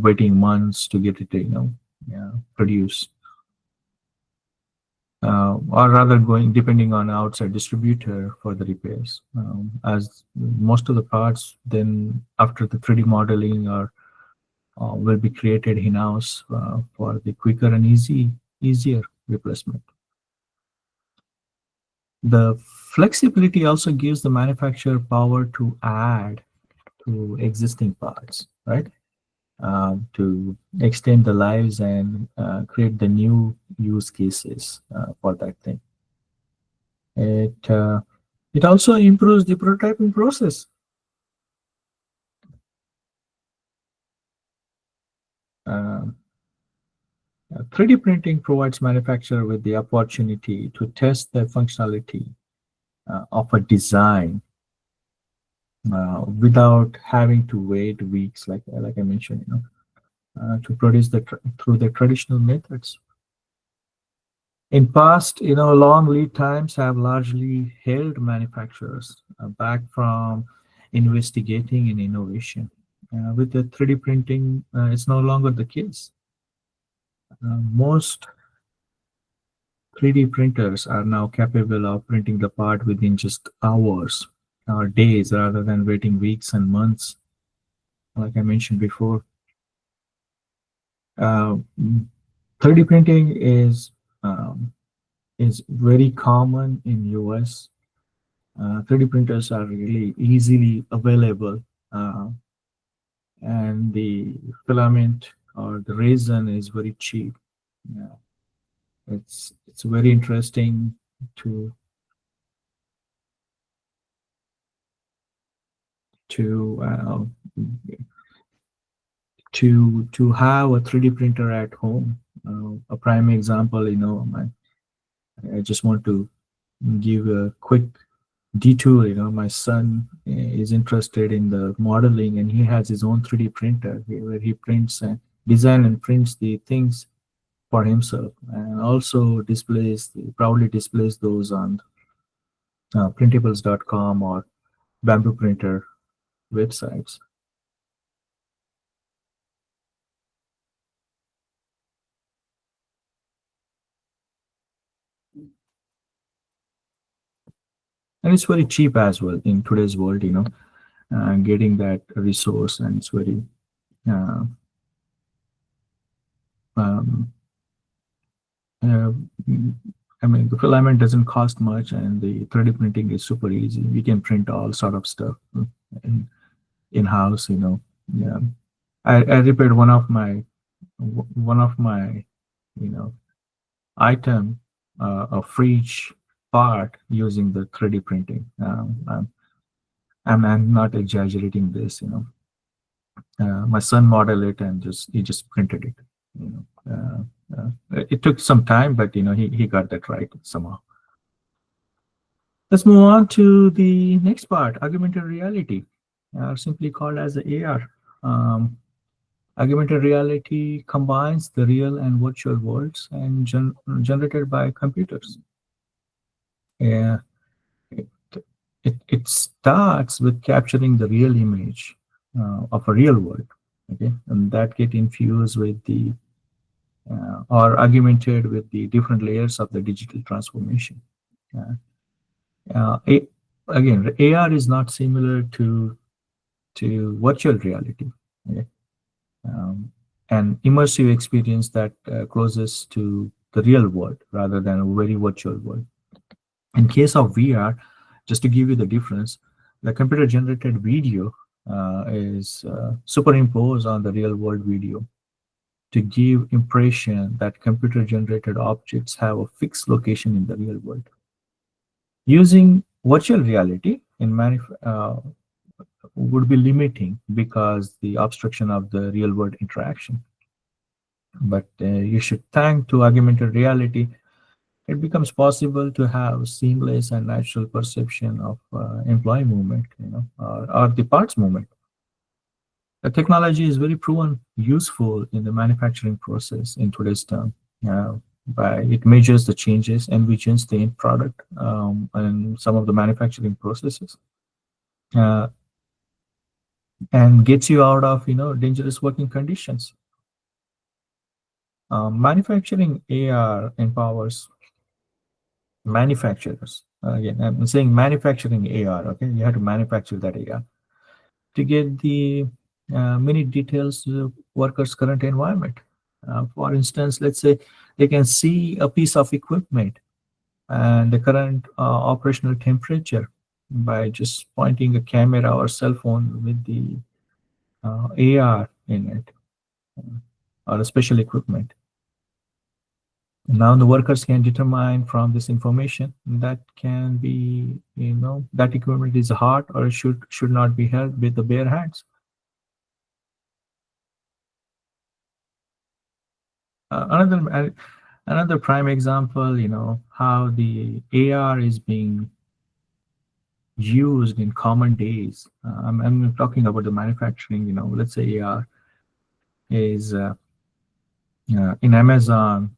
waiting months to get it produced, or rather going depending on outside distributor for the repairs, as most of the parts then after the 3D modeling will be created in-house for the quicker and easier replacement. The flexibility also gives the manufacturer power to add to existing parts, right? To extend the lives and create the new use cases for that thing. It also improves the prototyping process. 3D printing provides manufacturer with the opportunity to test the functionality of a design without having to wait weeks, like I mentioned, to produce through the traditional methods. In past, long lead times have largely held manufacturers back from investigating in innovation. With the 3D printing, it's no longer the case. Most 3D printers are now capable of printing the part within just hours or days rather than waiting weeks and months, like I mentioned before. 3D printing is very common in US. 3D printers are really easily available, and the filament or the resin is very cheap. Yeah. It's very interesting to to have a 3D printer at home. A prime example, I just want to give a quick detour. My son is interested in the modeling, and he has his own 3D printer where he prints and design and prints the things for himself, and also proudly displays those on printables.com or bamboo printer websites. And it's very cheap as well in today's world, getting that resource, and it's very I mean, the filament doesn't cost much, and the 3D printing is super easy. We can print all sort of stuff in-house. Yeah, I repaired one of my item, a fridge part, using the 3D printing. I'm not exaggerating this. My son modeled it and he just printed it. It took some time, but he got that right somehow. Let's move on to the next part, augmented reality, simply called as the AR. Augmented reality combines the real and virtual worlds and generated by computers. Yeah, it starts with capturing the real image of a real world, okay, and that get infused with the or augmented with the different layers of the digital transformation. Again, AR is not similar to virtual reality. Okay? An immersive experience that closest to the real world rather than a very virtual world. In case of VR, just to give you the difference, the computer generated video is superimposed on the real world video to give impression that computer generated objects have a fixed location in the real world. Using virtual reality in would be limiting because the obstruction of the real world interaction. But you should thank to augmented reality, it becomes possible to have seamless and natural perception of employee movement, or the parts movement. The technology is very proven useful in the manufacturing process in today's term. It measures the changes, envisions the end product, and some of the manufacturing processes, and gets you out of dangerous working conditions. Manufacturing AR empowers manufacturers. Again, I'm saying manufacturing AR. Okay, you have to manufacture that AR to get the many details of workers' current environment. For instance, let's say they can see a piece of equipment and the current operational temperature by just pointing a camera or cell phone with the AR in it, or a special equipment. Now the workers can determine from this information that can be, that equipment is hot or should not be held with the bare hands. Another prime example, how the AR is being used in common days. I'm talking about the manufacturing. Let's say AR is in Amazon,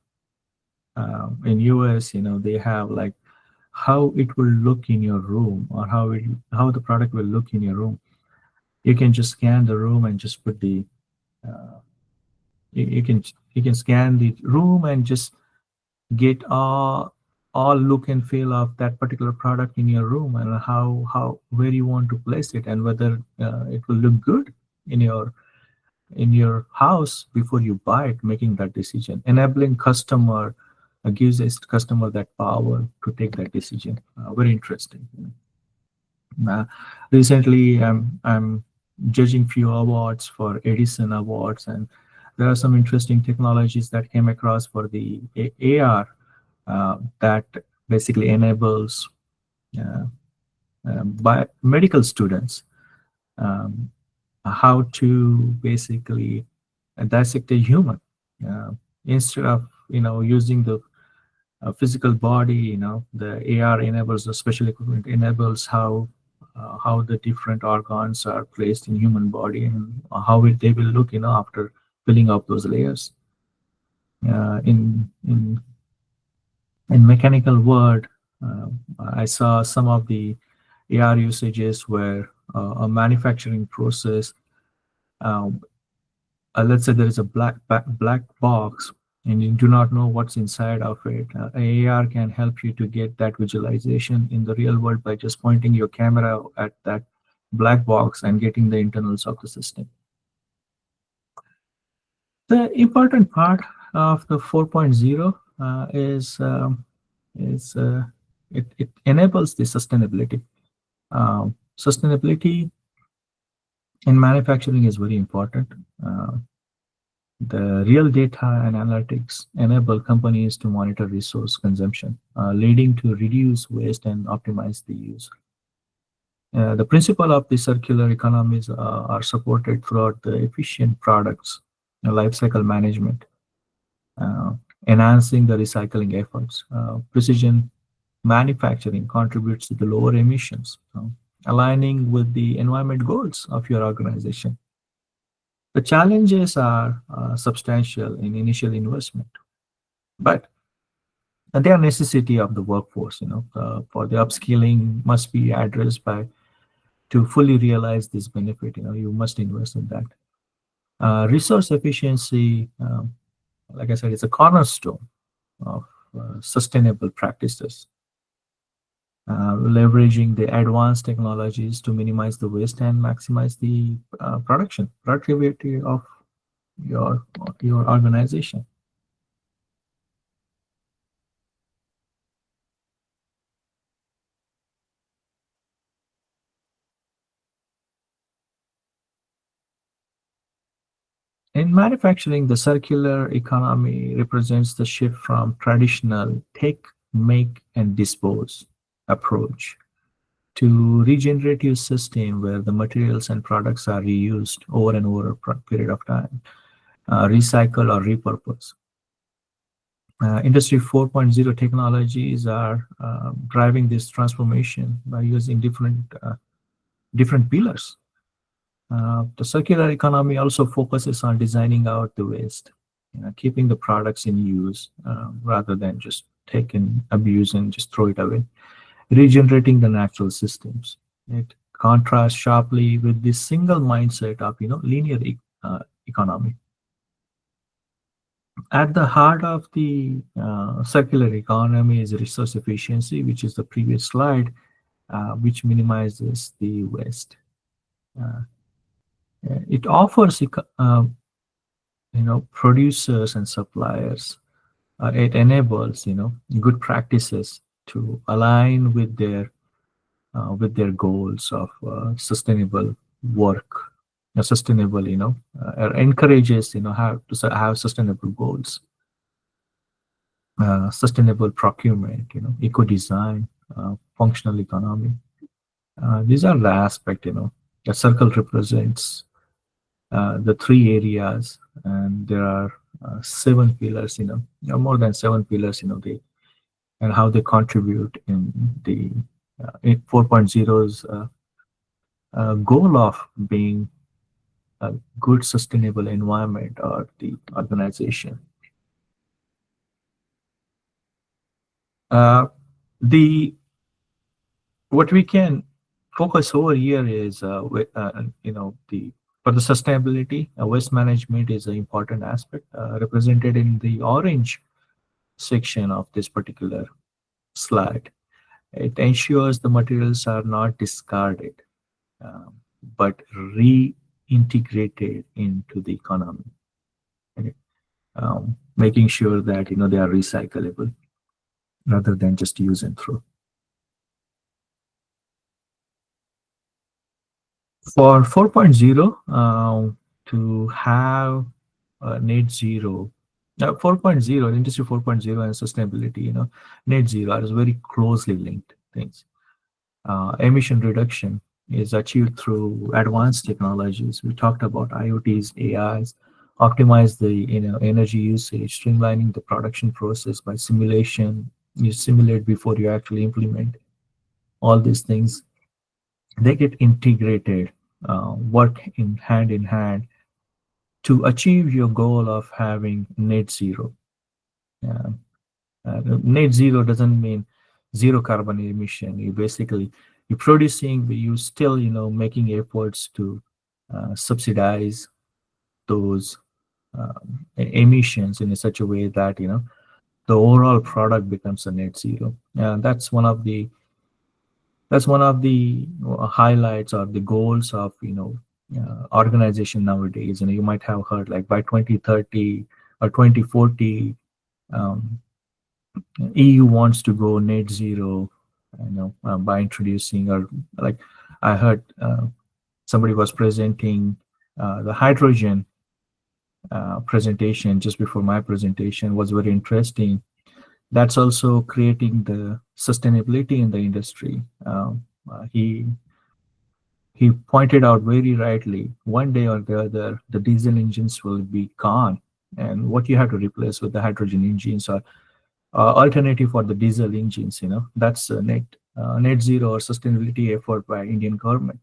in US. They have like how it will look in your room, or how the product will look in your room. You can just scan the room and just put the you can scan the room and just get all look and feel of that particular product in your room, and where you want to place it, and whether it will look good in your house before you buy it, making that decision. Enabling customer gives a customer that power to take that decision. Very interesting. Recently, I'm judging few awards for Edison Awards, and there are some interesting technologies that came across for the AR that basically enables by medical students how to basically dissect a human instead of using the physical body. The AR enables, the special equipment enables how the different organs are placed in human body, and how they will look after filling up those layers. In mechanical world, I saw some of the AR usages where a manufacturing process, let's say there is a black box and you do not know what's inside of it. AR can help you to get that visualization in the real world by just pointing your camera at that black box and getting the internals of the system. The important part of the 4.0 is it enables the sustainability. Sustainability in manufacturing is very important. The real data and analytics enable companies to monitor resource consumption, leading to reduce waste and optimize the use. The principle of the circular economies are supported throughout the efficient products lifecycle management, enhancing the recycling efforts. Precision manufacturing contributes to the lower emissions, aligning with the environment goals of your organization. The challenges are substantial in initial investment, but they are necessity of the workforce. For the upskilling must be addressed to fully realize this benefit. You must invest in that. Resource efficiency, like I said, is a cornerstone of sustainable practices. Leveraging the advanced technologies to minimize the waste and maximize the productivity of your organization. In manufacturing, the circular economy represents the shift from traditional take, make, and dispose approach to regenerative system where the materials and products are reused over and over a period of time, recycled or repurposed. Industry 4.0 technologies are driving this transformation by using different pillars. The circular economy also focuses on designing out the waste, keeping the products in use rather than just take and abuse and just throw it away. Regenerating the natural systems. It contrasts sharply with this single mindset of linear economy. At the heart of the circular economy is resource efficiency, which is the previous slide, which minimizes the waste. It offers producers and suppliers. It enables good practices to align with their goals of sustainable work, sustainable encourages how to have sustainable goals, sustainable procurement, eco design, functional economy. These are the aspects. The circle represents the three areas, and there are seven pillars, more than seven pillars, and how they contribute in the in 4.0's goal of being a good sustainable environment or the organization. The what we can focus over here is the for the sustainability, waste management is an important aspect represented in the orange section of this particular slide. It ensures the materials are not discarded, but reintegrated into the economy. Okay? Making sure that they are recyclable rather than just use and throw. For 4.0, to have net zero, 4.0, Industry 4.0 and sustainability, net zero are very closely linked things. Emission reduction is achieved through advanced technologies. We talked about IoTs, AIs, optimize the energy usage, streamlining the production process by simulation. You simulate before you actually implement. All these things, they get integrated, work in hand to achieve your goal of having net zero. Net zero doesn't mean zero carbon emission. You're producing, but you still making efforts to subsidize those emissions in such a way that the overall product becomes a net zero. That's one of the highlights or the goals of organization nowadays. You might have heard, like, by 2030 or 2040, EU wants to go net zero, by introducing, or like I heard somebody was presenting the hydrogen presentation just before my presentation was very interesting. That's also creating the sustainability in the industry. He pointed out very rightly, one day or the other, the diesel engines will be gone, and what you have to replace with the hydrogen engines or alternative for the diesel engines. That's a net zero or sustainability effort by Indian government.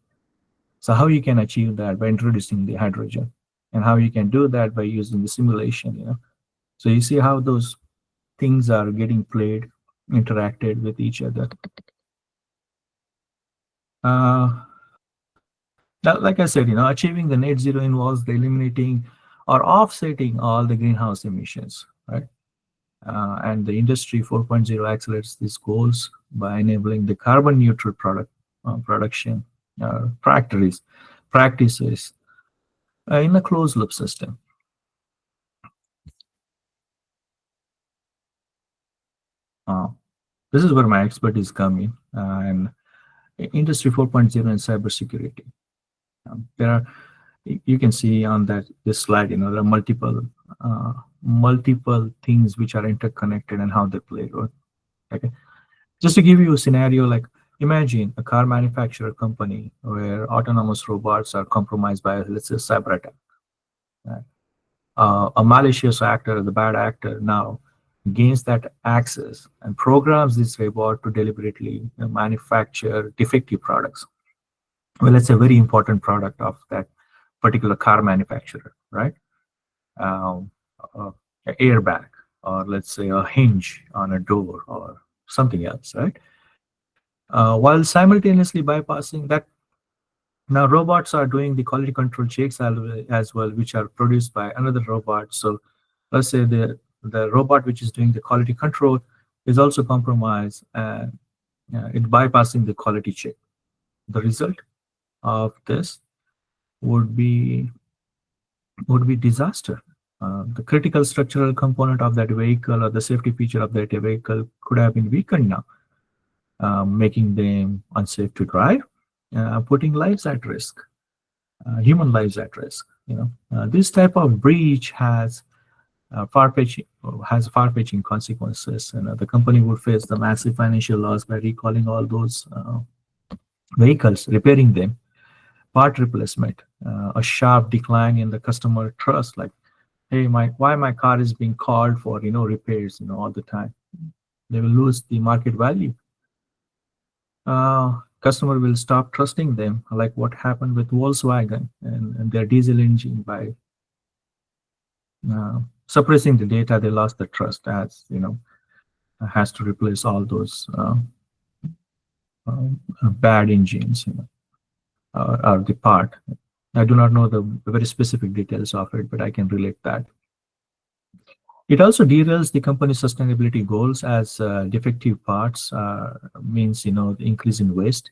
So how you can achieve that? By introducing the hydrogen, and how you can do that by using the simulation. So you see how those things are getting played, interacted with each other. Now, like I said, achieving the net zero involves the eliminating or offsetting all the greenhouse emissions, right? And the Industry 4.0 accelerates these goals by enabling the carbon neutral production practices in a closed loop system. This is where my expertise come in, and Industry 4.0 and cybersecurity. You can see on this slide, there are multiple things which are interconnected and how they play a role. Okay, just to give you a scenario, like imagine a car manufacturer company where autonomous robots are compromised by, let's say, cyber attack. A malicious actor, the bad actor, now gains that access and programs this robot to deliberately manufacture defective products. Well, it's a very important product of that particular car manufacturer, right? An airbag, or let's say a hinge on a door or something else, right? While simultaneously bypassing that, now robots are doing the quality control checks as well, which are produced by another robot. So let's say the robot which is doing the quality control is also compromised, and it bypassing the quality check. The result of this would be disaster. The critical structural component of that vehicle or the safety feature of that vehicle could have been weakened now, making them unsafe to drive, putting lives at risk, human lives at risk. This type of breach has far-reaching consequences. The company would face the massive financial loss by recalling all those vehicles, repairing them, part replacement, a sharp decline in the customer trust. Like hey, why my car is being called for, repairs, all the time. They will lose the market value. Customer will stop trusting them, like what happened with Volkswagen and their diesel engine. By suppressing the data, they lost the trust, as has to replace all those bad engines, or the part. I do not know the very specific details of it, but I can relate that. It also derails the company's sustainability goals, as defective parts means, the increase in waste.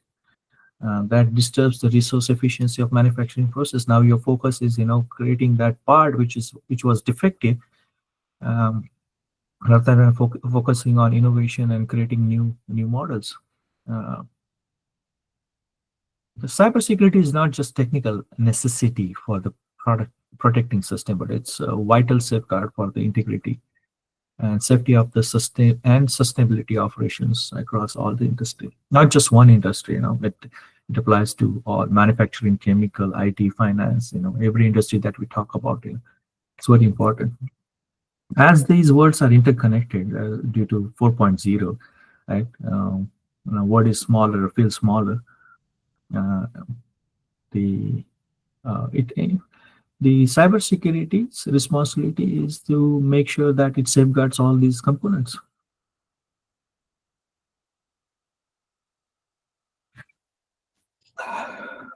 That disturbs the resource efficiency of manufacturing process. Now your focus is, creating that part which was defective, rather than focusing on innovation and creating new models. The cybersecurity is not just technical necessity for the product protecting system, but it's a vital safeguard for the integrity and safety of the sustainability operations across all the industry, not just one industry. It applies to all: manufacturing, chemical, IT, finance. Every industry that we talk about. It's very important. As these worlds are interconnected due to 4.0, right? What is smaller feels smaller. The cybersecurity's responsibility is to make sure that it safeguards all these components.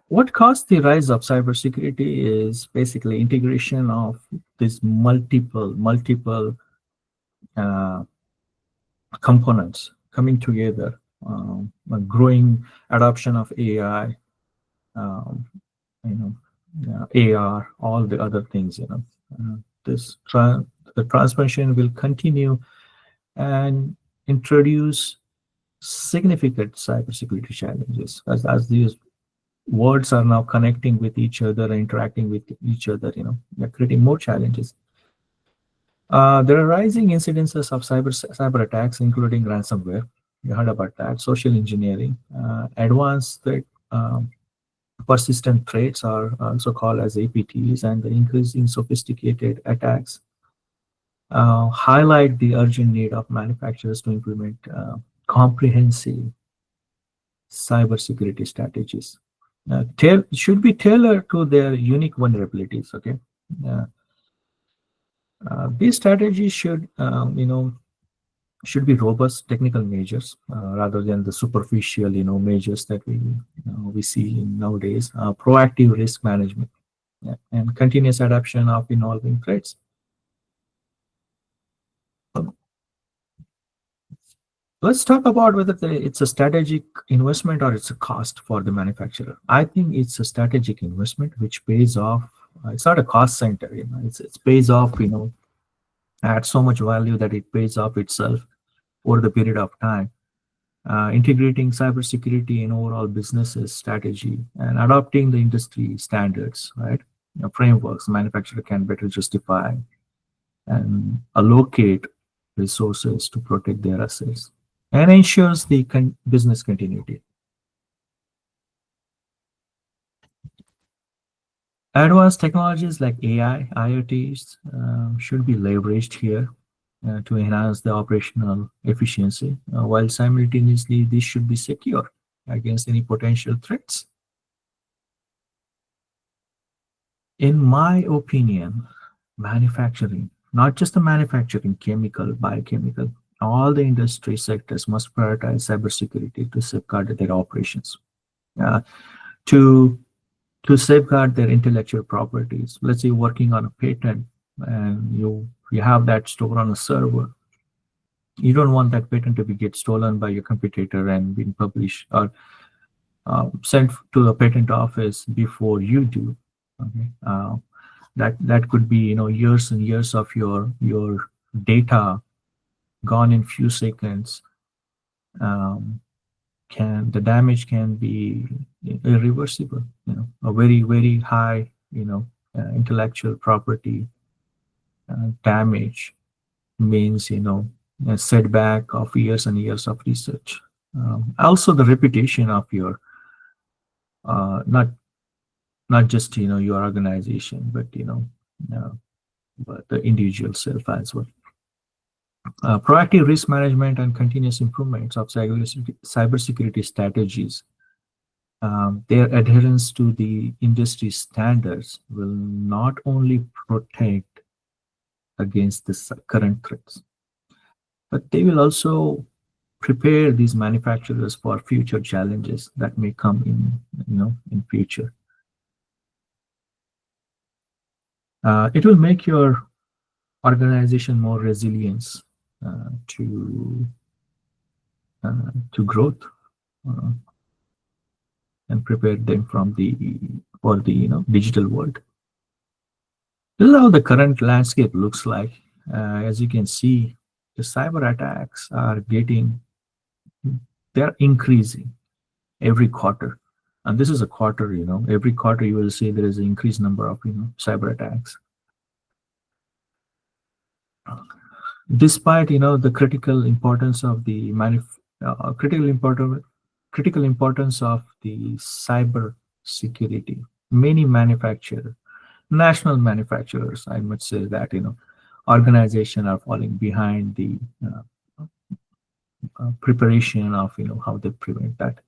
What caused the rise of cybersecurity is basically integration of these multiple components coming together, a growing adoption of AI, AR, all the other things. The transformation will continue and introduce significant cybersecurity challenges as these words are now connecting with each other and interacting with each other. They're creating more challenges. There are rising incidences of cyber attacks, including ransomware. You heard about that. Social engineering, advanced threat, persistent threats are also called as APTs, and the increasing sophisticated attacks highlight the urgent need of manufacturers to implement comprehensive cybersecurity strategies. Should be tailored to their unique vulnerabilities. Okay, these strategies should be robust technical measures rather than the superficial measures that we see nowadays. Proactive risk management, and continuous adaptation of evolving threats. Let's talk about whether it's a strategic investment or it's a cost for the manufacturer. I think it's a strategic investment which pays off. It's not a cost center. It pays off. At so much value that it pays off itself over the period of time. Integrating cybersecurity in overall business strategy and adopting the industry standards, right? Frameworks manufacturer can better justify and allocate resources to protect their assets, and ensures the business continuity. Advanced technologies like AI, IoTs should be leveraged here to enhance the operational efficiency, while simultaneously this should be secure against any potential threats. In my opinion, manufacturing, not just the manufacturing, chemical, biochemical, all the industry sectors must prioritize cybersecurity to safeguard their operations, to safeguard their intellectual properties. Let's say you're working on a patent and you have that stored on a server. You don't want that patent to get stolen by your competitor and being published or sent to the patent office before you do. Okay, that could be years and years of your data gone in few seconds. The damage can be irreversible. A very, very high intellectual property damage means a setback of years and years of research. Also the reputation of your not just your organization, but but the individual self as well. Proactive risk management and continuous improvements of cybersecurity strategies. Their adherence to the industry standards will not only protect against the current threats, but they will also prepare these manufacturers for future challenges that may come in future. It will make your organization more resilient to growth, and prepare them for the digital world. This is how the current landscape looks like. As you can see, the cyber attacks they're increasing every quarter. And this is a quarter, every quarter you will see there is an increased number of, cyber attacks. Despite, the critical importance of the critical importance of the cyber security, many national manufacturers, I must say that, organizations are falling behind the preparation of, how they prevent that.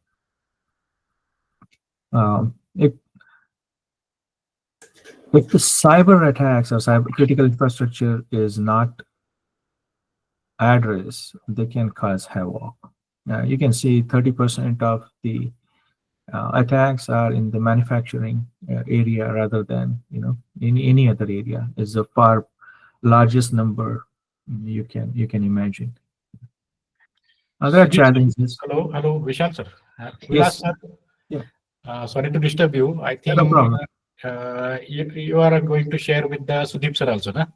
If the cyber attacks or cyber critical infrastructure is not addressed, they can cause havoc. You can see 30% of the attacks are in the manufacturing area rather than in any other area. Is the far largest number you can imagine. Other challenges. Hello, Vishal sir. Yes. Vilas, sir. Yeah. Sorry to disturb you. I think No problem. You are going to share with the Sudeep sir also, na?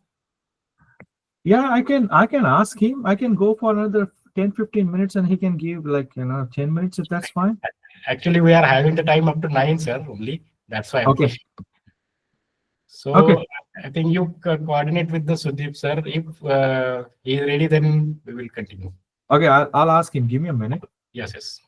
Yeah, I can ask him. I can go for another 10-15 minutes and he can give 10 minutes if that's fine. Actually, we are having the time up to 9, sir, only. That's why I'm Okay. pushing. So Okay. I think you coordinate with the Sudeep sir. If he is ready, then we will continue. Okay, I'll ask him. Give me a minute. Yes.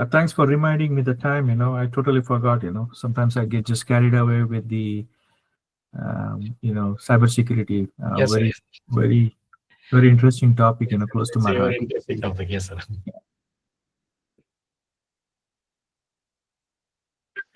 Thanks for reminding me the time. I totally forgot. Sometimes I get just carried away with the, cybersecurity. Yes, Very, sir. very, very interesting topic. Close to It's my a very heart. interesting topic. Yes, sir.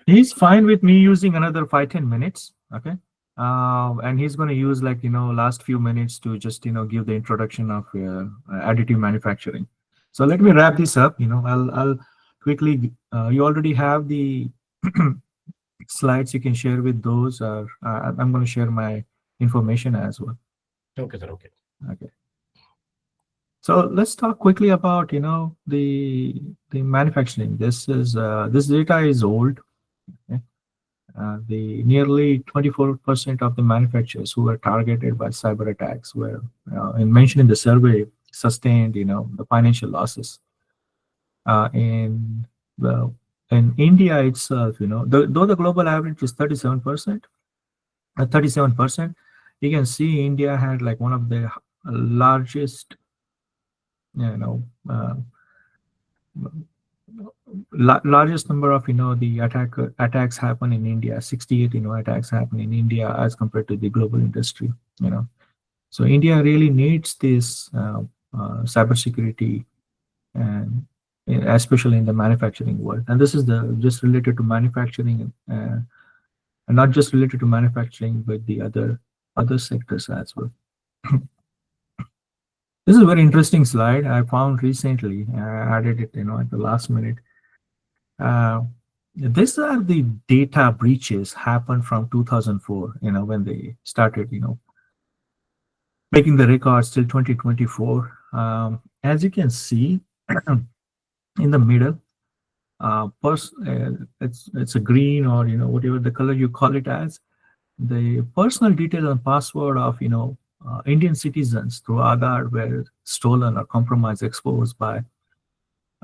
He's fine with me using another 5-10 minutes. Okay. And he's going to use last few minutes to just give the introduction of additive manufacturing. So let me wrap this up. I'll quickly. You already have the slides. You can share with those. Or I'm going to share my information as well. Okay, sir. Okay. So let's talk quickly about the manufacturing. This data is old. Okay. The nearly 24% of the manufacturers who were targeted by cyber attacks were, and mentioned in the survey, sustained, the financial losses. In India itself, though the global average is 37%, you can see India had one of the largest, largest number of the attacks happen in India. 68 attacks happen in India as compared to the global industry. So India really needs this cybersecurity, and especially in the manufacturing world. And this is just related to manufacturing, and not just related to manufacturing, but the other sectors as well. This is a very interesting slide I found recently. I added it, at the last minute. These are the data breaches happened from 2004, when they started, making the records till 2024. As you can see, in the middle, it's a green, or whatever the color you call it as, the personal details and password of Indian citizens through Aadhaar were stolen or compromised, exposed by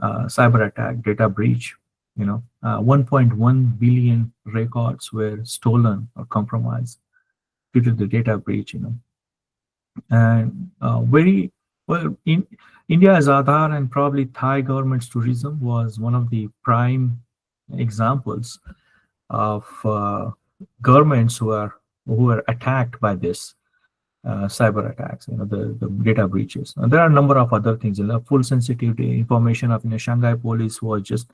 cyber attack, data breach. 1.1 billion records were stolen or compromised due to the data breach. And very well in India's Aadhaar and probably Thai government's tourism was one of the prime examples of governments who are attacked by this cyber attacks, the data breaches. And there are a number of other things. Full sensitivity information of Shanghai police was just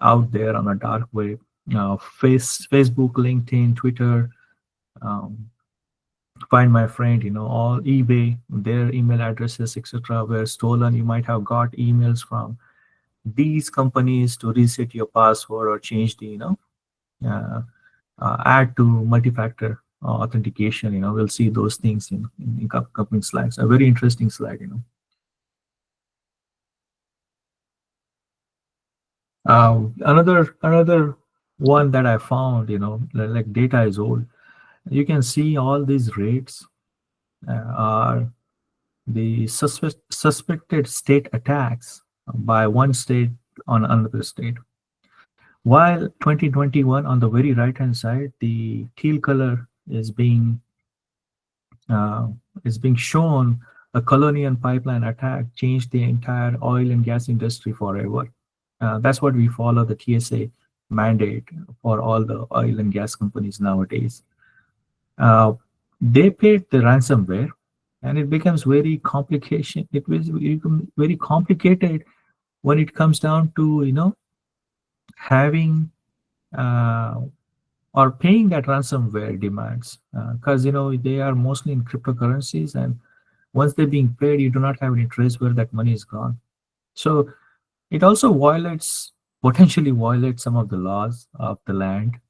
out there on a dark web. Facebook, LinkedIn, Twitter, Find My Friend, all eBay, their email addresses, etc., were stolen. You might have got emails from these companies to reset your password or change the, add to multi-factor authentication. We'll see those things in upcoming slides. A very interesting slide. Another one that I found, like data is old. You can see all these rates are the suspected state attacks by one state on another state. While 2021 on the very right hand side, the teal color is being shown. A Colonial Pipeline attack changed the entire oil and gas industry forever. That's what we follow, the TSA mandate for all the oil and gas companies nowadays. They paid the ransomware, and it becomes very complication. It was very complicated when it comes down to having or paying that ransomware demands, because they are mostly in cryptocurrencies, and once they're being paid, you do not have any trace where that money is gone. So it also potentially violates some of the laws of the land,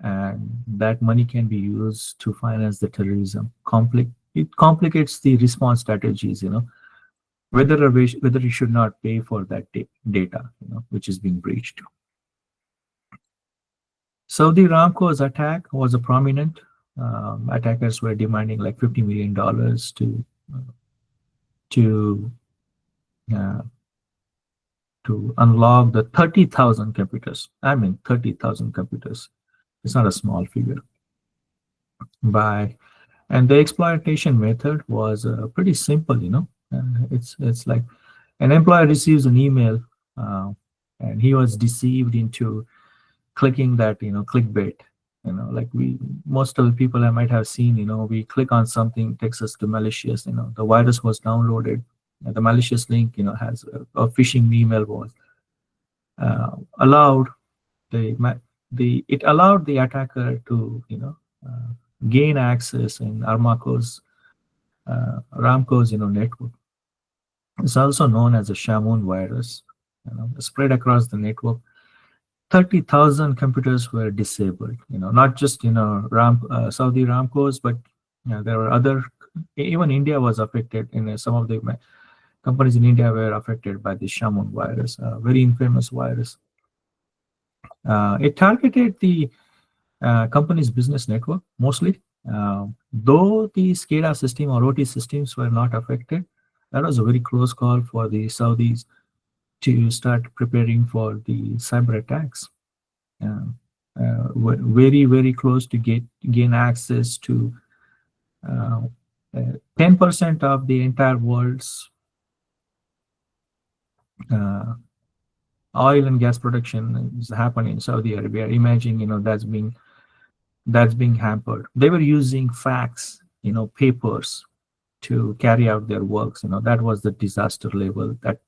and that money can be used to finance the terrorism. It complicates the response strategies, whether you should not pay for that data, which is being breached. Saudi Aramco's attack was a prominent. Attackers were demanding like $50 million to unlock the 30,000 computers. I mean, 30,000 computers. It's not a small figure. And the exploitation method was pretty simple. It's like an employee receives an email, and he was deceived into clicking that clickbait. Like most of the people I might have seen, we click on something, takes us to malicious. The virus was downloaded, and the malicious link has a phishing email was allowed it allowed the attacker to gain access in Aramco's network. It's also known as a Shamoon virus. Spread across the network. 30,000 computers were disabled. Not just Saudi Aramco's, but there were other. Even India was affected. Some of the companies in India were affected by the Shamoon virus, a very infamous virus. It targeted the company's business network mostly. Though the SCADA system or OT systems were not affected, that was a very close call for the Saudis to start preparing for the cyber attacks. Very, very close to gain access to 10% of the entire world's oil and gas production is happening in Saudi Arabia. Imagine, that's being hampered. They were using fax, papers to carry out their works. That was the disaster level that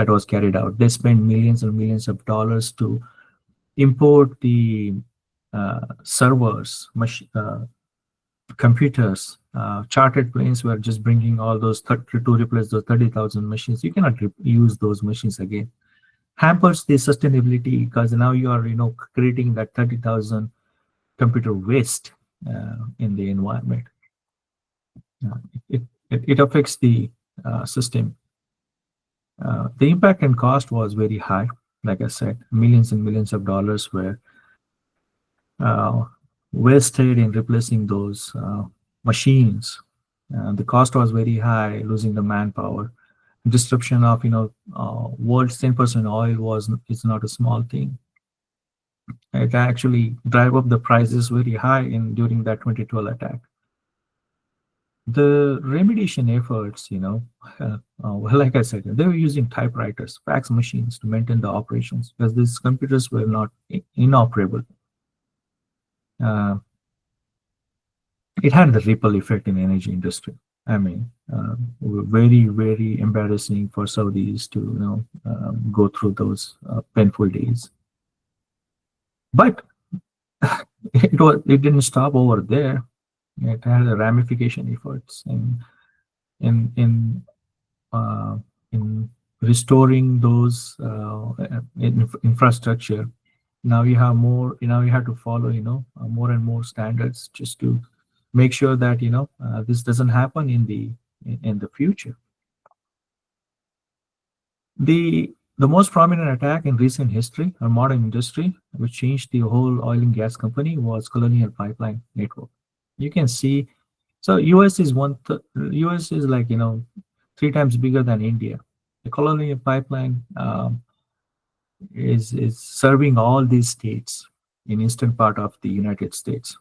was carried out. They spent millions and millions of dollars to import the servers, computers. Chartered planes were just bringing all those to replace those 30,000 machines. You cannot use those machines again. Hampers the sustainability because now you are creating that 30,000 computer waste in the environment. It affects the system. The impact and cost was very high. Like I said, millions and millions of dollars were wasted in replacing those machines. The cost was very high, losing the manpower. disruption of world's 10% oil is not a small thing. It actually drive up the prices very high during that 2012 attack. The remediation efforts, well, like I said, they were using typewriters, fax machines to maintain the operations because these computers were not inoperable. It had the ripple effect in the energy industry. I mean, very, very embarrassing for Saudis to, go through those painful days. But it didn't stop over there. It had a ramification efforts in restoring those infrastructure. Now you have more. You have to follow more and more standards just to make sure that this doesn't happen in the future. The most prominent attack in recent history or modern industry, which changed the whole oil and gas company, was Colonial Pipeline Network. You can see, so US is US is like 3 times bigger than India. The Colonial Pipeline is serving all these states in eastern part of the United States.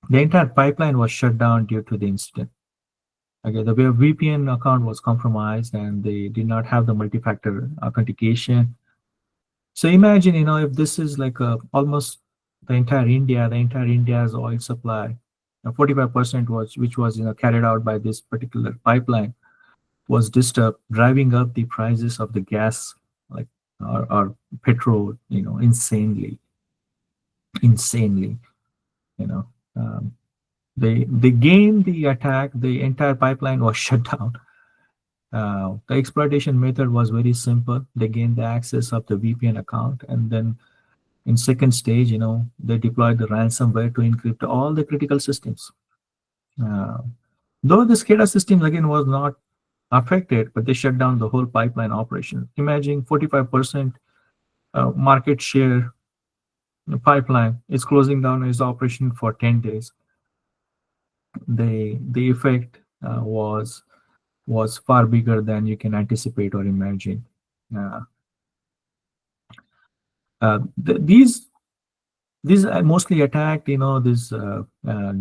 The entire pipeline was shut down due to the incident. Okay, the VPN account was compromised and they did not have the multi-factor authentication. So imagine, if this is like almost the entire India's oil supply, 45% which was carried out by this particular pipeline was disturbed, driving up the prices of the gas, like or petrol, insanely. They gained the attack. The entire pipeline was shut down. The exploitation method was very simple. They gained the access of the VPN account, and then in second stage, they deployed the ransomware to encrypt all the critical systems. Though the SCADA system again was not affected, but they shut down the whole pipeline operation. Imagine 45% market share pipeline is closing down its operation for 10 days. The effect was far bigger than you can anticipate or imagine. These mostly attacked this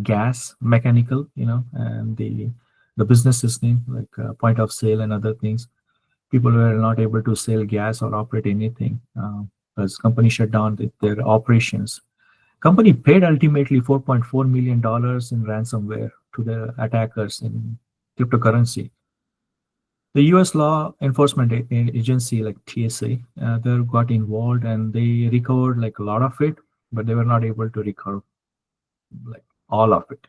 gas mechanical and the business system like point of sale and other things. People were not able to sell gas or operate anything because company shut down their operations. Company paid ultimately $4.4 million in ransomware to the attackers in cryptocurrency. The U.S. law enforcement agency like TSA, they got involved and they recovered like a lot of it, but they were not able to recover like all of it.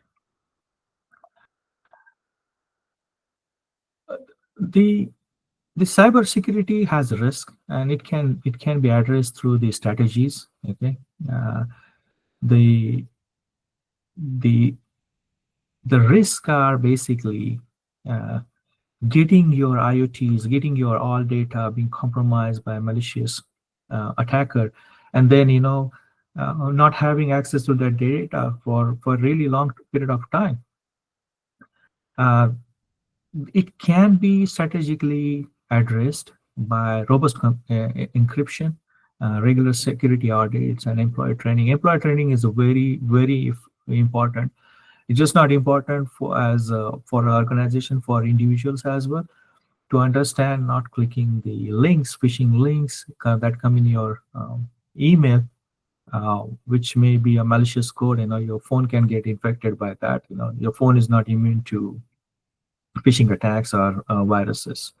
The cybersecurity has a risk, and it can be addressed through the strategies. Okay, the risks are basically getting your IoTs, getting your all data being compromised by a malicious attacker, and then not having access to that data for a really long period of time. It can be strategically addressed by robust encryption, regular security audits, and employee training. Employee training is a very, very important. It's just not important for an organization, for individuals as well, to understand not clicking the links, phishing links that come in your email, which may be a malicious code. Your phone can get infected by that. Your phone is not immune to phishing attacks or viruses.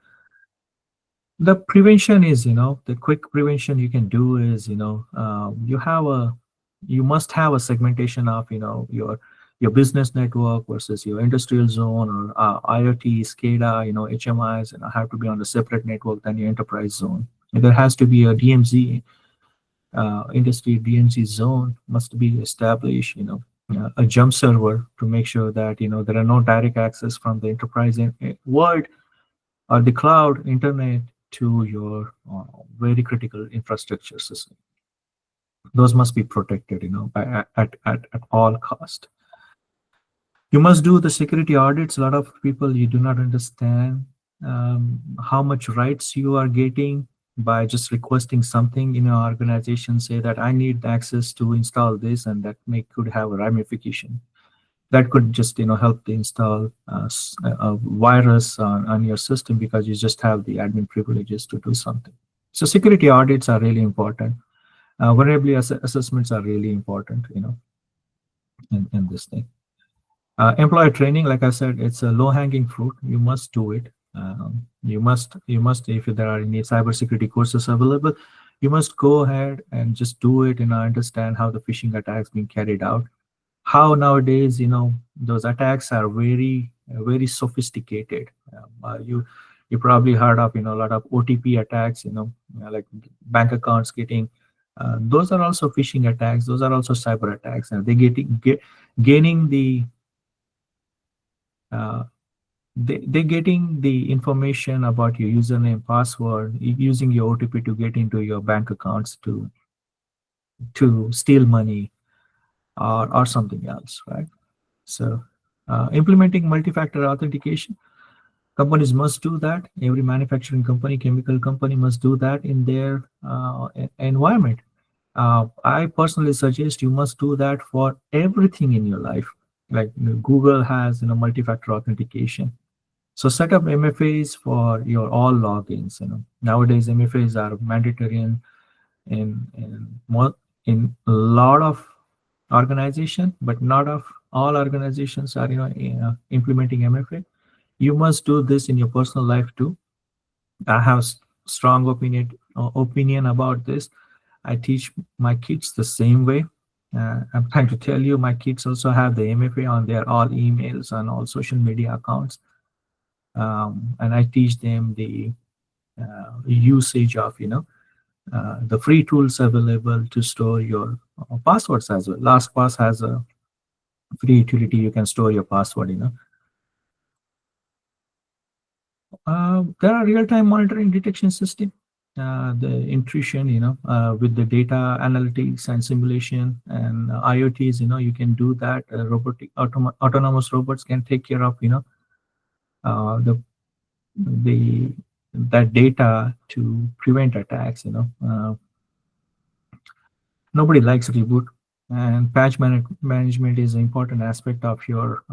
The prevention is, the quick prevention you can do is, you must have a segmentation of, your business network versus your industrial zone or IoT, SCADA, HMIs, have to be on a separate network than your enterprise zone. And there has to be a DMZ, industry DMZ zone must be established, a jump server to make sure that, there are no direct access from the enterprise world or the cloud internet to your very critical infrastructure system. Those must be protected, at all cost. You must do the security audits. A lot of people, you do not understand how much rights you are getting by just requesting something in your organization. Say that I need access to install this, and that could have a ramification. That could just help to install a virus on your system because you just have the admin privileges to do something. So security audits are really important. Vulnerability assessments are really important, in this thing. Employee training, like I said, it's a low-hanging fruit. You must do it. You must, if there are any cybersecurity courses available, you must go ahead and just do it and understand how the phishing attacks being carried out. How nowadays, those attacks are very, very sophisticated. You probably heard of, a lot of OTP attacks, like bank accounts getting. Those are also phishing attacks. Those are also cyber attacks, and they gaining the they're getting the information about your username, password, using your OTP to get into your bank accounts to steal money or something else, right? So implementing multi-factor authentication, companies must do that. Every manufacturing company, chemical company must do that in their environment. I personally suggest you must do that for everything in your life. Like Google has multi-factor authentication. So set up MFAs for your all logins. Nowadays MFAs are mandatory in a lot of organization, but not of all organizations are implementing MFA. You must do this in your personal life too. I have strong opinion about this. I teach my kids the same way. I'm trying to tell you, my kids also have the MFA on their all emails and all social media accounts. And I teach them the usage of the free tools available to store your passwords as well. LastPass has a free utility. You can store your password. There are real-time monitoring detection system. The intrusion, with the data analytics and simulation and IoTs, you can do that. Autonomous robots can take care of that data to prevent attacks. Nobody likes reboot, and patch management is an important aspect of your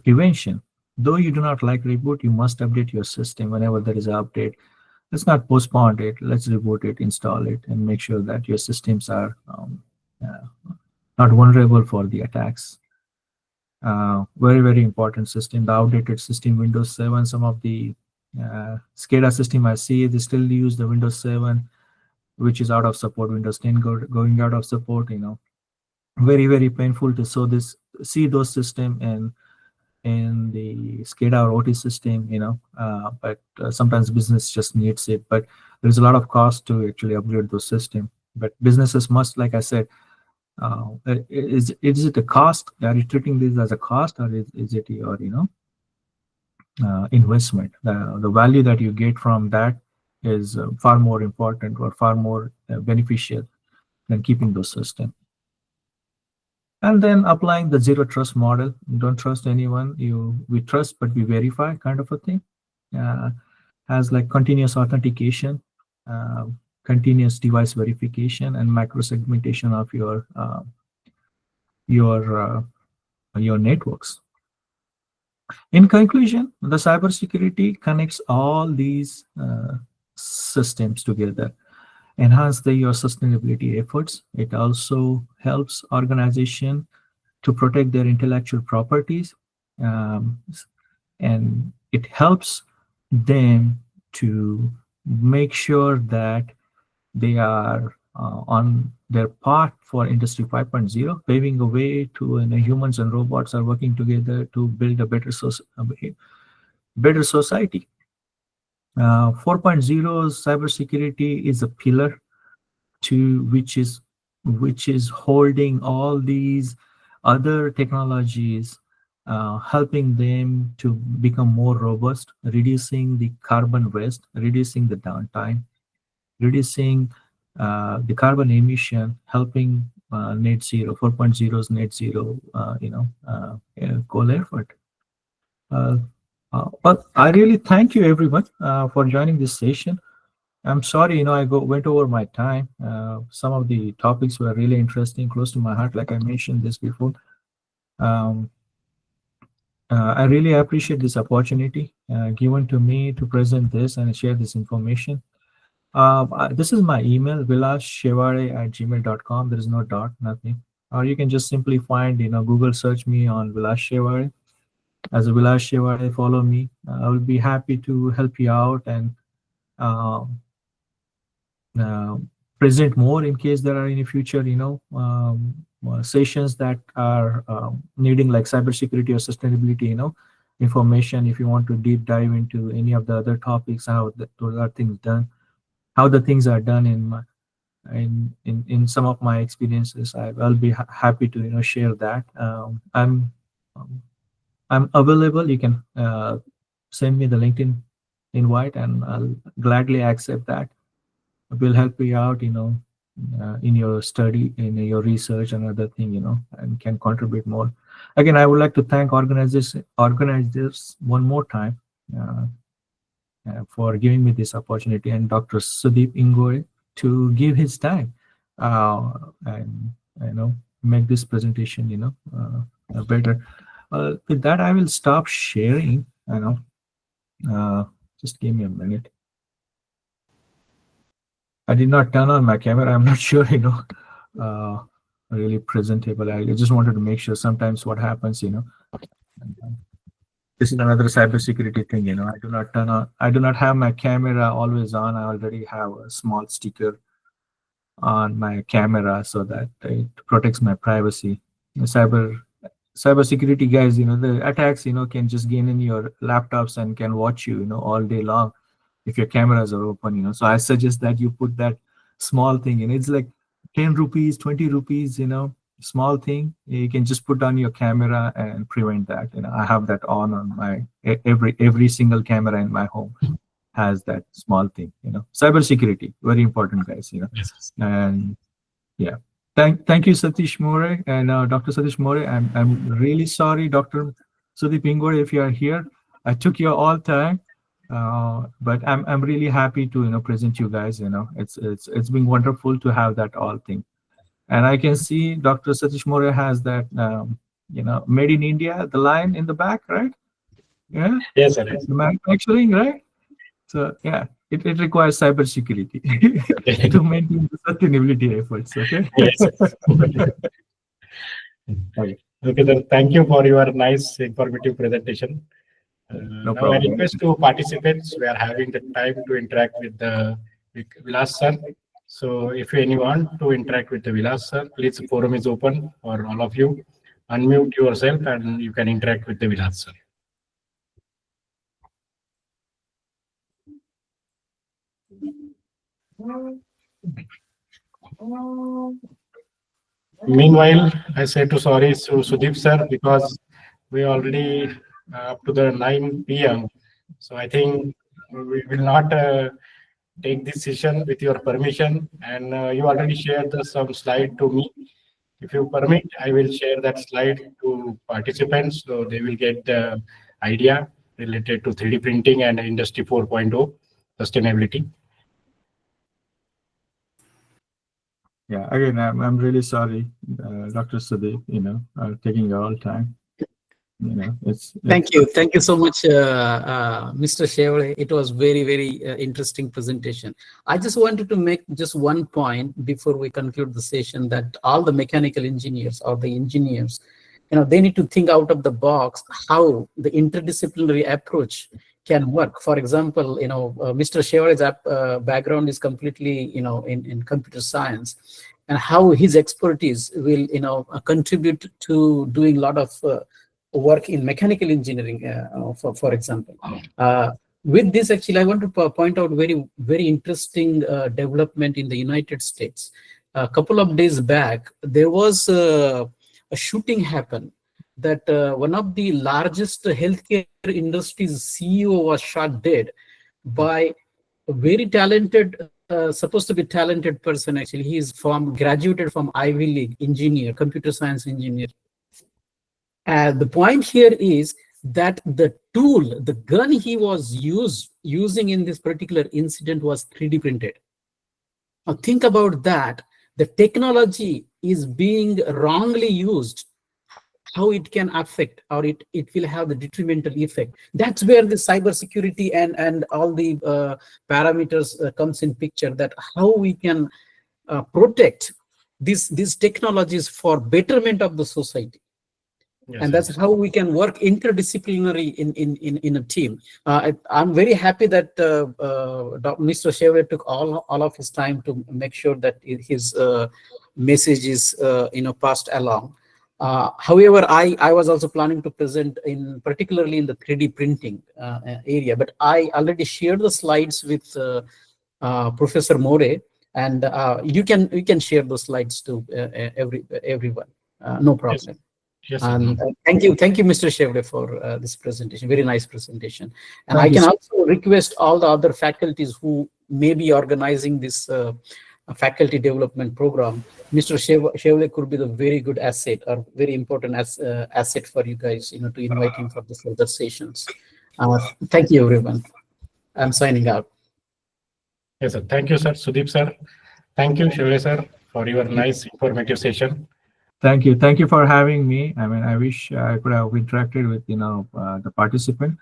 prevention. Though you do not like reboot, you must update your system whenever there is an update. Let's not postpone it. Let's reboot it, install it, and make sure that your systems are not vulnerable for the attacks. Very, very important system. The outdated system, Windows 7, some of the SCADA system I see, they still use the Windows 7, which is out of support. Windows 10 going out of support, very, very painful to see those system in the SCADA or OT system, but sometimes business just needs it. But there's a lot of cost to actually upgrade those systems. But businesses must, like I said, is it a cost? Are you treating this as a cost, or is it your investment? The value that you get from that is far more important or far more beneficial than keeping those systems. And then applying the zero trust model. Don't trust anyone. We trust, but we verify, kind of a thing. Has like continuous authentication, continuous device verification, and micro segmentation of your networks. In conclusion, the cybersecurity connects all these systems together, enhance your sustainability efforts. It also helps organization to protect their intellectual properties, and it helps them to make sure that they are on their path for Industry 5.0, paving a way to humans and robots are working together to build a better society. 4.0 cybersecurity is a pillar to which is holding all these other technologies, helping them to become more robust, reducing the carbon waste, reducing the downtime, reducing the carbon emission, helping net zero, 4.0's net zero, goal effort. But I really thank you everyone for joining this session. I'm sorry, I went over my time. Some of the topics were really interesting, close to my heart, like I mentioned this before. Um, I really appreciate this opportunity given to me to present this and share this information. This is my email, vilas@gmail.com. There is no dot, nothing. Or you can just simply find, Google search me on Vilas Shewale. As a Vilas Shewale, follow me. I will be happy to help you out and present more in case there are any future, sessions that are needing like cybersecurity or sustainability, information. If you want to deep dive into any of the other topics, how those are things done, how the things are done in some of my experiences, I'll be happy to share that. I'm available. You can send me the LinkedIn invite, and I'll gladly accept that. Will help you out, in your study, in your research, and other thing, and can contribute more. Again, I would like to thank organizers one more time for giving me this opportunity, and Dr. Sudeep Ingore to give his time and make this presentation better. With that, I will stop sharing. Just give me a minute. I did not turn on my camera. I'm not sure, really presentable. I just wanted to make sure. Sometimes what happens, this is another cybersecurity thing, I do not have my camera always on. I already have a small sticker on my camera so that it protects my privacy. Cybersecurity guys, the attacks, can just gain in your laptops and can watch you, all day long if your cameras are open, So I suggest that you put that small thing, it's like 10 rupees, 20 rupees, small thing. You can just put on your camera and prevent that. I have that on my every single camera in my home has that small thing. Cybersecurity, very important, guys. Yes. And yeah, thank you, Satish More and Dr. Satish More. I'm really sorry, Dr. Sudeep Ingore, if you are here. I took your all time. But I'm really happy to present you guys. It's been wonderful to have that all thing, and I can see Dr. Satish More has that made in India, the line in the back, right? Yeah. Yes, sir. The manufacturing, right? So yeah, it requires cybersecurity to maintain the sustainability efforts. Okay. Yes. Okay, then thank you for your nice informative presentation. No Now I problem. request to participants, we are having the time to interact with the Vilas sir. So if anyone to interact with the Vilas sir, please, the forum is open for all of you. Unmute yourself and you can interact with the Vilas sir. Meanwhile, I say to Sudeep sir, because we already up to the 9 p.m. So I think we will not take this session with your permission. And you already shared some slide to me. If you permit, I will share that slide to participants so they will get the idea related to 3D printing and Industry 4.0 sustainability. Yeah, again, I'm really sorry, Dr. Sudeep, taking all time. Thank you so much, Mr. Shewale. It was very interesting presentation. I just wanted to make just one point before we conclude the session, that all the mechanical engineers or the engineers, they need to think out of the box how the interdisciplinary approach can work. For example, Mr. Shewale's background is completely, in computer science, and how his expertise will, contribute to doing a lot of work in mechanical engineering, for example. With this, actually, I want to point out very interesting development in the United States. A couple of days back, there was a shooting happened that one of the largest healthcare industries CEO was shot dead by a very talented, supposed to be talented person. Actually, he is graduated from Ivy League, engineer, computer science engineer. The point here is that the tool, the gun he was using in this particular incident was 3D printed. Now think about that. The technology is being wrongly used, how it can affect, or it will have the detrimental effect. That's where the cybersecurity and all the parameters comes in picture, that how we can protect these technologies for betterment of the society. Yes, And that's how we can work interdisciplinary in a team. I'm very happy that Mr. Shewale took all of his time to make sure that his message is passed along. However, I was also planning to present particularly in the 3D printing area, but I already shared the slides with Professor More, and you can share those slides to everyone. No problem. Yes, And thank you, Mr. Shewale, for this presentation. Very nice presentation. And Thank I you, can sir. also request all the other faculties who may be organizing this faculty development program. Mr. Shewale could be the very good asset, or very important asset for you guys, to invite him for the further sessions. Thank you, everyone. I'm signing out. yes, sir. Thank you, sir. Sudeep, sir. Thank you, Shewale, sir, for your nice informative session. Thank you. Thank you for having me. I mean, I wish I could have interacted with the participant,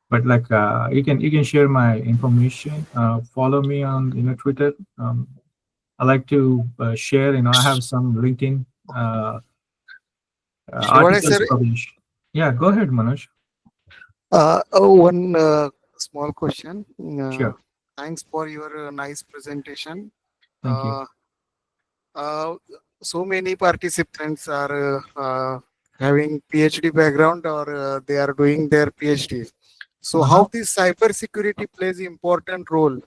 but like you can share my information. Follow me on Twitter. I like to share. I have some LinkedIn articles sir, published. Yeah, go ahead, Manoj. one small question. Sure. Thanks for your nice presentation. Thank you. So many participants are having PhD background, or they are doing their PhD. So how this cybersecurity plays important role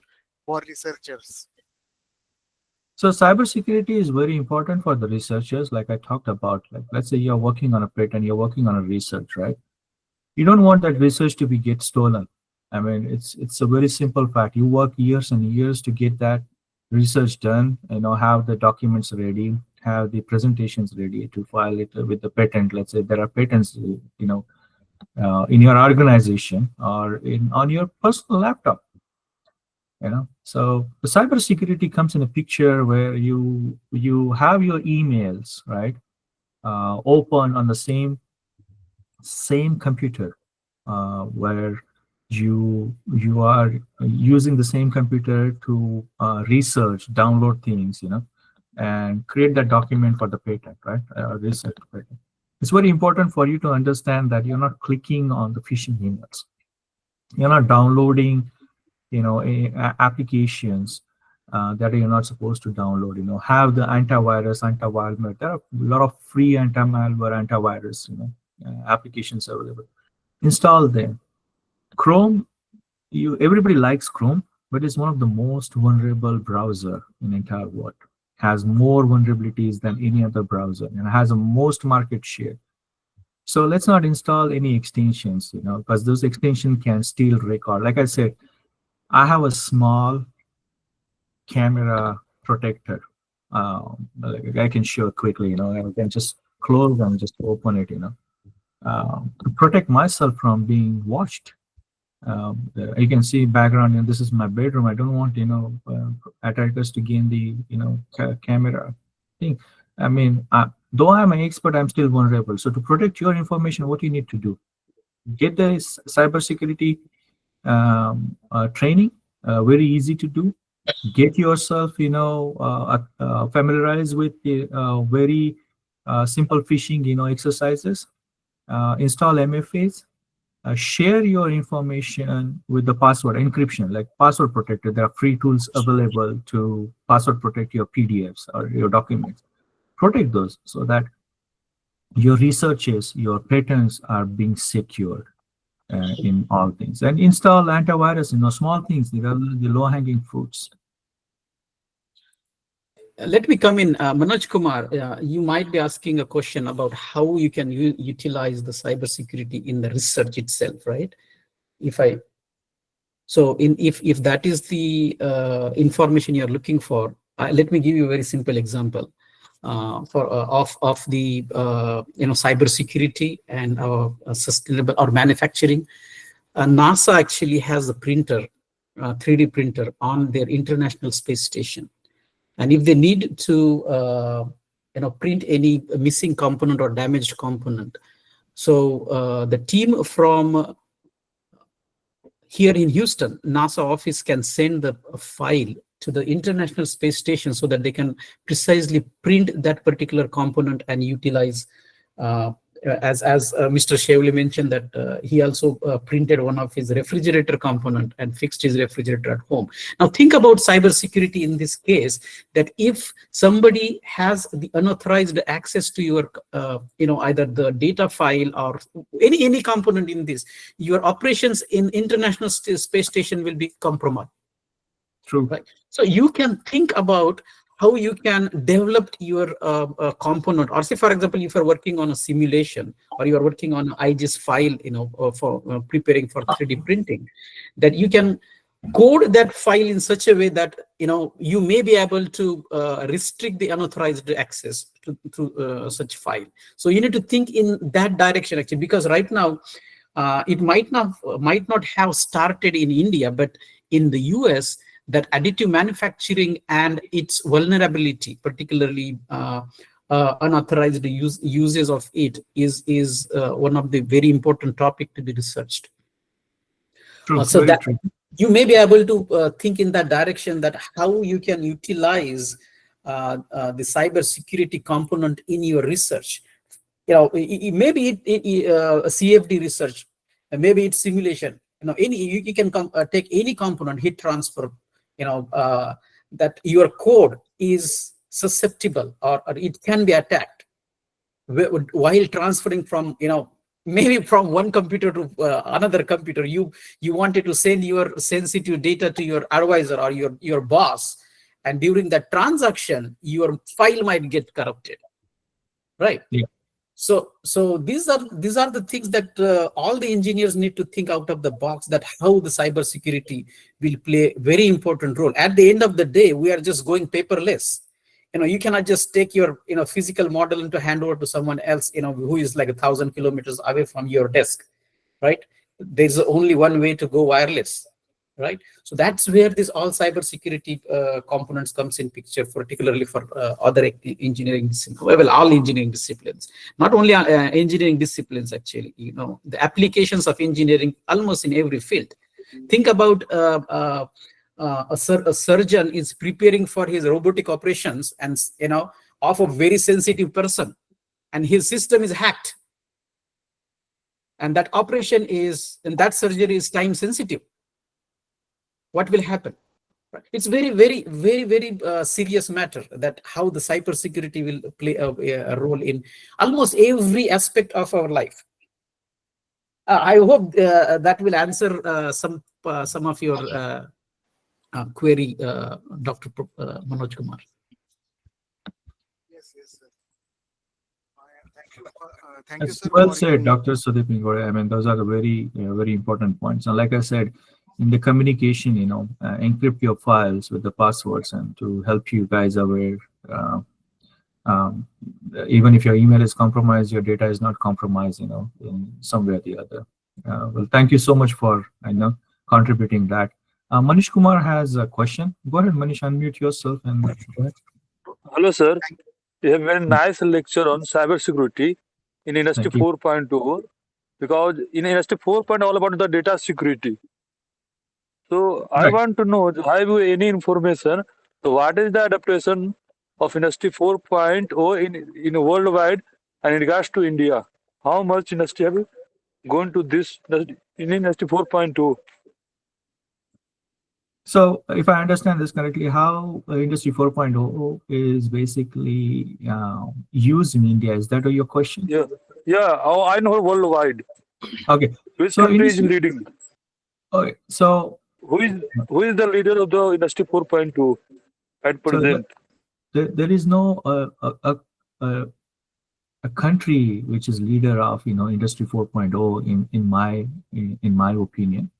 for researchers? So cybersecurity is very important for the researchers, like I talked about. Like, let's say you're working on a patent, you're working on a research, right? You don't want that research to get stolen. I mean, it's a very simple fact. You work years and years to get that research done, have the documents ready, have the presentations ready to file it with the patent. Let's say there are patents, in your organization or on your personal laptop. So the cybersecurity comes in a picture where you have your emails, right, open on the same computer, where you are using the same computer to research, download things, and create that document for the patent, right? Research patent. It's very important for you to understand that you're not clicking on the phishing emails. You're not downloading applications that you're not supposed to download. Have the antivirus, anti-malware. There are a lot of free anti-malware, antivirus applications available. Install them. Chrome, everybody likes Chrome, but it's one of the most vulnerable browser in the entire world. Has more vulnerabilities than any other browser and has the most market share. So let's not install any extensions, because those extensions can steal record. Like I said, I have a small camera protector. I can show quickly, I can just close and just open it, to protect myself from being watched. You can see background, and this is my bedroom. I don't want, attackers to gain the, camera thing. I mean, though I'm an expert, I'm still vulnerable. So to protect your information, what you need to do, get the cybersecurity training, very easy to do. Get yourself, familiarized with the very simple phishing, exercises. Install MFAs. Share your information with the password encryption, like password protector. There are free tools available to password protect your PDFs or your documents. Protect those so that your researches, your patents are being secured in all things. And install antivirus, small things, the low-hanging fruits. Let me come in. Manoj Kumar, you might be asking a question about how you can utilize the cybersecurity in the research itself, right? If that is the information you're looking for, let me give you a very simple example. of the cybersecurity and sustainable or manufacturing. NASA actually has a printer, 3D printer on their International Space Station, and if they need to print any missing component or damaged component, so the team from here in Houston, NASA office can send the file to the International Space Station so that they can precisely print that particular component and utilize, as Mr. Shewale mentioned, that he also printed one of his refrigerator component and fixed his refrigerator at home. Now think about cybersecurity in this case, that if somebody has the unauthorized access to your, either the data file or any component in this, your operations in International Space Station will be compromised. True. Right. So you can think about how you can develop your component, or say, for example, if you're working on a simulation or you are working on an IGES file, for preparing for 3D printing, that you can code that file in such a way that you may be able to restrict the unauthorized access to such file. So you need to think in that direction actually, because right now it might not have started in India, but in the US, that additive manufacturing and its vulnerability, particularly unauthorized uses of it, is one of the very important topic to be researched. True. So that true. You may be able to think in that direction, that how you can utilize the cybersecurity component in your research. Maybe a CFD research, maybe it's simulation. You can take any component, heat transfer, that your code is susceptible or it can be attacked while transferring from, maybe from one computer to another computer. You wanted to send your sensitive data to your advisor or your boss, and during that transaction, your file might get corrupted, right? Yeah. So these are the things that all the engineers need to think out of the box, that how the cybersecurity will play a very important role. At the end of the day, we are just going paperless. You cannot just take your physical model and to hand over to someone else, who is like 1,000 kilometers away from your desk, right? There's only one way to go: wireless, right? So that's where this all cybersecurity components comes in picture, particularly for other engineering disciplines. Well, all engineering disciplines, not only engineering disciplines actually. The applications of engineering almost in every field. Think about a surgeon is preparing for his robotic operations, and of a very sensitive person, and his system is hacked, and that operation and that surgery is time sensitive. What will happen? It's very, very, very, very serious matter, that how the cybersecurity will play a role in almost every aspect of our life. I hope that will answer some of your query, Dr. Manoj Kumar. Yes, sir. Thank you, sir. Well said, Dr. Sudeep Ngore. I mean, those are the very, very important points. And like I said, in the communication, encrypt your files with the passwords, and to help you guys aware, even if your email is compromised, your data is not compromised, in some way or the other. Well, thank you so much for, contributing that. Manish Kumar has a question. Go ahead, Manish, unmute yourself and go ahead. Hello, sir. You have a very nice lecture on cybersecurity in Industry 4.2, because in Industry 4.0 all about the data security. So I want to know, have you any information? So what is the adaptation of Industry 4.0 in worldwide and in regards to India? How much industry have you gone to this in Industry 4.2? So if I understand this correctly, how Industry 4.0 is basically used in India, is that your question? Yeah. Oh, I know worldwide. Okay. Which country is leading? Okay. So who is the leader of the Industry 4.2 at present? So there is no a country which is leader of Industry 4.0 in my opinion.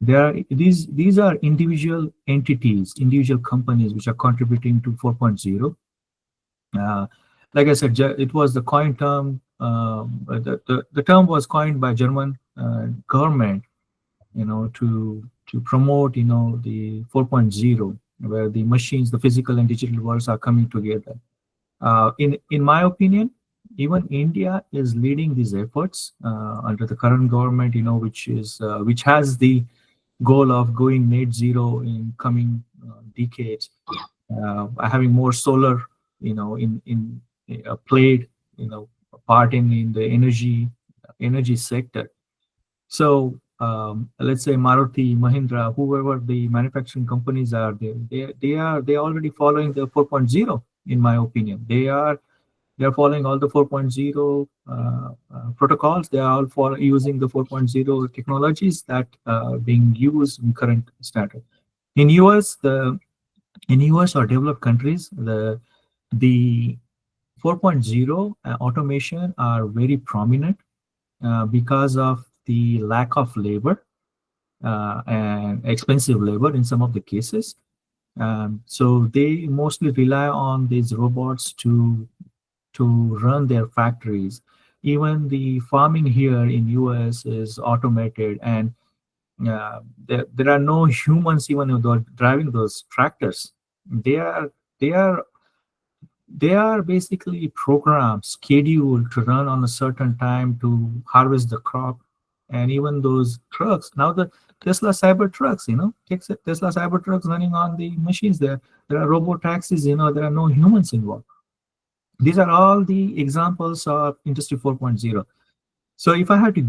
These are individual entities, individual companies which are contributing to 4.0. Like I said, it was the coin term. The term was coined by German government, to promote, the 4.0, where the machines, the physical and digital worlds are coming together. In my opinion, even India is leading these efforts under the current government, which has the goal of going net zero in coming decades, having more solar, played, part in the energy sector. So let's say Maruti, Mahindra, whoever the manufacturing companies are, they are already following the 4.0. In my opinion, they are following all the 4.0 protocols. They are all for using the 4.0 technologies that are being used in current standard. In US or developed countries, the 4.0 automation are very prominent because of the lack of labor and expensive labor in some of the cases. So they mostly rely on these robots to run their factories. Even the farming here in US is automated, and there are no humans even driving those tractors. They are basically programmed, scheduled to run on a certain time to harvest the crop. And even those trucks, now the Tesla Cyber trucks, Tesla Cyber trucks running on the machines there. There are robot taxis, there are no humans involved. These are all the examples of Industry 4.0. So if I had to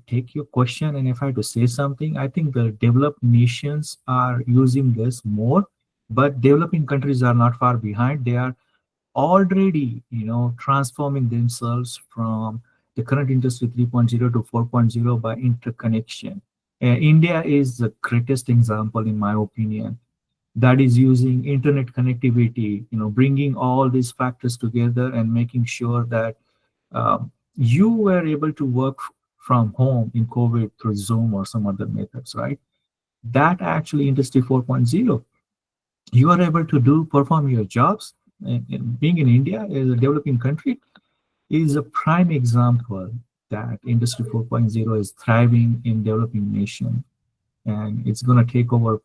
take your question and if I had to say something, I think the developed nations are using this more, but developing countries are not far behind. They are already, transforming themselves from the current Industry 3.0 to 4.0 by interconnection. India is the greatest example, in my opinion, that is using internet connectivity, bringing all these factors together and making sure that you were able to work from home in COVID through Zoom or some other methods, right? That actually Industry 4.0, you are able to perform your jobs. And being in India, as a developing country, is a prime example that Industry 4.0 is thriving in developing nation, and it's going to take over.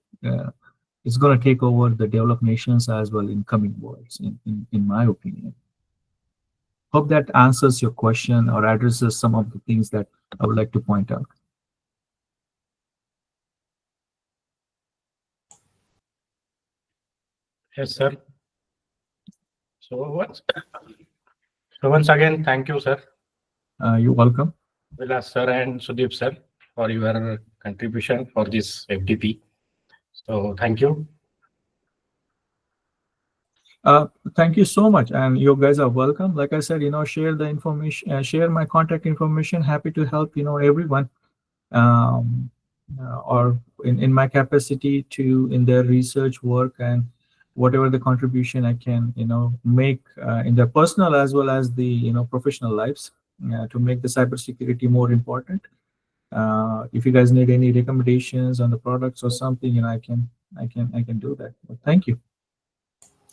It's going to take over the developed nations as well in coming worlds, in my opinion. Hope that answers your question or addresses some of the things that I would like to point out. Yes, sir. So once again, thank you, sir. You're welcome. Vilas sir and Sudeep sir for your contribution for this FDP. So thank you. Thank you so much, and you guys are welcome. Like I said, share the information, share my contact information. Happy to help, everyone, or in my capacity in their research work and whatever the contribution I can, make in their personal as well as the professional lives to make the cybersecurity more important. If you guys need any recommendations on the products or something, I can do that. But thank you.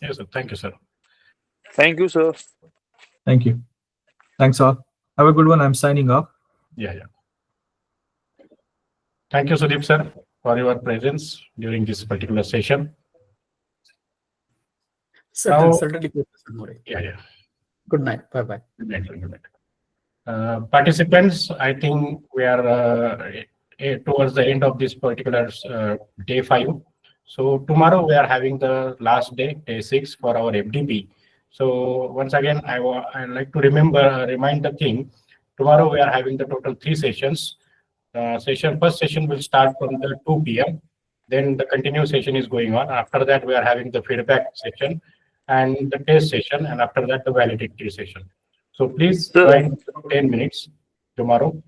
Yes, sir. Thank you, sir. Thank you, sir. Thank you. Thanks all. Have a good one. I'm signing off. Yeah. Thank you, Sudeep sir, for your presence during this particular session. Certainly, Professor More. Yeah. Good night. Bye-bye. Good night. Participants, I think we are towards the end of this particular day 5. So tomorrow we are having the last day, day 6 for our FDP. So once again, I like to remind the thing. Tomorrow we are having the total 3 sessions. First session will start from the 2 p.m. Then the continuous session is going on. After that, we are having the feedback session and the test session, and after that, the validity session. So please join 10 minutes tomorrow.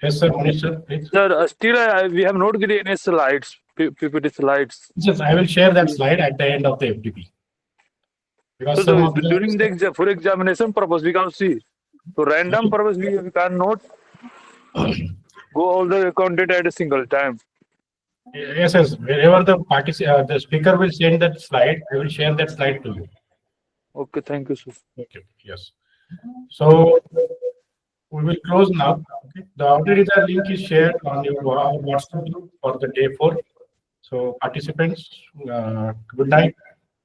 Yes, sir, Manish, sir, please. Sir, still we have not getting any slides, PPT slides. Yes, I will share that slide at the end of the FDP. Because So during the for examination purpose, we can see. So random purpose, we cannot go all the content at a single time. Yes. Wherever the speaker will send that slide, I will share that slide to you. Okay, thank you, sir. Okay, yes. So we will close now. Okay. Already the link is shared on your WhatsApp group for the day 4. So participants, good night.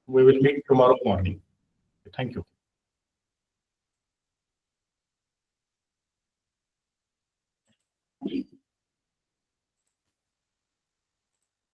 We will meet tomorrow morning. Thank you.